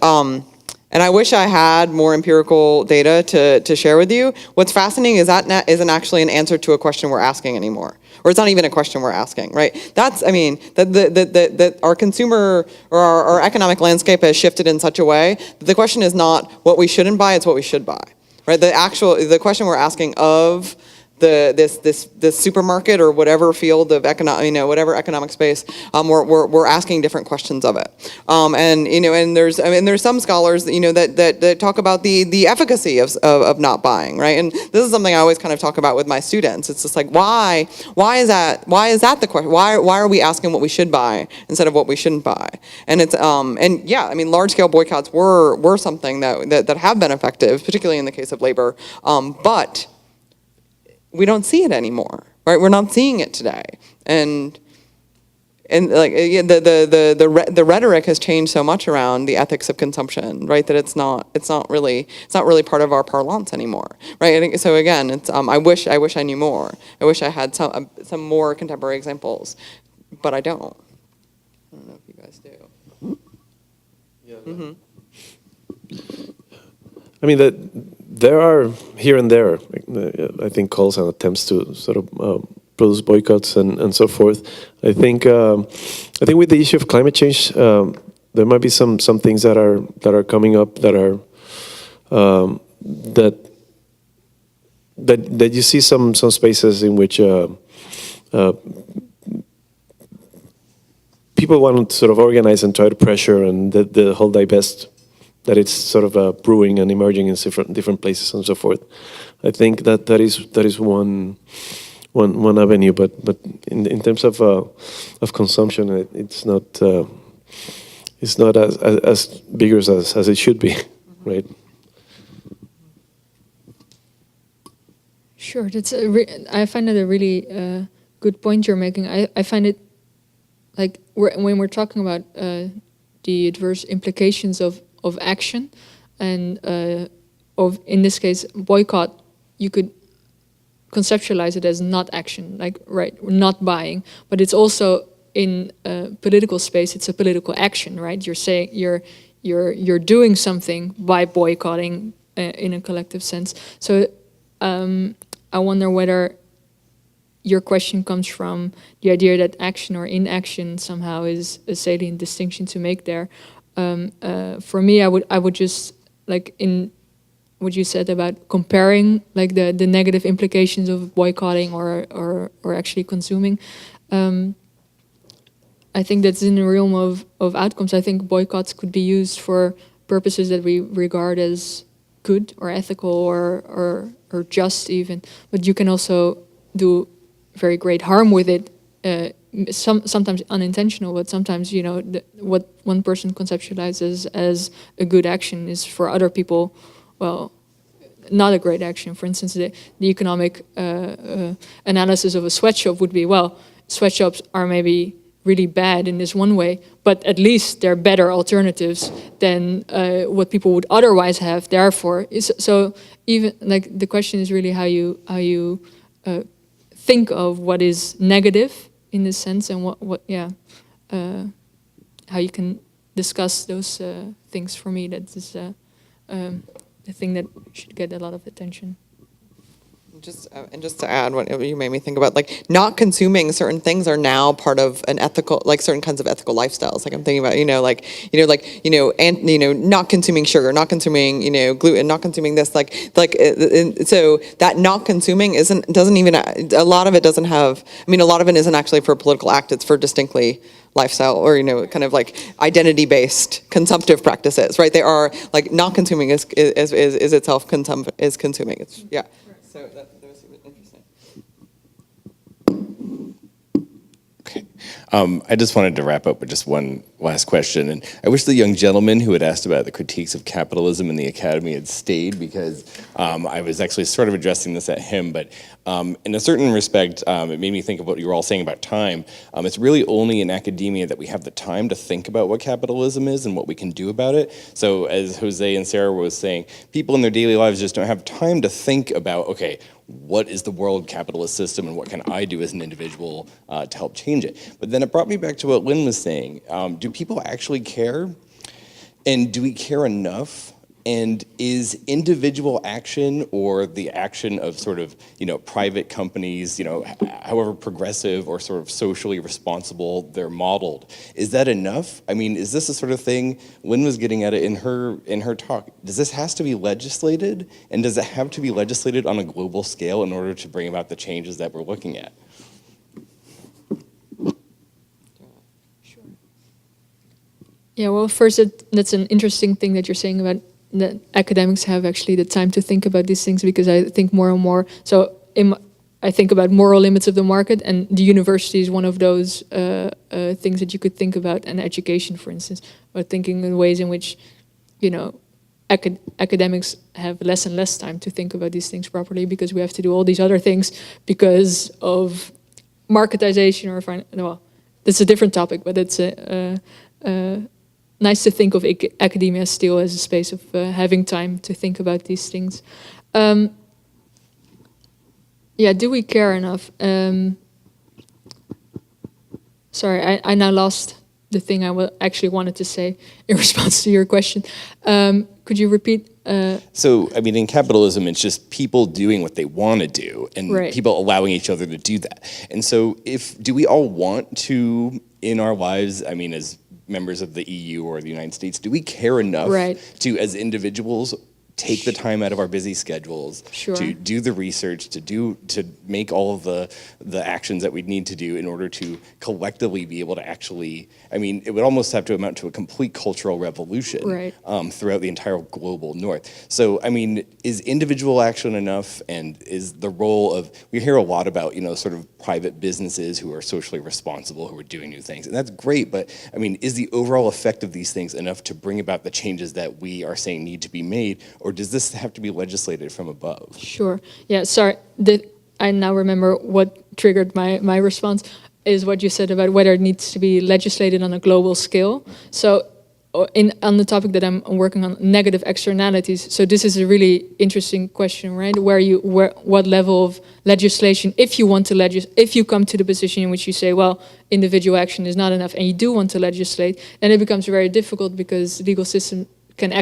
and I wish I had more empirical data to share with you. What's fascinating is that isn't actually an answer to a question we're asking anymore, or it's not even a question we're asking, right? That's, I mean, that our consumer or our economic landscape has shifted in such a way that the question is not what we shouldn't buy, it's what we should buy, right? The question we're asking of this supermarket or whatever field of whatever economic space, we're asking different questions of it. And there's some scholars that talk about the efficacy of not buying, right? And this is something I always kind of talk about with my students. It's just like, why is that the question? Why are we asking what we should buy instead of what we shouldn't buy? And it's large scale boycotts were something that have been effective, particularly in the case of labor, but we don't see it anymore, right? We're not seeing it today, and like the rhetoric has changed so much around the ethics of consumption, right? That it's not really part of our parlance anymore, right? I think, so again, it's I wish I knew more. I wish I had some more contemporary examples, but I don't. I don't know if you guys do. Yeah. I mean, there are here and there, I think, calls and attempts to sort of produce boycotts and so forth. I think with the issue of climate change, there might be some things that are coming up that are that you see some spaces in which people want to sort of organize and try to pressure, and the whole divest, that it's sort of brewing and emerging in different places and so forth. I think that is one avenue, but in terms of consumption, it's not as vigorous as it should be, right? Sure, I find it a really good point you're making. I find it like when we're talking about the adverse implications of action and of, in this case, boycott, you could conceptualize it as not action, like, right, we're not buying, but it's also in political space, it's a political action, right? You're saying you're doing something by boycotting in a collective sense. So I wonder whether your question comes from the idea that action or inaction somehow is a salient distinction to make there. For me, I would just, like in what you said about comparing like the negative implications of boycotting or actually consuming, I think that's in the realm of outcomes. I think boycotts could be used for purposes that we regard as good or ethical or just even, but you can also do very great harm with it, sometimes unintentional, but sometimes, what one person conceptualizes as a good action is for other people, well, not a great action. For instance, the economic analysis of a sweatshop would be, well, sweatshops are maybe really bad in this one way, but at least they're better alternatives than what people would otherwise have. Therefore, so even like the question is really how you think of what is negative in this sense, and how you can discuss those things. For me, that is the thing that should get a lot of attention. Just to add, what you made me think about, like not consuming certain things are now part of an ethical, like certain kinds of ethical lifestyles. Like I'm thinking about, not consuming sugar, not consuming, gluten, not consuming this, so that not consuming doesn't even, a lot of it doesn't have, a lot of it isn't actually for a political act, it's for distinctly lifestyle or, kind of like identity-based consumptive practices, right? They are like not consuming is itself consuming. It's, yeah. So that was interesting. Okay. I just wanted to wrap up with just one last question. And I wish the young gentleman who had asked about the critiques of capitalism in the academy had stayed, because I was actually sort of addressing this at him. But in a certain respect, it made me think of what you were all saying about time. It's really only in academia that we have the time to think about what capitalism is and what we can do about it. So as Jose and Sarah was saying, people in their daily lives just don't have time to think about, okay, what is the world capitalist system and what can I do as an individual to help change it? But then it brought me back to what Lynn was saying. Do people actually care? And do we care enough And is individual action or the action of sort of, private companies, however progressive or sort of socially responsible they're modeled, is that enough? I mean, is this the sort of thing, Lynn was getting at it in her talk, does this has to be legislated? And does it have to be legislated on a global scale in order to bring about the changes that we're looking at? Yeah, well, first, that's an interesting thing that you're saying about that academics have actually the time to think about these things, because I think more and more, I think about moral limits of the market, and the university is one of those things that you could think about, and education, for instance, or thinking in ways in which, academics have less and less time to think about these things properly, because we have to do all these other things because of marketization or well, that's a different topic, but it's nice to think of academia still as a space of having time to think about these things. Yeah, do we care enough? Sorry, I now lost the thing I actually wanted to say in response to your question. Could you repeat? So, I mean, in capitalism, it's just people doing what they want to do, and Right. people allowing each other to do that. And so, do we all want to, in our lives, I mean, as members of the EU or the United States, do we care enough Right. to, as individuals, take the time out of our busy schedules Sure. to do the research, to make all of the actions that we need to do in order to collectively be able to actually, I mean, it would almost have to amount to a complete cultural revolution Right. Throughout the entire global north. So, I mean, is individual action enough, and is the role of, we hear a lot about, sort of private businesses who are socially responsible, who are doing new things, and that's great, but I mean, is the overall effect of these things enough to bring about the changes that we are saying need to be made, or does this have to be legislated from above? Sure. Yeah, sorry. I now remember what triggered my response is what you said about whether it needs to be legislated on a global scale. So on the topic that I'm working on, negative externalities. So this is a really interesting question, right? What level of legislation, if you want to if you come to the position in which you say, well, individual action is not enough, and you do want to legislate, then it becomes very difficult, because legal system can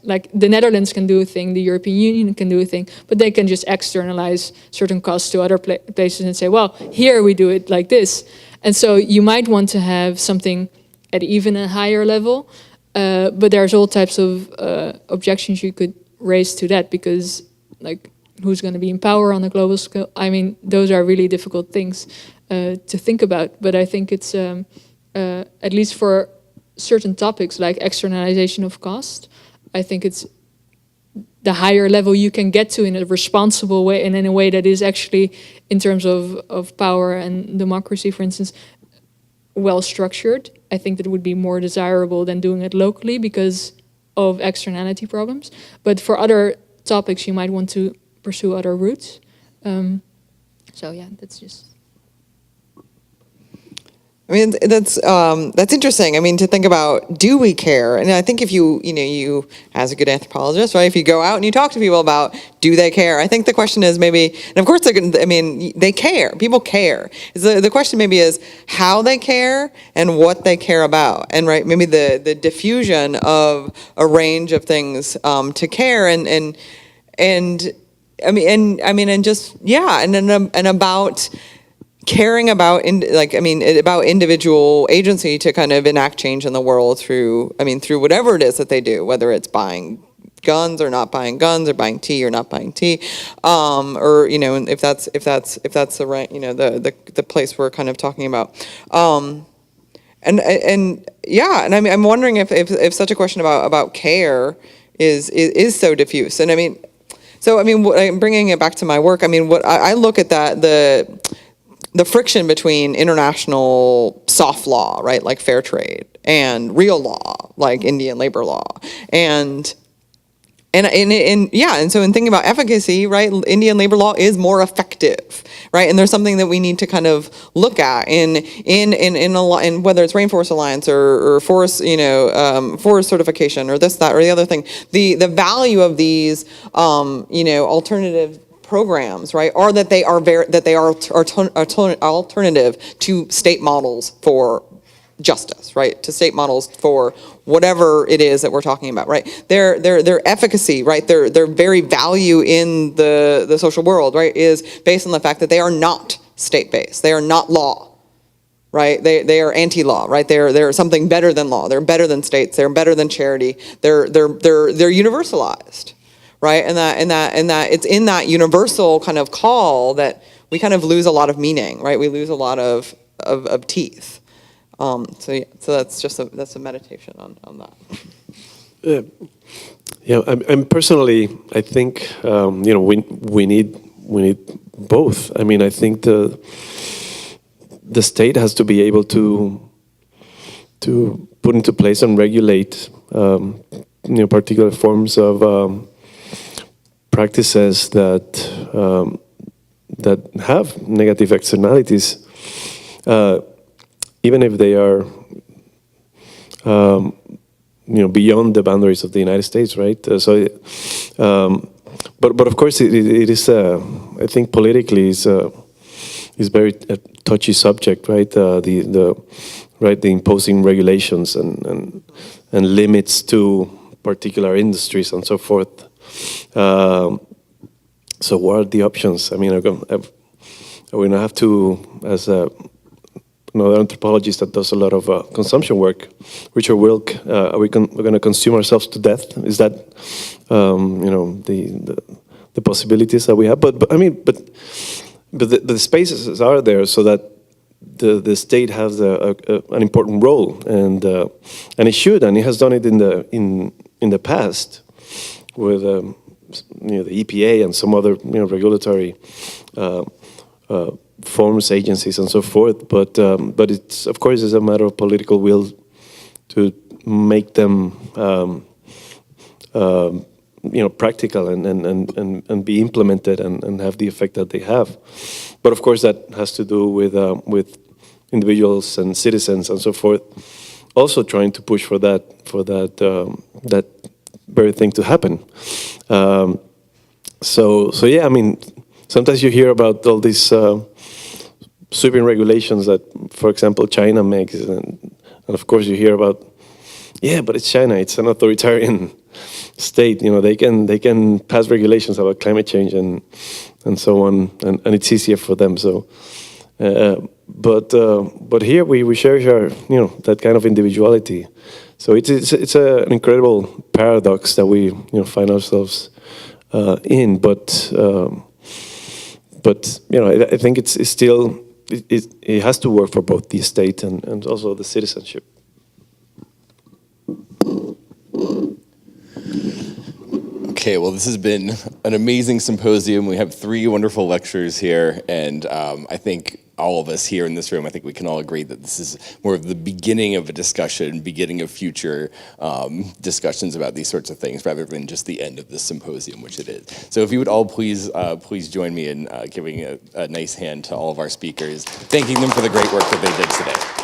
like the Netherlands can do a thing, the European Union can do a thing, but they can just externalize certain costs to other places and say, well, here we do it like this. And so you might want to have something at even a higher level, but there's all types of objections you could raise to that, because like, who's going to be in power on a global scale? I mean, those are really difficult things to think about, but I think it's, at least for certain topics like externalization of cost, I think it's the higher level you can get to in a responsible way, and in a way that is actually, in terms of power and democracy, for instance, well structured. I think that it would be more desirable than doing it locally because of externality problems. But for other topics, you might want to pursue other routes. So yeah, that's just. I mean, that's interesting. I mean, to think about, do we care? And I think if you as a good anthropologist, right, if you go out and you talk to people about, do they care? I think the question is maybe, and of course they care. People care. The question maybe is how they care and what they care about, and right, maybe the diffusion of a range of things to care, and about caring about about individual agency to kind of enact change in the world through whatever it is that they do, whether it's buying guns or not buying guns, or buying tea or not buying tea, or if that's the right the place we're kind of talking about, I'm wondering if such a question about care is so diffuse, and I'm bringing it back to my work. I mean, what I look at that the friction between international soft law, right, like fair trade, and real law, like Indian labor law, and so in thinking about efficacy, right, Indian labor law is more effective, right, and there's something that we need to kind of look at in whether it's Rainforest Alliance or forest forest certification or this, that, or the other thing. The value of these alternative programs, right, are that they are alternative to state models for justice, right? To state models for whatever it is that we're talking about, right? Their efficacy, right? Their very value in the social world, right, is based on the fact that they are not state-based. They are not law, right? They are anti-law, right? They're something better than law. They're better than states. They're better than charity. They're universalized, right? And that it's in that universal kind of call that we kind of lose a lot of meaning, right? We lose a lot of teeth. So that's just a meditation on that. Yeah, I'm personally, I think we need both. I mean, I think the state has to be able to put into place and regulate particular forms of practices that have negative externalities. Even if they are, beyond the boundaries of the United States, right? But of course, it is. I think politically is very touchy subject, right? The imposing regulations and limits to particular industries and so forth. So what are the options? I mean, we're gonna have to, as another anthropologist that does a lot of consumption work, Richard Wilk, we're going to consume ourselves to death. Is that the possibilities that we have? But the spaces are there so that the state has an important role, and it should, and it has done it in the past with the EPA and some other regulatory forms, agencies, and so forth. But it's, of course, it's a matter of political will to make them practical and be implemented and have the effect that they have. But of course, that has to do with individuals and citizens and so forth, also trying to push for that very thing to happen. So yeah, I mean, sometimes you hear about all these sweeping regulations that, for example, China makes, and of course you hear about, yeah, but it's China, it's an authoritarian state. They can pass regulations about climate change and so on, and it's easier for them. So, but here we cherish our that kind of individuality. So it's an incredible paradox that we find ourselves in. But I think it's still. It has to work for both the state and also the citizenship. Okay, well, this has been an amazing symposium. We have 3 wonderful lectures here, and I think all of us here in this room, I think we can all agree that this is more of the beginning of a discussion, beginning of future discussions about these sorts of things, rather than just the end of this symposium, which it is. So if you would all please join me in giving a nice hand to all of our speakers, thanking them for the great work that they did today.